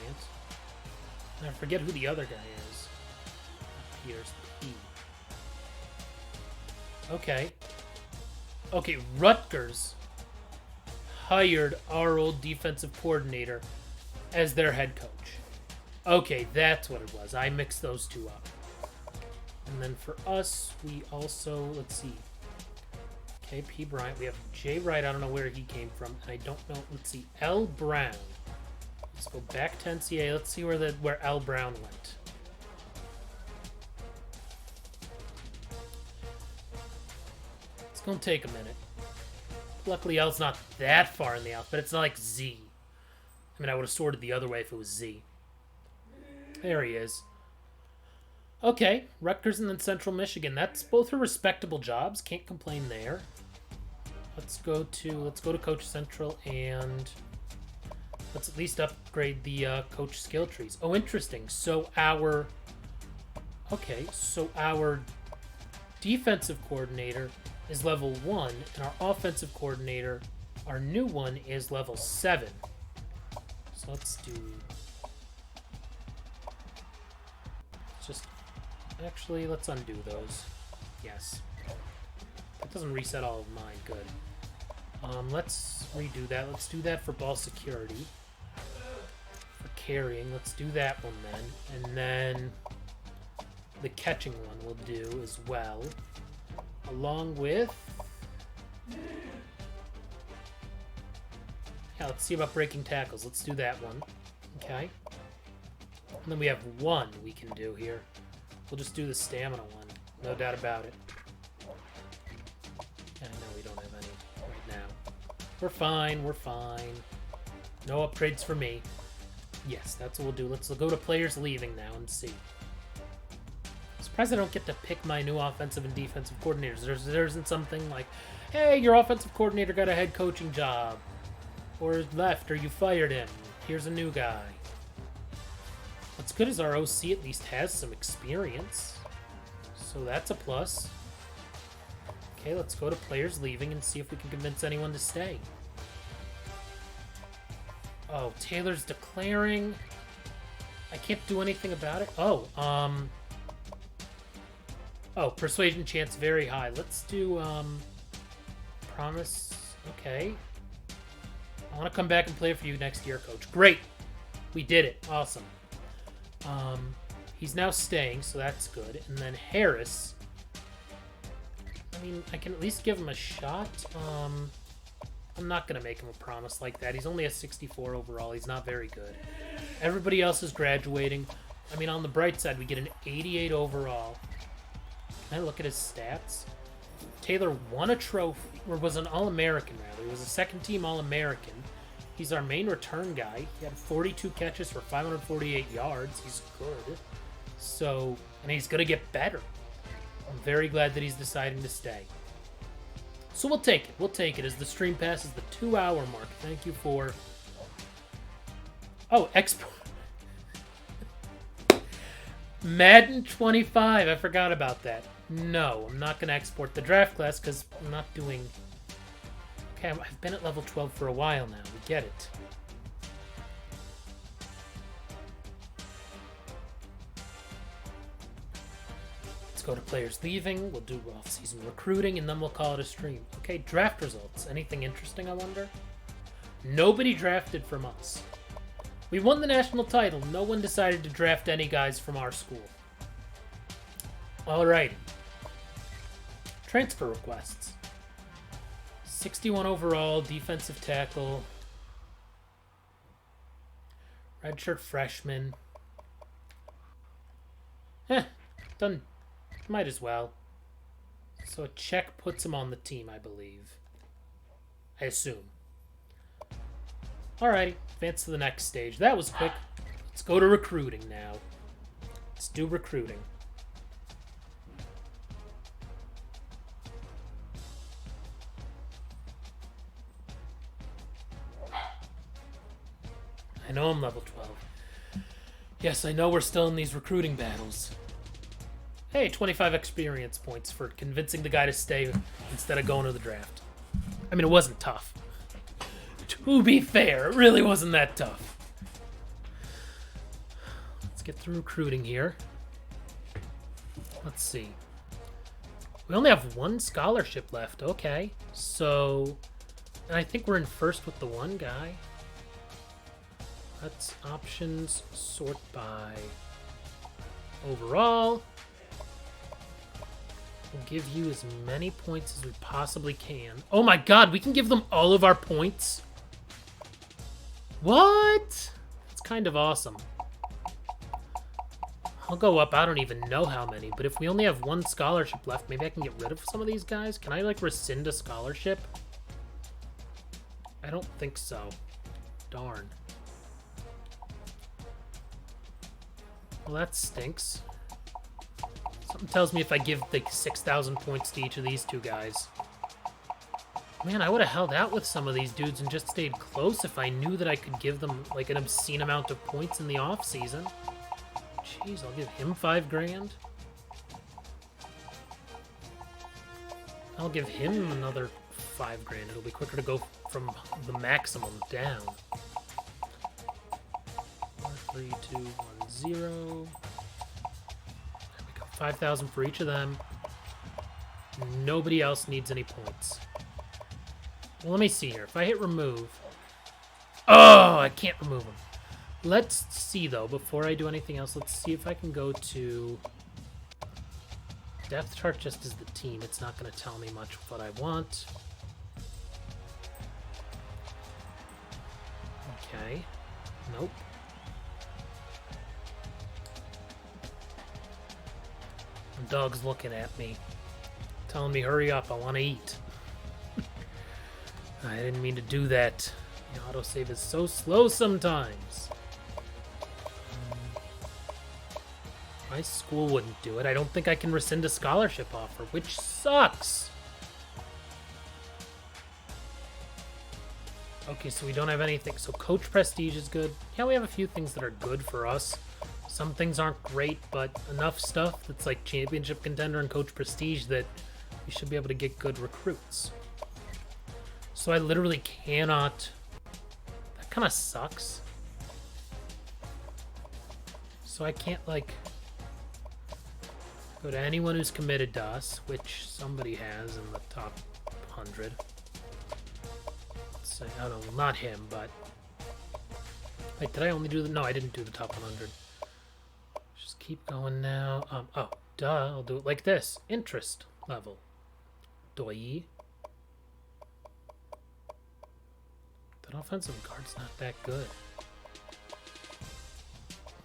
And I forget who the other guy is. Here's P. Okay. Okay, Rutgers hired our old defensive coordinator as their head coach. Okay, that's what it was. I mixed those two up. And then for us, we also, let's see. Okay, P. Bryant. We have Jay Wright. I don't know where he came from. And I don't know. Let's see. L. Brown. Let's go back to NCAA. Let's see where L. Brown went. It's going to take a minute. Luckily, L's not that far in the alphabet. It's not like Z. I mean, I would have sorted the other way if it was Z. There he is. Okay, Rutgers and then Central Michigan. That's both are respectable jobs. Can't complain there. Let's go to Coach Central and let's at least upgrade the coach skill trees. Oh, interesting. So our defensive coordinator is level 1, and our offensive coordinator, our new one, is level 7. So let's do... Actually, let's undo those. Yes. That doesn't reset all of mine. Good. Let's redo that. Let's do that for ball security. For carrying, let's do that one then. And then the catching one we'll do as well. Along with... Yeah, let's see about breaking tackles. Let's do that one. Okay. And then we have one we can do here. We'll just do the stamina one. No doubt about it. Yeah, no, we don't have any right now. We're fine. We're fine. No upgrades for me. Yes, that's what we'll do. Let's go to players leaving now and see. I'm surprised I don't get to pick my new offensive and defensive coordinators. There isn't something like, hey, your offensive coordinator got a head coaching job. Or left, or you fired him. Here's a new guy. What's good is our OC at least has some experience. So that's a plus. Okay, let's go to players leaving and see if we can convince anyone to stay. Oh, Taylor's declaring. I can't do anything about it. Oh, Oh, persuasion chance very high. Let's do, promise. Okay. I want to come back and play for you next year, Coach. Great! We did it. Awesome. He's now staying, so that's good. And then Harris. I mean, I can at least give him a shot. I'm not going to make him a promise like that. He's only a 64 overall. He's not very good. Everybody else is graduating. I mean, on the bright side, we get an 88 overall. Can I look at his stats? Taylor won a trophy, or was an All-American, rather. He was a second-team All-American. He's our main return guy. He had 42 catches for 548 yards. He's good. So, and he's going to get better. I'm very glad that he's deciding to stay. So we'll take it. We'll take it as the stream passes the 2-hour mark. Thank you for... Oh, export. Madden 25. I forgot about that. No, I'm not going to export the draft class because I'm not doing... Okay, I've been at level 12 for a while now. We get it. Let's go to players leaving. We'll do off-season recruiting, and then we'll call it a stream. Okay, draft results. Anything interesting, I wonder? Nobody drafted from us. We won the national title. No one decided to draft any guys from our school. Alrighty. Transfer requests. 61 overall, defensive tackle. Redshirt freshman. Done. Might as well. So a check puts him on the team, I believe. I assume. Alrighty, advance to the next stage. That was quick. Let's go to recruiting now. Let's do recruiting. I know I'm level 12. Yes, I know we're still in these recruiting battles. Hey, 25 experience points for convincing the guy to stay instead of going to the draft. I mean, it wasn't tough. To be fair, it really wasn't that tough. Let's get through recruiting here. Let's see. We only have one scholarship left. Okay. So, and I think we're in first with the one guy. Let's options sort by overall. We'll give you as many points as we possibly can. Oh my god, we can give them all of our points? What? It's kind of awesome. I'll go up, I don't even know how many, but if we only have one scholarship left, maybe I can get rid of some of these guys? Can I, like, rescind a scholarship? I don't think so. Darn. Well, that stinks. Something tells me if I give, like, 6,000 points to each of these two guys. Man, I would have held out with some of these dudes and just stayed close if I knew that I could give them, like, an obscene amount of points in the off-season. Jeez, I'll give him 5 grand. I'll give him another $5 grand. It'll be quicker to go from the maximum down. 4, 3, 2, 1, 0. There we go. 5,000 for each of them. Nobody else needs any points. Well, let me see here. If I hit remove... Oh, I can't remove them. Let's see, though, before I do anything else, let's see if I can go to... Depth chart just as the team. It's not going to tell me much of what I want. Okay. Nope. The dog's looking at me. Telling me, hurry up, I want to eat. I didn't mean to do that. The autosave is so slow sometimes. My school wouldn't do it. I don't think I can rescind a scholarship offer, which sucks. Okay, so we don't have anything. So coach prestige is good. Yeah, we have a few things that are good for us. Some things aren't great, but enough stuff that's like championship contender and coach prestige that we should be able to get good recruits. So I literally cannot... That kind of sucks. So I can't, like... Go to anyone who's committed to us, which somebody has in the top 100. Let's say, oh no, not him, but... Wait, did I only do the... No, I didn't do the top 100. Just keep going now. Oh, duh, I'll do it like this. Interest level. Doi. That offensive guard's not that good.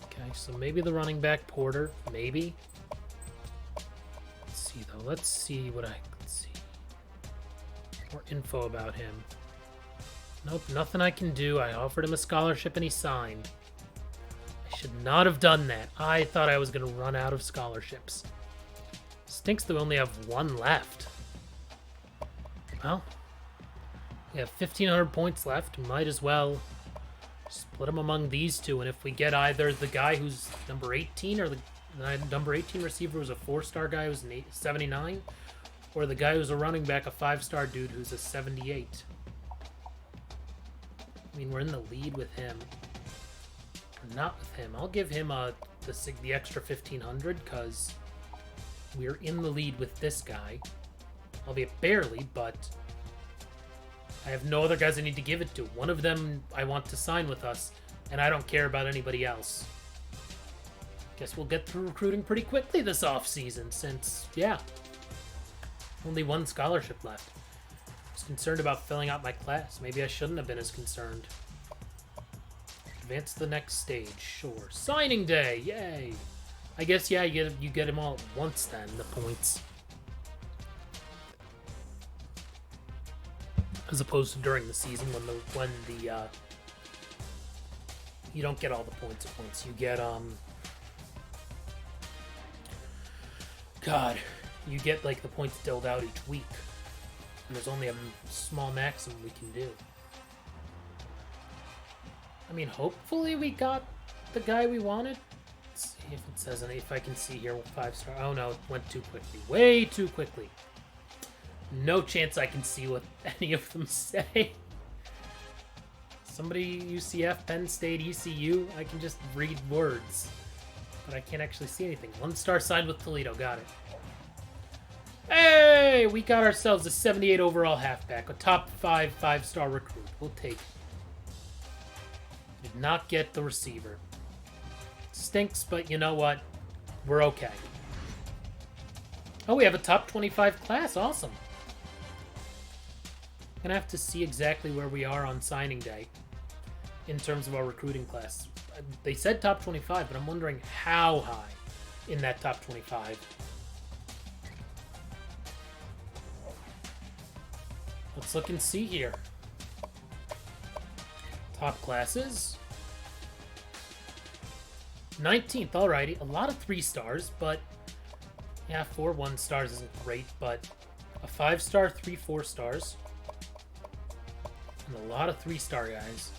Okay, so maybe the running back Porter, maybe. Let's see though. Let's see what I can see. More info about him. Nope, nothing I can do. I offered him a scholarship and he signed. I should not have done that. I thought I was going to run out of scholarships. Stinks that we only have one left. Well, we have 1,500 points left. Might as well split them among these two. And if we get either the guy who's number 18 or the number 18 receiver who's a 4-star guy who's an 79, or the guy who's a running back, a 5-star dude who's a 78. I mean, we're in the lead with him. We're not with him. I'll give him the extra 1,500 because we're in the lead with this guy. Albeit barely, but I have no other guys I need to give it to. One of them I want to sign with us, and I don't care about anybody else. Guess we'll get through recruiting pretty quickly this offseason since, yeah, only one scholarship left. I was concerned about filling out my class. Maybe I shouldn't have been as concerned. Advance to the next stage, sure. Signing day, yay! I guess, yeah, you get them all at once then, the points. As opposed to during the season when the you don't get all the points at once. You get you get like the points dealt out each week. And there's only a small maximum we can do. I mean, hopefully we got the guy we wanted. Let's see if it says any, if I can see here 5-star. Oh no, it went too quickly. Way too quickly. No chance I can see what any of them say. Somebody, UCF, Penn State, ECU, I can just read words. But I can't actually see anything. 1-star signed with Toledo, got it. Hey, we got ourselves a 78 overall halfback, a top 5-star recruit. We'll take it. Did not get the receiver. Stinks, but you know what? We're okay. Oh, we have a top 25 class. Awesome. Gonna have to see exactly where we are on signing day in terms of our recruiting class. They said top 25, but I'm wondering how high in that top 25. Let's look and see here. Top classes. 19th, alrighty. A lot of 3-stars, but yeah, 4 1-stars isn't great, but a 5-star, 3 4-stars. And a lot of 3-star guys.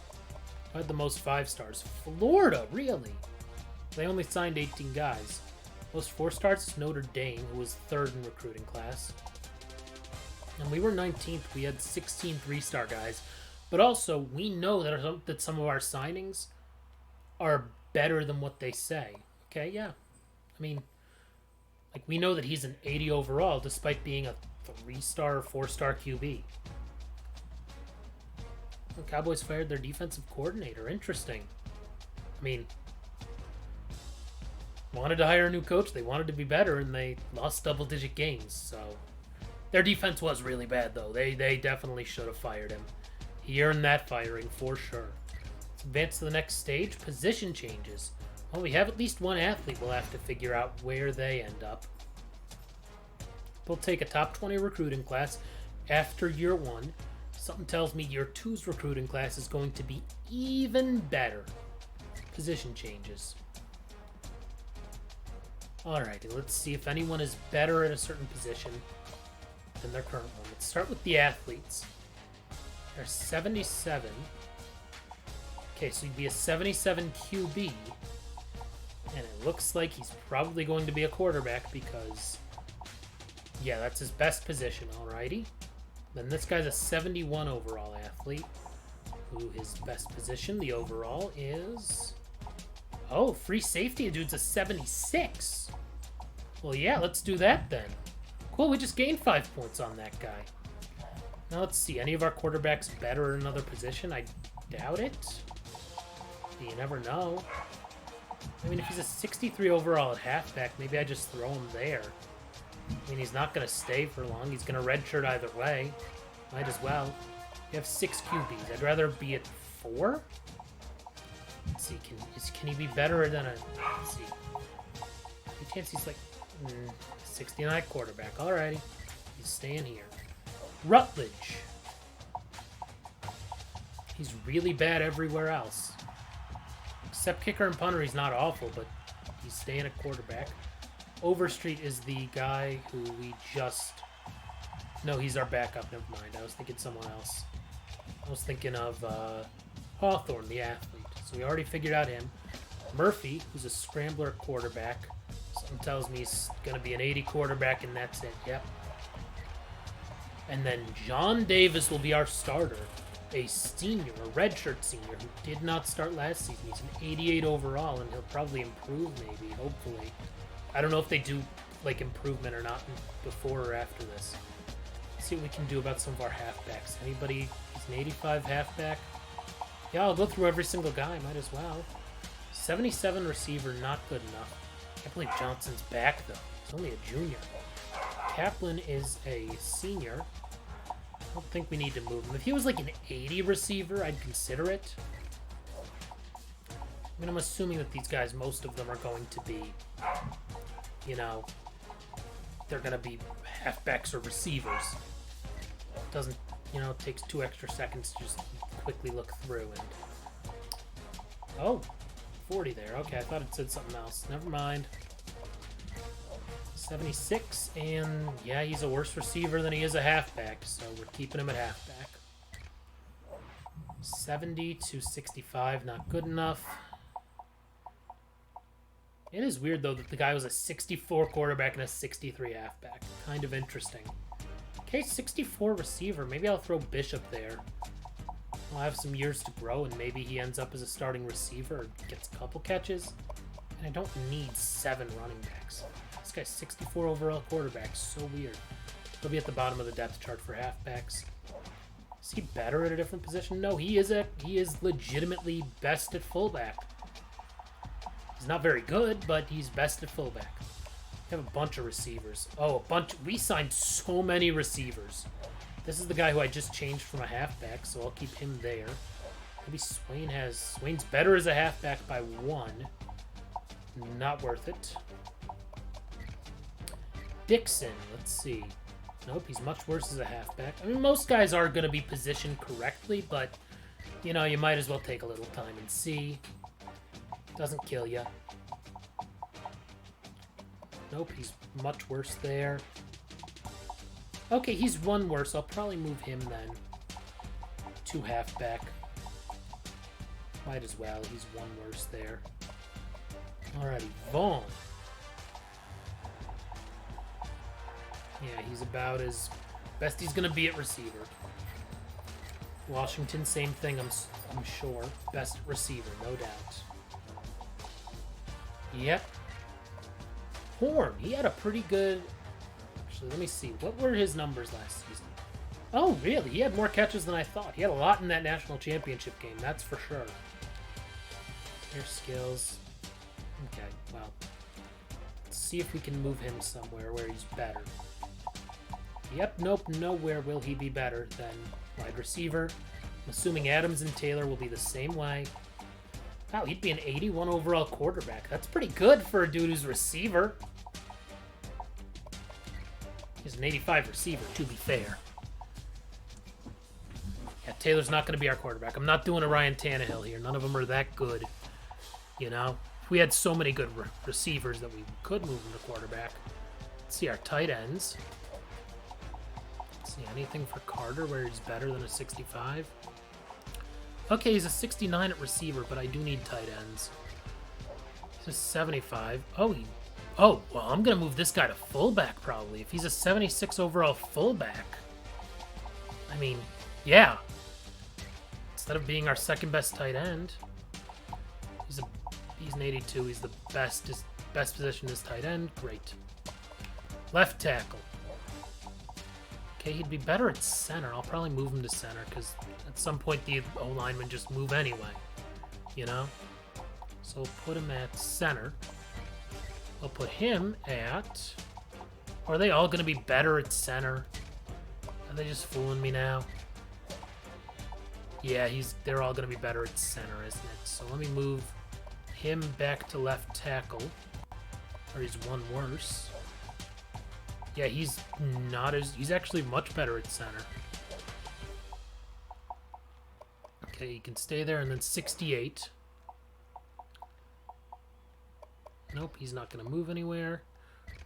Who had the most 5-stars? Florida, really? They only signed 18 guys. Most 4-stars is Notre Dame, who was 3rd in recruiting class. And we were 19th. We had 16 three-star guys. But also, we know that some of our signings are better than what they say. Okay, yeah. I mean, like, we know that he's an 80 overall despite being a 3-star or 4-star QB. The Cowboys fired their defensive coordinator. Interesting. I mean, wanted to hire a new coach. They wanted to be better, and they lost double-digit games. So their defense was really bad, though. They definitely should have fired him. He earned that firing for sure. Let's advance to the next stage. Position changes. Well, we have at least one athlete. We'll have to figure out where they end up. We'll take a top 20 recruiting class after year 1. Something tells me year 2's recruiting class is going to be even better. Position changes. Alrighty, let's see if anyone is better at a certain position than their current one. Let's start with the athletes. They're 77. Okay, so he'd be a 77 QB. And it looks like he's probably going to be a quarterback because, yeah, that's his best position, alrighty. Then this guy's a 71 overall athlete, who his best position, the overall, is... Oh, free safety, a dude's a 76. Well, yeah, let's do that then. Cool, we just gained 5 points on that guy. Now let's see, any of our quarterbacks better at another position? I doubt it. You never know. I mean, if he's a 63 overall at halfback, maybe I just throw him there. I mean, he's not going to stay for long. He's going to redshirt either way. Might as well. You have 6 QBs. I'd rather be at 4. Let's see, can he be better than a... Let's see. Any chance he's like 69 quarterback. Alrighty. He's staying here. Rutledge. He's really bad everywhere else. Except kicker and punter, he's not awful, but he's staying at quarterback. Overstreet is the guy who we just... No, he's our backup. Never mind. I was thinking someone else. I was thinking of Hawthorne, the athlete. So we already figured out him. Murphy, who's a scrambler quarterback. Something tells me he's going to be an 80 quarterback, and that's it. Yep. And then John Davis will be our starter. A senior, a redshirt senior, who did not start last season. He's an 88 overall, and he'll probably improve maybe, hopefully. I don't know if they do, like, improvement or not before or after this. Let's see what we can do about some of our halfbacks. Anybody who's an 85 halfback? Yeah, I'll go through every single guy. Might as well. 77 receiver, not good enough. I can't believe Johnson's back, though. He's only a junior. Kaplan is a senior. I don't think we need to move him. If he was like an 80 receiver, I'd consider it. I mean, I'm assuming that these guys, most of them are going to be, you know, they're going to be halfbacks or receivers. Doesn't, you know, it takes 2 extra seconds to just quickly look through and... Oh, 40 there. Okay, I thought it said something else. Never mind. 76, and yeah, he's a worse receiver than he is a halfback, so we're keeping him at halfback. 70 to 65, not good enough. It is weird, though, that the guy was a 64 quarterback and a 63 halfback. Kind of interesting. Okay, 64 receiver. Maybe I'll throw Bishop there. I'll have some years to grow, and maybe he ends up as a starting receiver or gets a couple catches. And I don't need 7 running backs. This guy's 64 overall quarterback. So weird. He'll be at the bottom of the depth chart for halfbacks. Is he better at a different position? No, he is legitimately best at fullback. He's not very good, but he's best at fullback. We have a bunch of receivers. Oh, a bunch. We signed so many receivers. This is the guy who I just changed from a halfback, so I'll keep him there. Maybe Swain's better as a halfback by 1. Not worth it. Dixon, let's see. Nope, he's much worse as a halfback. I mean, most guys are going to be positioned correctly, but, you know, you might as well take a little time and see. Doesn't kill you. Nope, he's much worse there. Okay, he's 1 worse. I'll probably move him then to halfback. Might as well. He's 1 worse there. Alrighty, Vaughn. Yeah, he's about as Best he's gonna be at receiver. Washington, same thing, I'm sure. Best receiver, no doubt. Yep. Horn, he had a pretty good... Actually, let me see. What were his numbers last season? Oh, really? He had more catches than I thought. He had a lot in that national championship game, that's for sure. Your skills. Okay, well. Let's see if we can move him somewhere where he's better. Yep, nope, nowhere will he be better than wide receiver. I'm assuming Adams and Taylor will be the same way. Wow, he'd be an 81 overall quarterback. That's pretty good for a dude who's receiver. He's an 85 receiver, to be fair. Yeah, Taylor's not going to be our quarterback. I'm not doing a Ryan Tannehill here. None of them are that good. You know? We had so many good receivers that we could move him to quarterback. Let's see our tight ends. Let's see anything for Carter where he's better than a 65. Okay, he's a 69 at receiver, but I do need tight ends. He's a 75. Oh, well, I'm going to move this guy to fullback, probably. If he's a 76 overall fullback. I mean, yeah. Instead of being our second best tight end. He's an 82. He's the best. His best position is tight end. Great. Left tackle. Okay, he'd be better at center. I'll probably move him to center because at some point the O-linemen just move anyway. You know? So we'll put him at center. We'll put him at... Are they all going to be better at center? Are they just fooling me now? Yeah, they're all going to be better at center, isn't it? So let me move him back to left tackle. Or he's one worse. Yeah, he's actually much better at center. Okay, he can stay there, and then 68. Nope, he's not going to move anywhere.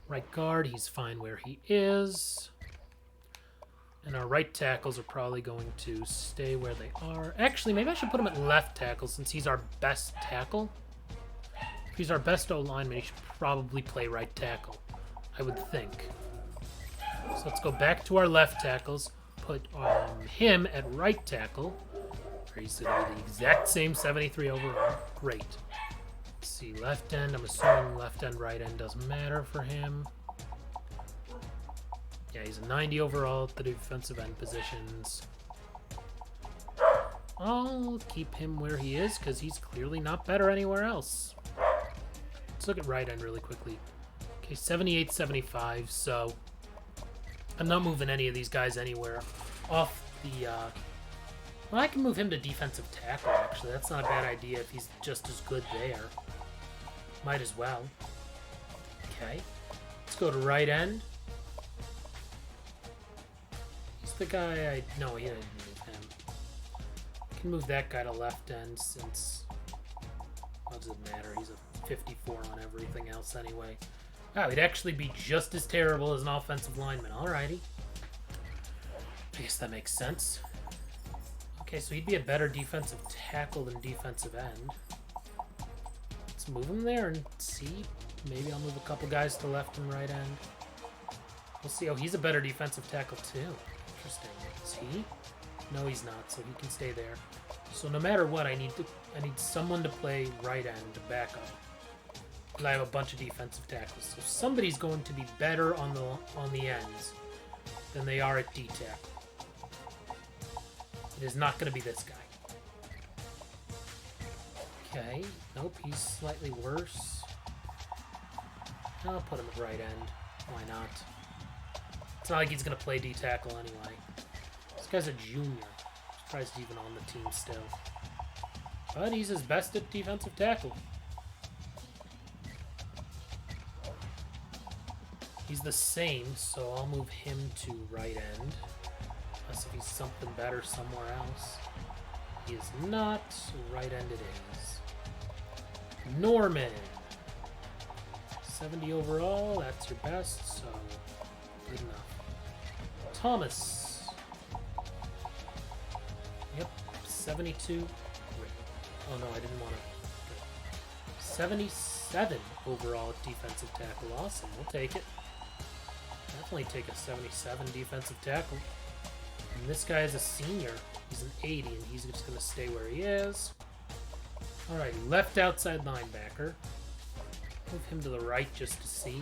Right guard, he's fine where he is. And our right tackles are probably going to stay where they are. Actually, maybe I should put him at left tackle since he's our best tackle. If he's our best O-lineman, he should probably play right tackle, I would think. So let's go back to our left tackles. Put him at right tackle. Where he's going to be the exact same 73 overall. Great. Let's see, left end. I'm assuming left end, right end doesn't matter for him. Yeah, he's a 90 overall at the defensive end positions. I'll keep him where he is because he's clearly not better anywhere else. Let's look at right end really quickly. Okay, 78, 75, so I'm not moving any of these guys anywhere off the... Well, I can move him to defensive tackle, actually. That's not a bad idea if he's just as good there. Might as well. Okay. Let's go to right end. He's the guy No, he didn't move him. I can move that guy to left end since... What does it matter? He's a 54 on everything else anyway. Oh, he'd actually be just as terrible as an offensive lineman. Alrighty. I guess that makes sense. Okay, so he'd be a better defensive tackle than defensive end. Let's move him there and see. Maybe I'll move a couple guys to left and right end. We'll see. Oh, he's a better defensive tackle too. Interesting. Is he? No, he's not, so he can stay there. So no matter what, I need someone to play right end to back up. And I have a bunch of defensive tackles. So somebody's going to be better on the ends than they are at D-tackle. It is not going to be this guy. Okay. Nope, he's slightly worse. I'll put him at right end. Why not? It's not like he's going to play D-tackle anyway. This guy's a junior. I'm surprised he's even on the team still. But he's his best at defensive tackle. He's the same, so I'll move him to right end. Unless if he's something better somewhere else. He is not. Right end it is. Norman. 70 overall, that's your best, so good enough. Thomas. Yep, 72. Oh no, I didn't want to. 77 overall at defensive tackle. Awesome, we'll take it. Definitely take a 77 defensive tackle. And this guy is a senior. He's an 80, and he's just going to stay where he is. Alright, left outside linebacker. Move him to the right just to see.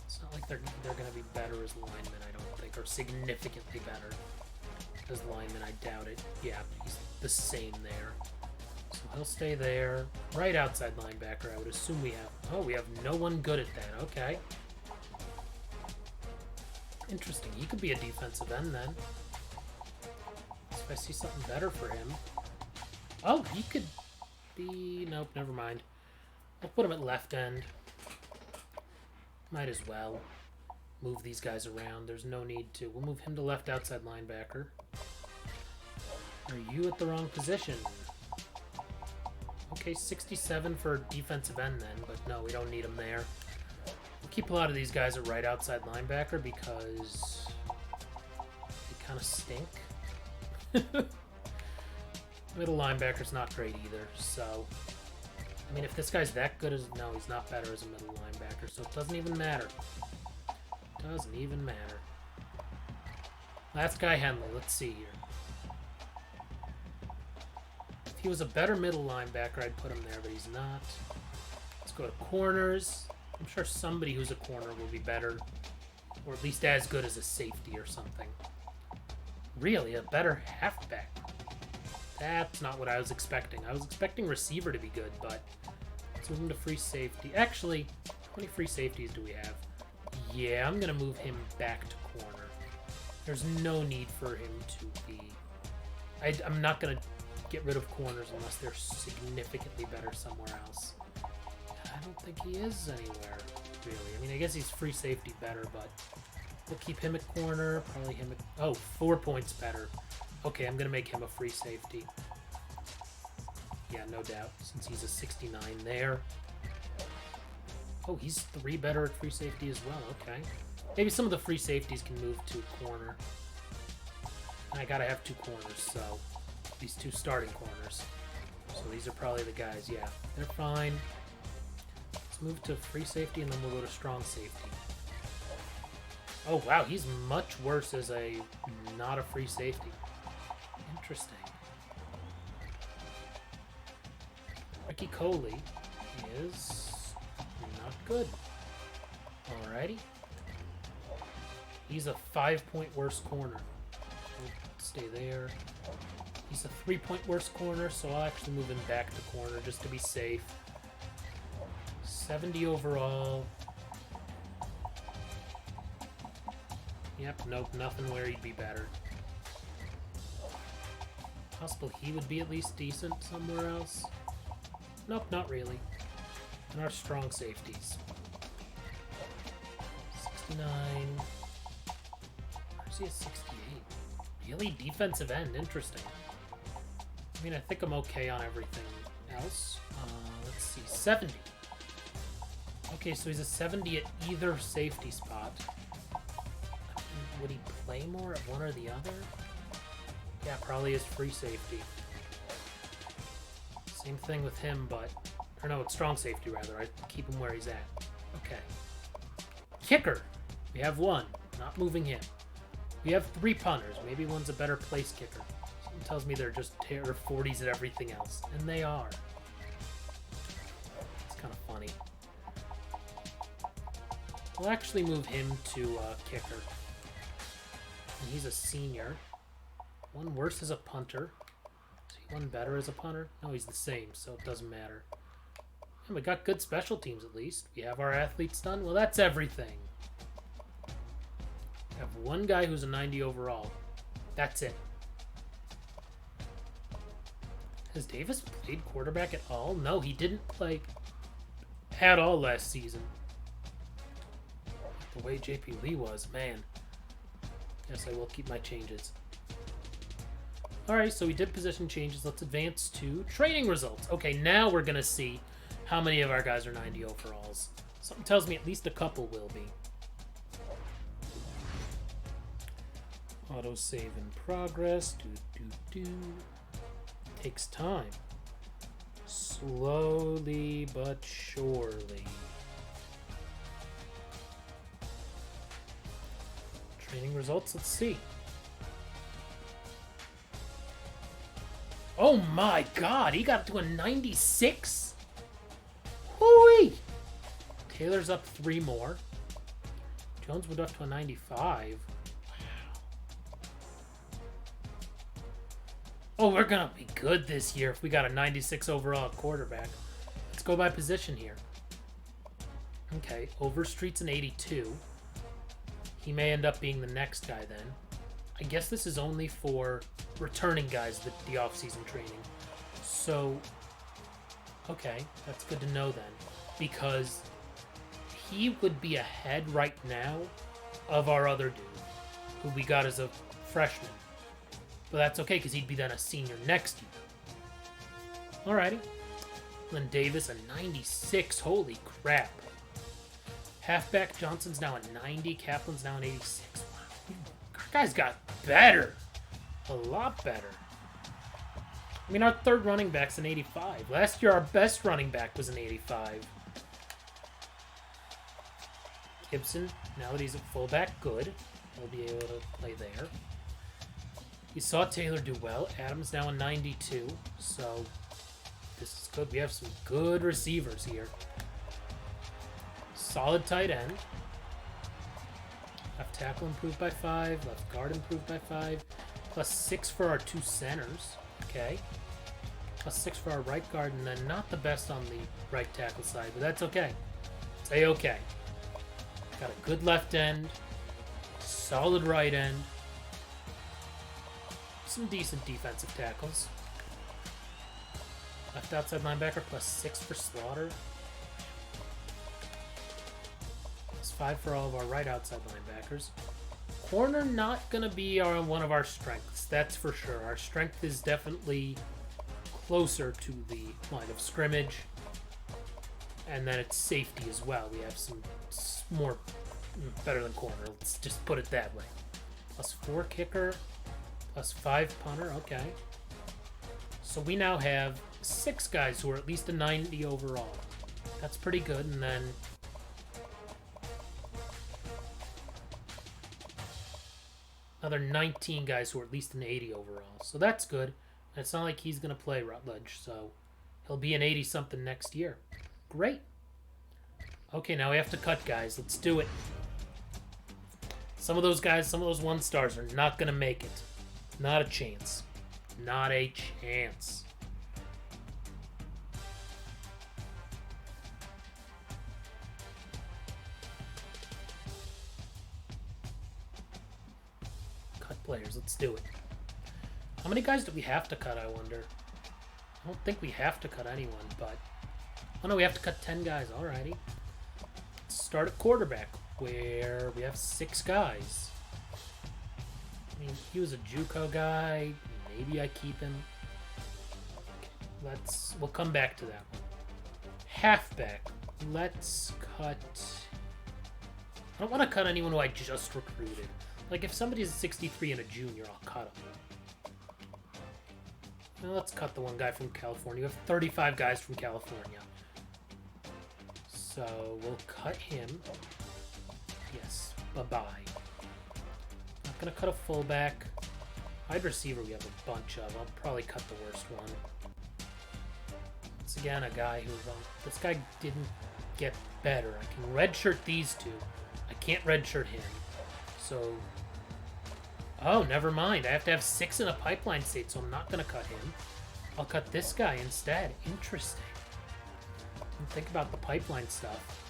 It's not like they're going to be better as linemen, I don't think, or significantly better as linemen. I doubt it. Yeah, he's the same there. So he'll stay there. Right outside linebacker, I would assume we have... Oh, we have no one good at that. Okay. Interesting. He could be a defensive end then. If I see something better for him. Oh, he could be... Nope, never mind. I'll put him at left end. Might as well move these guys around. There's no need to. We'll move him to left outside linebacker. Are you at the wrong position? Okay, 67 for defensive end then, but no, we don't need him there. We'll keep a lot of these guys at right outside linebacker because they kind of stink. Middle linebacker's not great either, so... I mean, if this guy's that good as... No, he's not better as a middle linebacker, so it doesn't even matter. Doesn't even matter. Last guy, Henley. Let's see here. If he was a better middle linebacker, I'd put him there, but he's not. Let's go to corners. I'm sure somebody who's a corner will be better, or at least as good as a safety or something. Really, a better halfback. That's not what I was expecting. I was expecting receiver to be good, but let's move him to free safety. Actually, how many free safeties do we have? Yeah, I'm going to move him back to corner. There's no need for him to be... I'm not going to get rid of corners unless they're significantly better somewhere else. And I don't think he is anywhere, really. I mean, I guess he's free safety better, but we'll keep him at corner. Probably him at... Oh, 4 points better. Okay, I'm going to make him a free safety. Yeah, no doubt, since he's a 69 there. Oh, he's 3 better at free safety as well. Okay. Maybe some of the free safeties can move to corner. And I got to have 2 corners, so these 2 starting corners. So these are probably the guys. Yeah, they're fine. Let's move to free safety, and then we'll go to strong safety. Oh, wow, he's much worse as a not a free safety. Interesting. Ricky Coley is not good. Alrighty. He's a 5-point worse corner. We'll stay there. He's a 3-point worse corner, so I'll actually move him back to corner just to be safe. 70 overall. Yep, nope, nothing where he'd be better. Possible he would be at least decent somewhere else. Nope, not really. And our strong safeties. 69. Where's he at 68? Really? Defensive end. Interesting. I mean, I think I'm okay on everything else. Let's see. 70. Okay, so he's a 70 at either safety spot. Would he play more at one or the other? Yeah, probably is free safety. Same thing with him, but... Or no, it's strong safety, rather. I keep him where he's at. Okay. Kicker! We have 1. Not moving him. We have 3 punters. Maybe one's a better place kicker. Something tells me they're just terror 40s at everything else. And they are. It's kind of funny. We'll actually move him to kicker. And he's a senior. 1 worse as a punter. Is he 1 better as a punter? No, he's the same, so it doesn't matter. And we got good special teams at least. We have our athletes done. Well, that's everything. We have 1 guy who's a 90 overall. That's it. Has Davis played quarterback at all? No, he didn't play at all last season. The way JP Lee was, man. Yes, I will keep my changes. Alright, so we did position changes. Let's advance to training results. Okay, now we're going to see how many of our guys are 90 overalls. Something tells me at least a couple will be. Auto save in progress. Takes time. Slowly but surely. Training results, let's see. Oh my god, he got to a 96? Hooey! Taylor's up 3 more. Jones moved up to a 95. Oh, we're gonna be good this year if we got a 96 overall quarterback. Let's go by position here. Okay, Overstreet's an 82. He may end up being the next guy then. I guess this is only for returning guys, the off-season training. So, okay, that's good to know then. Because he would be ahead right now of our other dude, who we got as a freshman. But that's okay, because he'd be then a senior next year. Alrighty. Then Davis, a 96. Holy crap. Halfback Johnson's now a 90. Kaplan's now an 86. Wow. Our guys got better. A lot better. I mean, our third running back's an 85. Last year, our best running back was an 85. Gibson, now that he's at fullback, good. He'll be able to play there. You saw Taylor do well. Adams now a 92, so this is good. We have some good receivers here. Solid tight end. Left tackle improved by 5. Left guard improved by 5. Plus 6 for our 2 centers. Okay. Plus 6 for our right guard, and then not the best on the right tackle side, but that's okay. It's A-okay. Got a good left end. Solid right end. Some decent defensive tackles. Left outside linebacker plus 6 for Slaughter. Plus 5 for all of our right outside linebackers. Corner not going to be one of our strengths, that's for sure. Our strength is definitely closer to the line of scrimmage. And then it's safety as well. We have some more better than corner. Let's just put it that way. Plus 4 kicker. Plus 5 punter, okay. So we now have 6 guys who are at least a 90 overall. That's pretty good, and then another 19 guys who are at least an 80 overall. So that's good. And it's not like he's going to play Rutledge, so he'll be an 80-something next year. Great. Okay, now we have to cut guys. Let's do it. Some of those guys, some of those 1-stars are not going to make it. Not a chance. Not a chance. Cut players. Let's do it. How many guys do we have to cut, I wonder? I don't think we have to cut anyone, but... Oh, no, we have to cut 10 guys. Alrighty. Let's start at quarterback, where we have 6 guys. I mean, he was a JUCO guy. Maybe I keep him. We'll come back to that one. Halfback. Let's cut... I don't want to cut anyone who I just recruited. Like, if somebody's a 63 and a junior, I'll cut him. Well, let's cut the one guy from California. We have 35 guys from California. So, we'll cut him. Yes. Bye-bye. Not gonna cut a fullback. Wide receiver we have a bunch of. I'll probably cut the worst one. Once again, a guy who's on... This guy didn't get better. I can redshirt these 2. I can't redshirt him. So... Oh, never mind. I have to have 6 in a pipeline state, so I'm not gonna cut him. I'll cut this guy instead. Interesting. Didn't think about the pipeline stuff.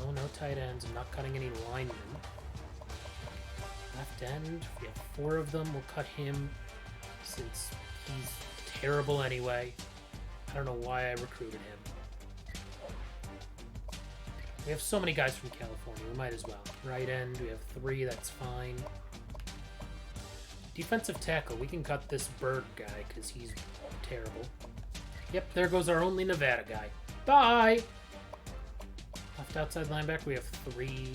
No, no tight ends. I'm not cutting any linemen. Left end, we have 4 of them. We'll cut him since he's terrible anyway. I don't know why I recruited him. We have so many guys from California. We might as well. Right end, we have 3. That's fine. Defensive tackle, we can cut this Bird guy because he's terrible. Yep, there goes our only Nevada guy. Bye! Left outside linebacker, we have 3,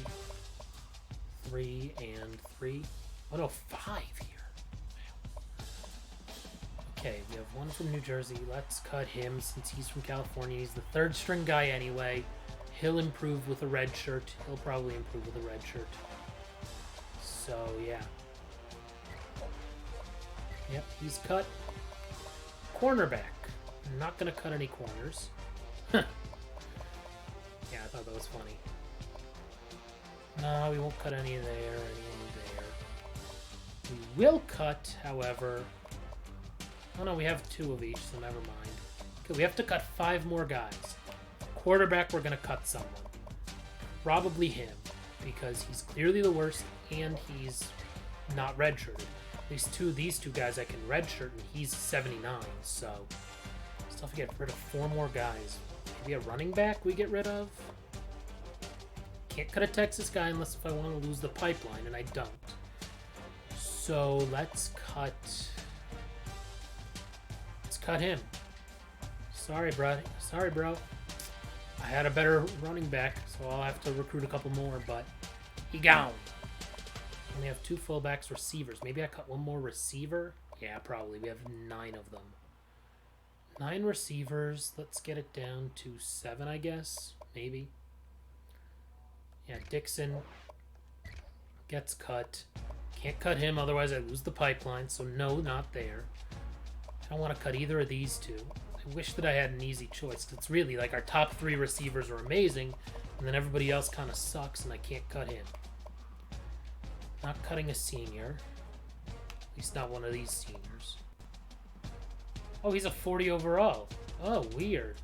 3, and 3. Oh no, 5 here. Okay, we have 1 from New Jersey. Let's cut him since he's from California. He's the 3rd string guy anyway. He'll improve with a red shirt. He'll probably improve with a red shirt. so yeah. Yep, he's cut. Cornerback. I'm not going to cut any corners. Yeah, I thought that was funny. No, we won't cut any there, any there. We will cut, however... Oh no, we have 2 of each, so never mind. Okay, we have to cut 5 more guys. Quarterback, we're going to cut someone. Probably him, because he's clearly the worst, and he's not redshirted. These two guys I can redshirt, and he's 79, so... Still have to get rid of 4 more guys. Maybe a running back we get rid of? Can't cut a Texas guy unless if I want to lose the pipeline, and I don't. So let's cut... Let's cut him. Sorry, bro. Sorry, bro. I had a better running back, so I'll have to recruit a couple more, but he gone. Only have 2 fullbacks, receivers. Maybe I cut 1 more receiver? Yeah, probably. We have 9 of them. 9 receivers. Let's get it down to 7, I guess. Maybe. Yeah, Dixon gets cut. Can't cut him, otherwise I lose the pipeline, so no, not there. I don't want to cut either of these 2. I wish that I had an easy choice, because it's really like our top 3 receivers are amazing, and then everybody else kind of sucks, and I can't cut him. Not cutting a senior. At least not one of these seniors. Oh, he's a 40 overall. Oh, weird.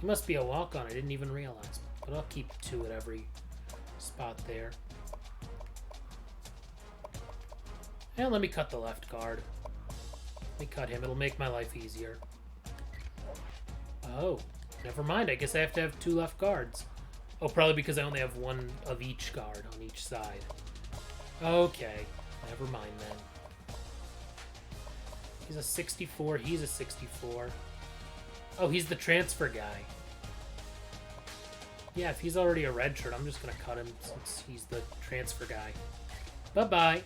He must be a walk-on. I didn't even realize. But I'll keep 2 at every spot there. And let me cut the left guard. Let me cut him. It'll make my life easier. Oh, never mind. I guess I have to have 2 left guards. Oh, probably because I only have 1 of each guard on each side. Okay, never mind then. He's a 64, he's a 64. Oh, he's the transfer guy. Yeah, if he's already a redshirt, I'm just going to cut him since he's the transfer guy. Bye-bye.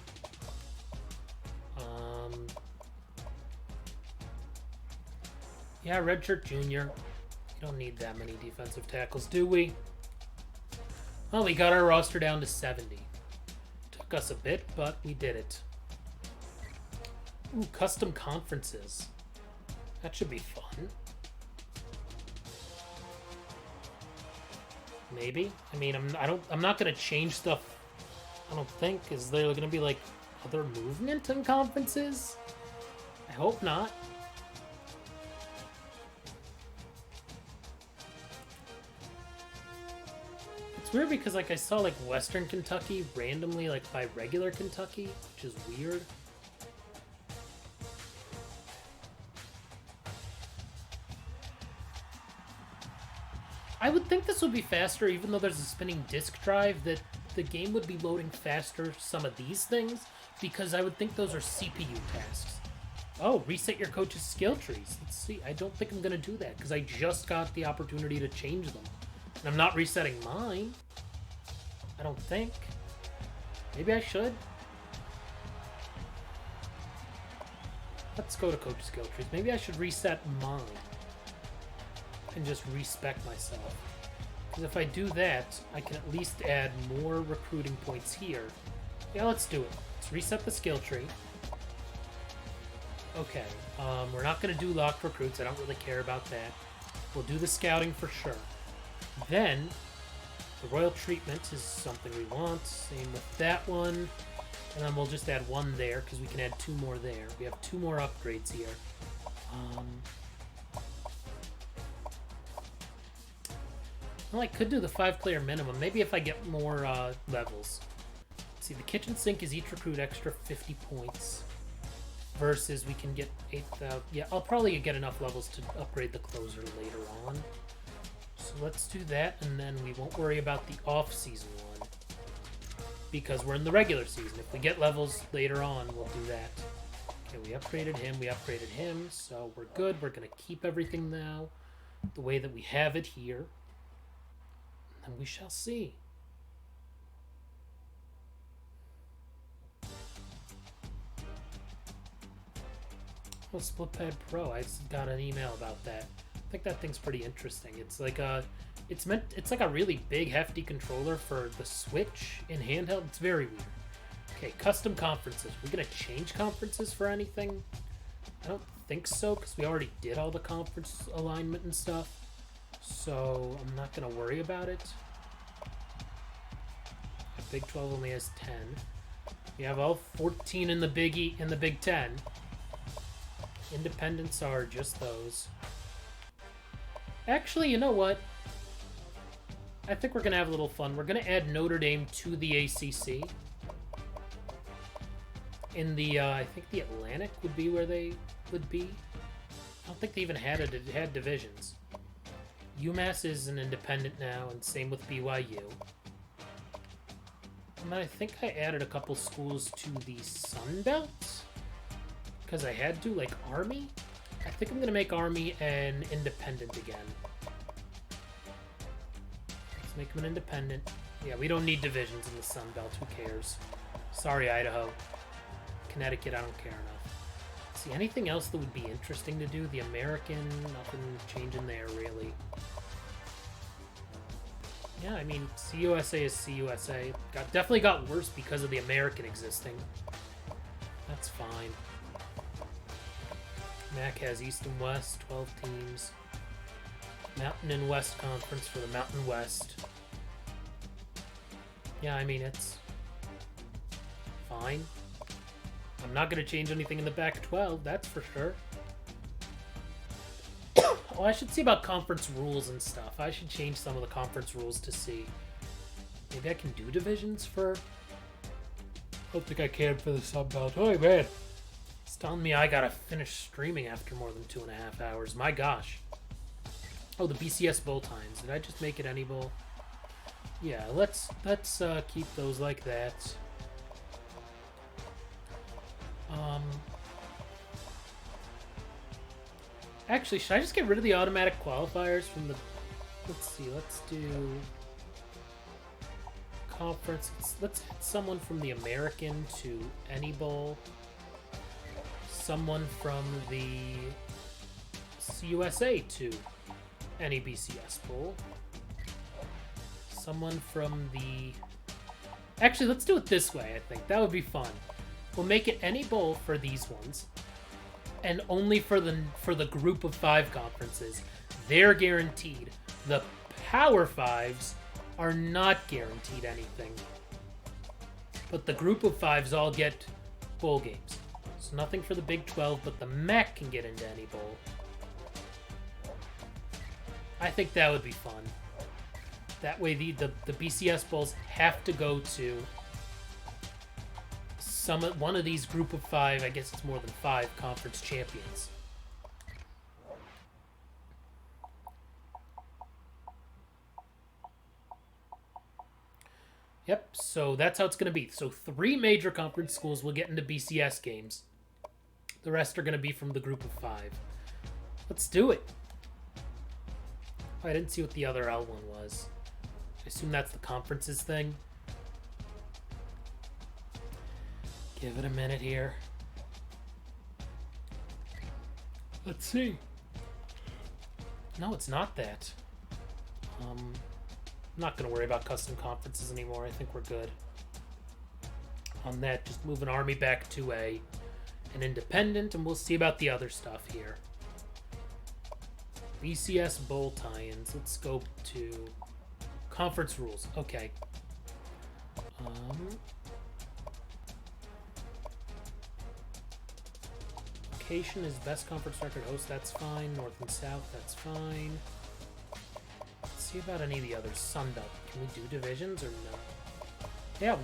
Yeah, redshirt junior. We don't need that many defensive tackles, do we? Well, we got our roster down to 70. Took us a bit, but we did it. Ooh, custom conferences. That should be fun. Maybe. I mean, I'm not gonna change stuff. I don't think. Is there gonna be like other movement in conferences? I hope not. It's weird because like I saw like Western Kentucky randomly like by regular Kentucky, which is weird. I would think this would be faster, even though there's a spinning disk drive, that the game would be loading faster some of these things, because I would think those are CPU tasks. Oh, reset your coach's skill trees. Let's see. I don't think I'm going to do that, because I just got the opportunity to change them. And I'm not resetting mine. I don't think. Maybe I should. Let's go to coach skill trees. Maybe I should reset mine. And just respec myself. Because if I do that, I can at least add more recruiting points here. Yeah, let's do it. Let's reset the skill tree. Okay, we're not going to do locked recruits. I don't really care about that. We'll do the scouting for sure. Then, the royal treatment is something we want. Same with that one. And then we'll just add 1 there, because we can add 2 more there. We have 2 more upgrades here. Well, I could do the 5-player minimum. Maybe if I get more levels. Let's see, the kitchen sink is each recruit extra 50 points. Versus we can get 8,000. Yeah, I'll probably get enough levels to upgrade the closer later on. So let's do that, and then we won't worry about the off-season one. Because we're in the regular season. If we get levels later on, we'll do that. Okay, we upgraded him, so we're good. We're going to keep everything now the way that we have it here. And we shall see. Oh, Split Pad Pro. I got an email about that. I think that thing's pretty interesting. It's like it's like a really big, hefty controller for the Switch in handheld. It's very weird. Okay, custom conferences. We're gonna change conferences for anything? I don't think so, because we already did all the conference alignment and stuff. So I'm not gonna worry about it. The Big 12 only has 10. We have all 14 in the Big 10. Independents are just those. Actually, you know what? I think we're gonna have a little fun. We're gonna add Notre Dame to the ACC. In the, I think the Atlantic would be where they would be. I don't think they even had divisions. UMass is an independent now, and same with BYU. And then I think I added a couple schools to the Sun Belt, because I had to, like Army. I think I'm going to make Army an independent again. Let's make them an independent. Yeah, we don't need divisions in the Sun Belt. Who cares? Sorry, Idaho. Connecticut, I don't care enough. See, anything else that would be interesting to do? The American, nothing changing there, really. Yeah, I mean, CUSA is CUSA. Definitely got worse because of the American existing. That's fine. MAC has East and West, 12 teams. Mountain and West Conference for the Mountain West. Yeah, I mean, it's fine. I'm not going to change anything in the Pac-12, that's for sure. Oh, I should see about conference rules and stuff. I should change some of the conference rules to see. Maybe I can do divisions for... I don't think I can for the Sun Belt. Oh, man. It's telling me I gotta finish streaming after more than 2.5 hours. My gosh. Oh, the BCS bowl times. Did I just make it any bowl? Yeah, let's keep those like that. Actually, should I just get rid of the automatic qualifiers from the... Let's see, let's do... Conference. Let's hit someone from the American to any bowl. Someone from the CUSA to any BCS bowl. Someone from the... Actually, let's do it this way, I think. That would be fun. We'll make it any bowl for these ones. And only for the group of 5 conferences. They're guaranteed. The Power 5s are not guaranteed anything. But the group of 5s all get bowl games. So nothing for the Big 12, but the MAC can get into any bowl. I think that would be fun. That way the BCS bowls have to go to one of these group of 5, I guess it's more than 5 conference champions. Yep, so that's how it's going to be. So 3 major conference schools will get into BCS games. The rest are going to be from the group of 5. Let's do it. Oh, I didn't see what the other L one was. I assume that's the conferences thing. Give it a minute here. Let's see. No, it's not that. I'm not going to worry about custom conferences anymore. I think we're good on that. Just move an Army back to an independent, and we'll see about the other stuff here. BCS bowl tie-ins. Let's go to conference rules. Okay. Location is best conference record host. That's fine. North and South. That's fine. Let's see about any of the others. Sun Belt. Can we do divisions or no? Yeah.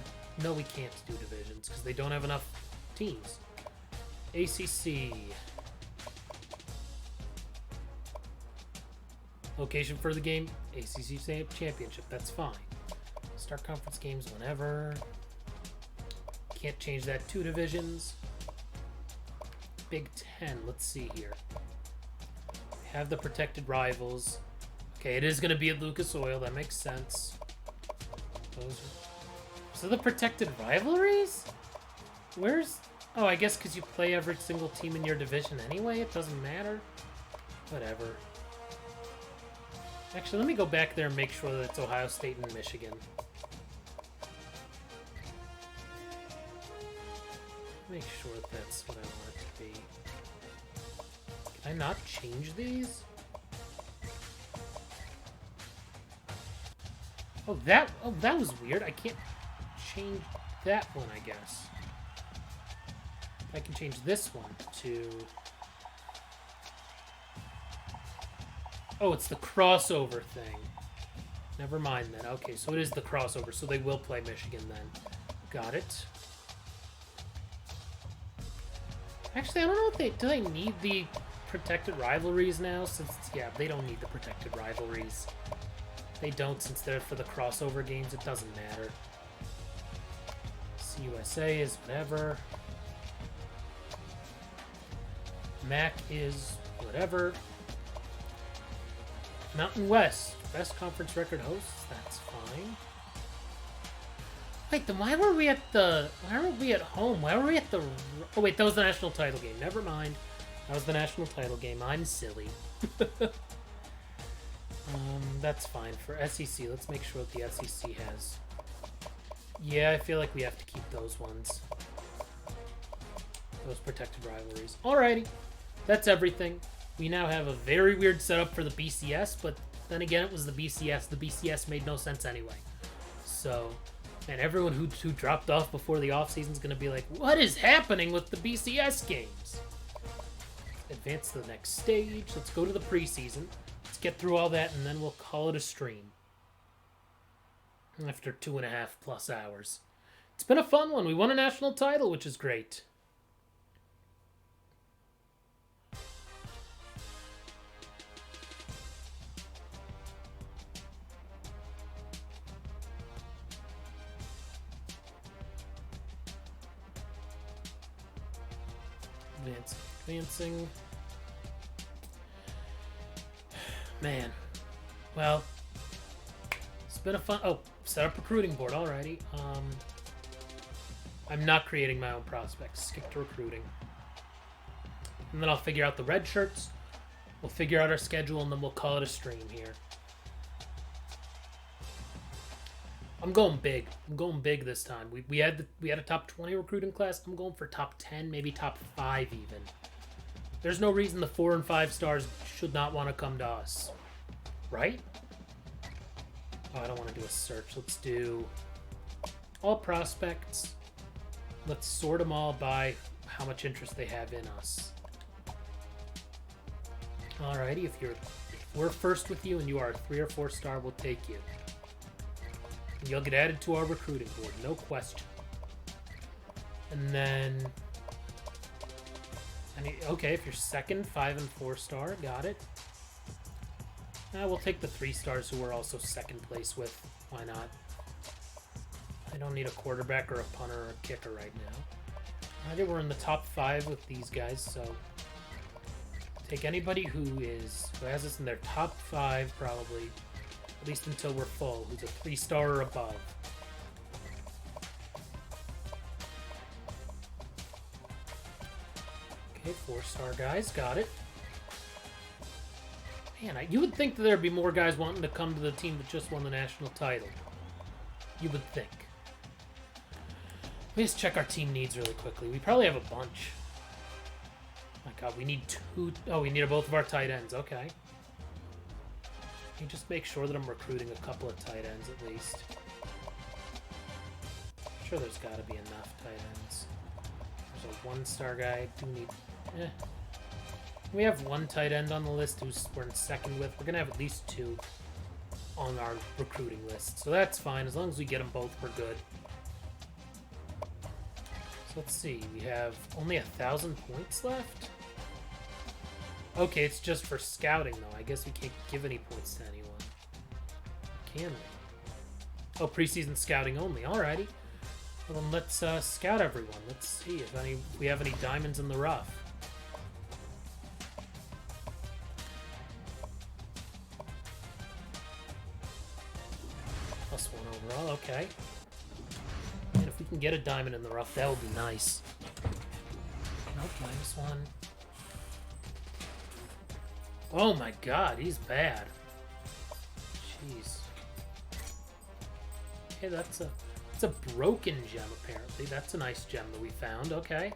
No, we can't do divisions because they don't have enough teams. ACC. Location for the game, ACC Championship. That's fine. Start conference games whenever. Can't change that. 2 divisions. Big 10. Let's see here. Have the protected rivals. Okay, it is going to be at Lucas Oil. That makes sense. So the protected rivalries? Where's... Oh, I guess because you play every single team in your division anyway. It doesn't matter. Whatever. Actually, let me go back there and make sure that it's Ohio State and Michigan. Make sure that's what I want it to be. Can I not change these? Oh, that was weird. I can't change that one, I guess. I can change this one to... Oh, it's the crossover thing. Never mind then. Okay, so it is the crossover, so they will play Michigan then. Got it. Actually, I don't know if do they need the protected rivalries now? Since, yeah, they don't need the protected rivalries. They don't, since they're for the crossover games. It doesn't matter. CUSA is whatever. MAC is whatever. Mountain West, best conference record hosts. That's fine. Wait, then why were we at home? Why were we at the... Oh, wait, that was the national title game. Never mind. That was the national title game. I'm silly. That's fine. For SEC, let's make sure that the SEC has... Yeah, I feel like we have to keep those ones. Those protected rivalries. Alrighty. That's everything. We now have a very weird setup for the BCS, but then again, it was the BCS. The BCS made no sense anyway. So... And everyone who dropped off before the offseason is going to be like, what is happening with the BCS games? Advance to the next stage. Let's go to the preseason. Let's get through all that, and then we'll call it a stream. After 2.5+ hours. It's been a fun one. We won a national title, which is great. Advancing. Man. Well, it's been a fun... Oh, set up recruiting board. Alrighty. I'm not creating my own prospects. Skip to recruiting. And then I'll figure out the red shirts. We'll figure out our schedule, and then we'll call it a stream here. I'm going big. I'm going big this time. We had a top 20 recruiting class. I'm going for top 10, maybe top 5 even. There's no reason the 4 and 5 stars should not want to come to us. Right? Oh, I don't want to do a search. Let's do all prospects. Let's sort them all by how much interest they have in us. Alrighty, if we're first with you and you are a 3 or 4 star, we'll take you. You'll get added to our recruiting board, no question. And then... Okay, if you're second, 5 and 4 star, got it. We'll take the 3 stars who we're also second place with. Why not? I don't need a quarterback or a punter or a kicker right now. Alright, we're in the top 5 with these guys, so... Take anybody who has us in their top 5, probably. At least until we're full, who's a 3 star or above. Okay, 4 star guys, got it. Man, you would think that there'd be more guys wanting to come to the team that just won the national title. You would think. Let me just check our team needs really quickly. We probably have a bunch. My god, we need 2... Oh, we need both of our tight ends, okay. Can you just make sure that I'm recruiting a couple of tight ends at least? I'm sure there's got to be enough tight ends. There's a 1-star guy. Do need... We have 1 tight end on the list who's we're in second with. We're going to have at least 2 on our recruiting list. So that's fine. As long as we get them both, we're good. So let's see. We have only 1,000 points left? Okay, it's just for scouting, though. I guess we can't give any points to anyone. Can we? Oh, preseason scouting only. Alrighty. Well, then let's scout everyone. Let's see if we have any diamonds in the rough. +1 overall. Okay. And if we can get a diamond in the rough, that would be nice. Nope, -1. Oh my god, he's bad. Jeez. Okay, that's It's a broken gem, apparently. That's a nice gem that we found. Okay.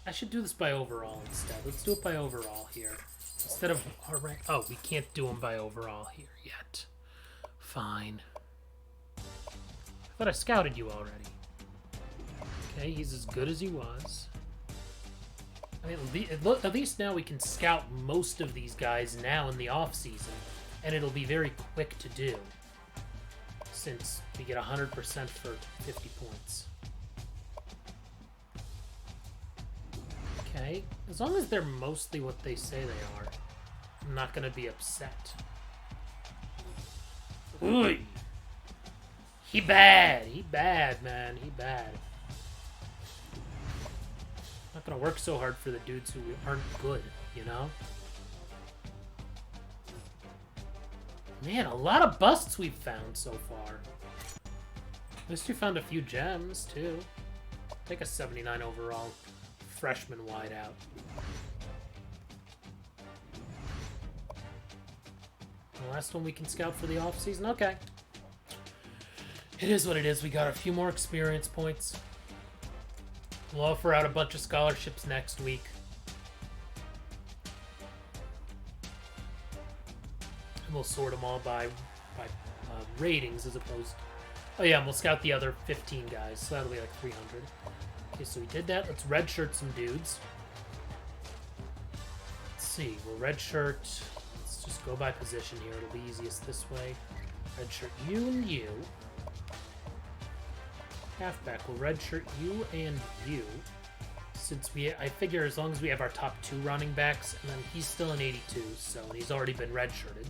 I should do this by overall instead. Let's do it by overall here. Instead of our rank. Oh, we can't do them by overall here yet. Fine. I thought I scouted you already. Okay, he's as good as he was. I mean, at least now we can scout most of these guys now in the off-season, and it'll be very quick to do, since we get 100% for 50 points. Okay, as long as they're mostly what they say they are, I'm not going to be upset. Ooh! He bad, man, he bad. Not gonna work so hard for the dudes who aren't good, you know? Man, a lot of busts we've found so far. At least we found a few gems, too. Take a 79 overall freshman wideout. The last one we can scout for the offseason? Okay. It is what it is. We got a few more experience points. We'll offer out a bunch of scholarships next week. And we'll sort them all by ratings as opposed to... Oh yeah, and we'll scout the other 15 guys, so that'll be like 300. Okay, so we did that. Let's redshirt some dudes. Let's see, we'll redshirt... Let's just go by position here. It'll be easiest this way. Redshirt you and you. Halfback, we'll redshirt you and you. Since I figure as long as we have our top 2 running backs, and then he's still an 82, so and he's already been redshirted.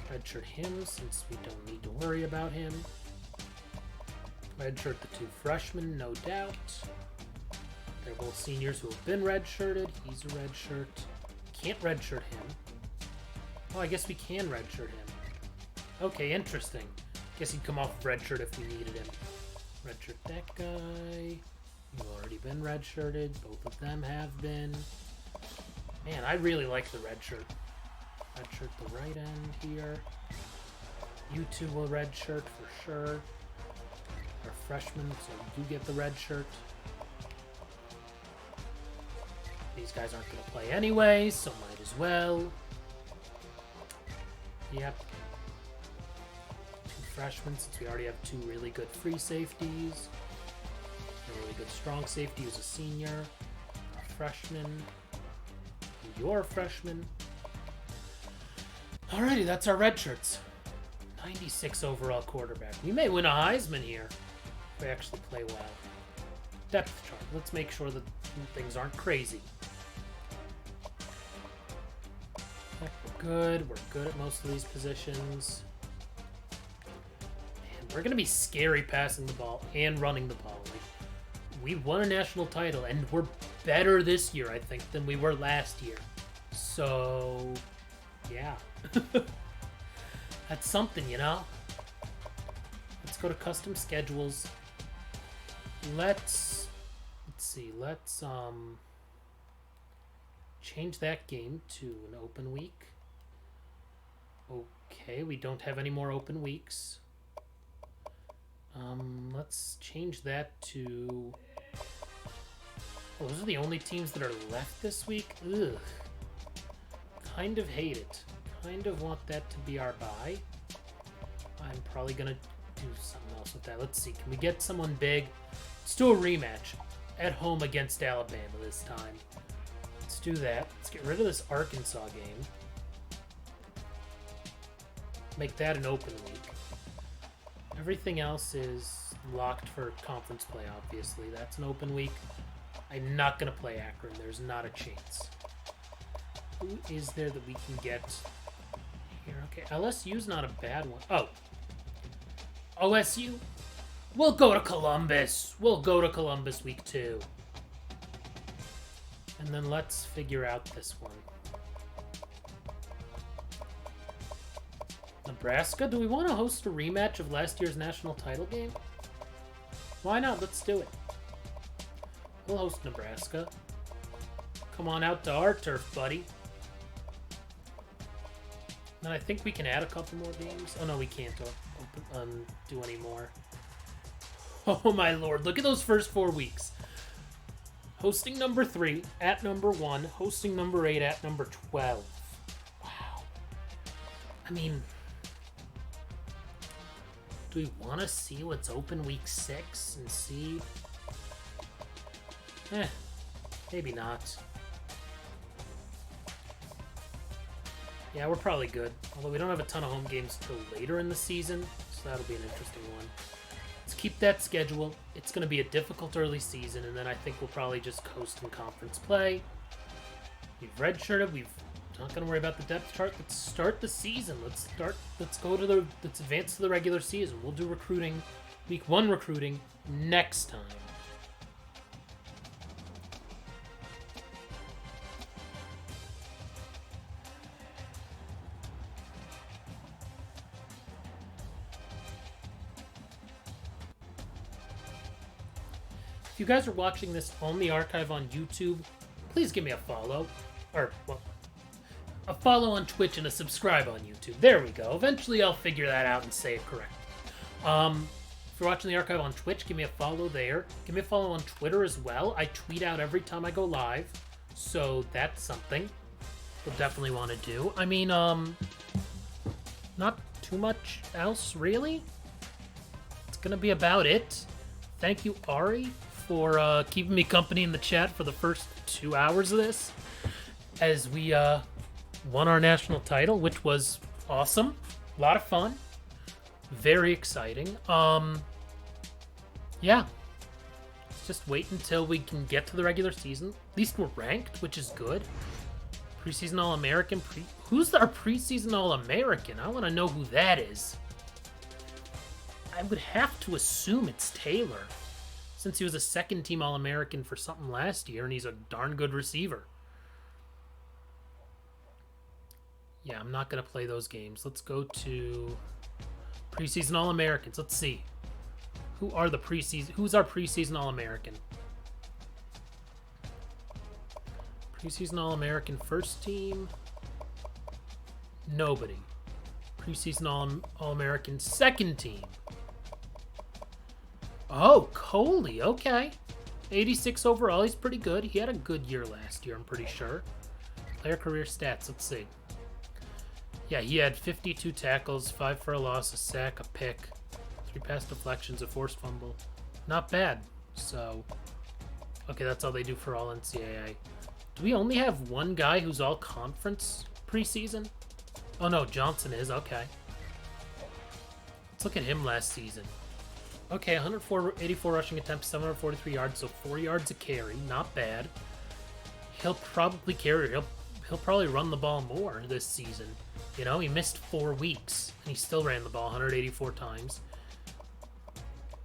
Redshirt him since we don't need to worry about him. Redshirt the 2 freshmen, no doubt. They're both seniors who have been redshirted. He's a redshirt. Can't redshirt him. Oh, I guess we can redshirt him. Okay, interesting. Guess he'd come off of redshirt if we needed him. Redshirt that guy. You've already been redshirted. Both of them have been. Man, I really like the redshirt. Redshirt the right end here. You two will redshirt for sure. Our freshmen, so you get the redshirt. These guys aren't going to play anyway, so might as well. Yep. Freshmen, since we already have 2 really good free safeties. A really good strong safety who's a senior. A freshman. You're a freshman. Alrighty, that's our red shirts. 96 overall quarterback. We may win a Heisman here if we actually play well. Depth chart. Let's make sure that things aren't crazy. We're good. We're good at most of these positions. We're going to be scary passing the ball and running the ball. Like, we won a national title, and we're better this year, I think, than we were last year. So, yeah. That's something, you know? Let's go to custom schedules. Let's see. Let's change that game to an open week. Okay, we don't have any more open weeks. Let's change that to... Oh, those are the only teams that are left this week? Ugh. Kind of hate it. Kind of want that to be our bye. I'm probably gonna do something else with that. Let's see. Can we get someone big? Let's do a rematch at home against Alabama this time. Let's do that. Let's get rid of this Arkansas game. Make that an open week. Everything else is locked for conference play, obviously. That's an open week. I'm not going to play Akron. There's not a chance. Who is there that we can get here? Okay, LSU's not a bad one. Oh. OSU? We'll go to Columbus. We'll go to Columbus week 2. And then let's figure out this one. Nebraska? Do we want to host a rematch of last year's national title game? Why not? Let's do it. We'll host Nebraska. Come on out to our turf, buddy. Then I think we can add a couple more games. Oh no, we can't do any more. Oh my lord, look at those first 4 weeks. Hosting number 3 at number 1, hosting number 8 at number 12. Wow. I mean, do we want to see what's open week 6 and see? Maybe not. Yeah, we're probably good. Although we don't have a ton of home games till later in the season, so that'll be an interesting one. Let's keep that schedule. It's going to be a difficult early season, and then I think we'll probably just coast in conference play. We've redshirted. We've not going to worry about the depth chart. Let's start the season. Let's advance to the regular season. We'll do recruiting, week 1 recruiting next time. If you guys are watching this on the archive on YouTube, please give me a follow. Or, well, a follow on Twitch and a subscribe on YouTube. There we go. Eventually I'll figure that out and say it correct. If you're watching the archive on Twitch, give me a follow there. Give me a follow on Twitter as well. I tweet out every time I go live, so that's something we'll definitely want to do. I mean, not too much else, really. It's gonna be about it. Thank you, Ari, for keeping me company in the chat for the first 2 hours of this as we won our national title, which was awesome. A lot of fun. Very exciting. Yeah. Let's just wait until we can get to the regular season. At least we're ranked, which is good. Preseason All-American. Who's our preseason All-American? I want to know who that is. I would have to assume it's Taylor, since he was a second-team All-American for something last year, and he's a darn good receiver. Yeah, I'm not going to play those games. Let's go to preseason All-Americans. Let's see. Who's our preseason All-American? Preseason All-American first team? Nobody. Preseason All-American second team? Oh, Coley, okay. 86 overall, he's pretty good. He had a good year last year, I'm pretty sure. Player career stats, let's see. Yeah, he had 52 tackles, 5 for a loss, a sack, a pick, 3 pass deflections, a forced fumble. Not bad. So, okay, that's all they do for all NCAA. Do we only have one guy who's all conference preseason? Oh no, Johnson is, okay. Let's look at him last season. Okay, 84 rushing attempts, 743 yards, so 4 yards a carry. Not bad. He'll probably carry. He'll probably run the ball more this season. You know, he missed 4 weeks, and he still ran the ball 184 times.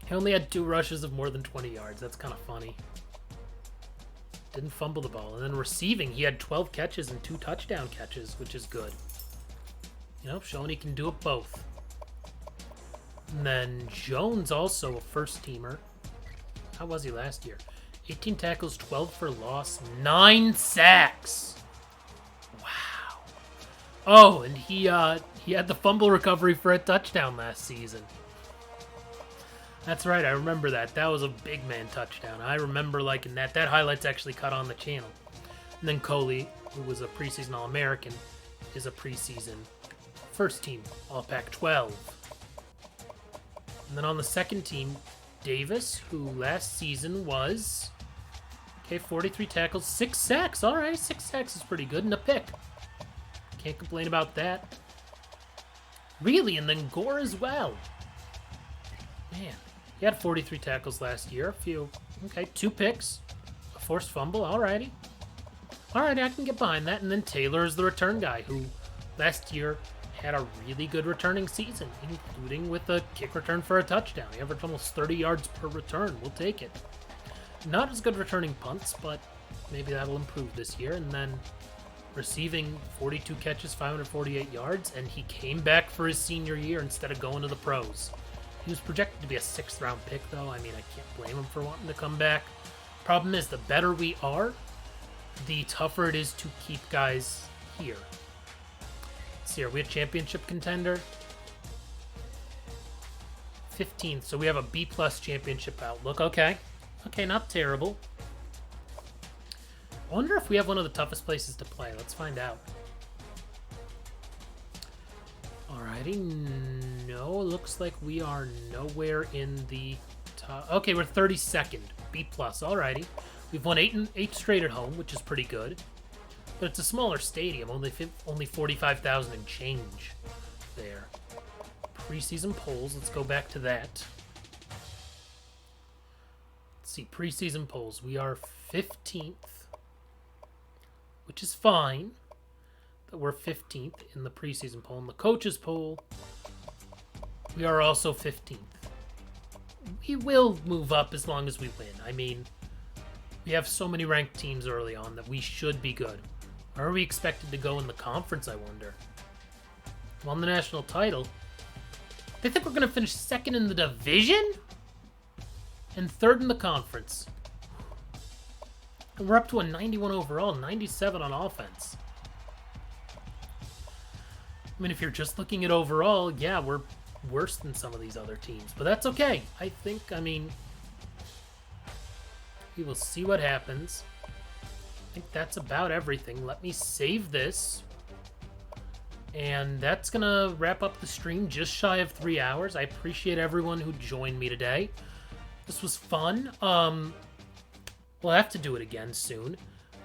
He only had 2 rushes of more than 20 yards. That's kind of funny. Didn't fumble the ball. And then receiving, he had 12 catches and 2 touchdown catches, which is good. You know, showing he can do it both. And then Jones, also a first-teamer. How was he last year? 18 tackles, 12 for loss, 9 sacks. Wow. Oh, and he had the fumble recovery for a touchdown last season. That's right, I remember that. That was a big man touchdown. I remember liking that. That highlight's actually cut on the channel. And then Coley, who was a preseason All-American, is a preseason first-team All-Pac-12. And then on the second team, Davis, who last season was, 43 tackles, 6 sacks. All right, 6 sacks is pretty good, and a pick. Can't complain about that. Really, and then Gore as well. Man, he had 43 tackles last year. 2 picks, a forced fumble. All righty. All right, I can get behind that. And then Taylor is the return guy, who last year had a really good returning season, including with a kick return for a touchdown. He averaged almost 30 yards per return. We'll take it. Not as good returning punts, but maybe that'll improve this year. And then receiving 42 catches, 548 yards, and he came back for his senior year instead of going to the pros. He was projected to be a 6th-round pick, though. I mean, I can't blame him for wanting to come back. Problem is, the better we are, the tougher it is to keep guys here. see. Are we a championship contender? 15th, so we have a B+ championship outlook. Okay. Okay, not terrible. I wonder if we have one of the toughest places to play. Let's find out. Alrighty. No, looks like we are nowhere in the top. Okay, we're 32nd. B+. Alrighty. We've won 8 straight at home, which is pretty good. But it's a smaller stadium, only 45,000 and change there. Preseason polls, let's go back to that. Let's see, preseason polls. We are 15th, which is fine that we're 15th in the preseason poll. In the coaches poll, we are also 15th. We will move up as long as we win. I mean, we have so many ranked teams early on that we should be good. Where are we expected to go in the conference, I wonder? Won the national title. They think we're going to finish 2nd in the division? And 3rd in the conference. And we're up to a 91 overall, 97 on offense. I mean, if you're just looking at overall, yeah, we're worse than some of these other teams. But that's okay. I mean, we will see what happens. I think that's about everything. Let me save this. And that's going to wrap up the stream just shy of 3 hours. I appreciate everyone who joined me today. This was fun. We'll have to do it again soon.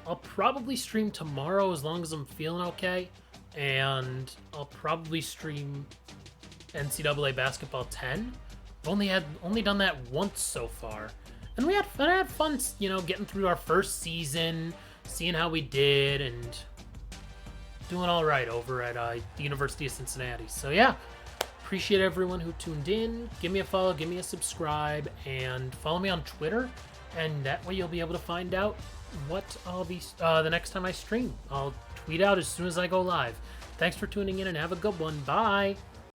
I'll probably stream tomorrow as long as I'm feeling okay. And I'll probably stream NCAA Basketball 10. I've only done that once so far. And I had fun, you know, getting through our first season, seeing how we did, and doing all right over at the University of Cincinnati. So yeah, appreciate everyone who tuned in. Give me a follow, give me a subscribe, and follow me on Twitter. And that way you'll be able to find out what I'll be the next time I stream. I'll tweet out as soon as I go live. Thanks for tuning in and have a good one. Bye.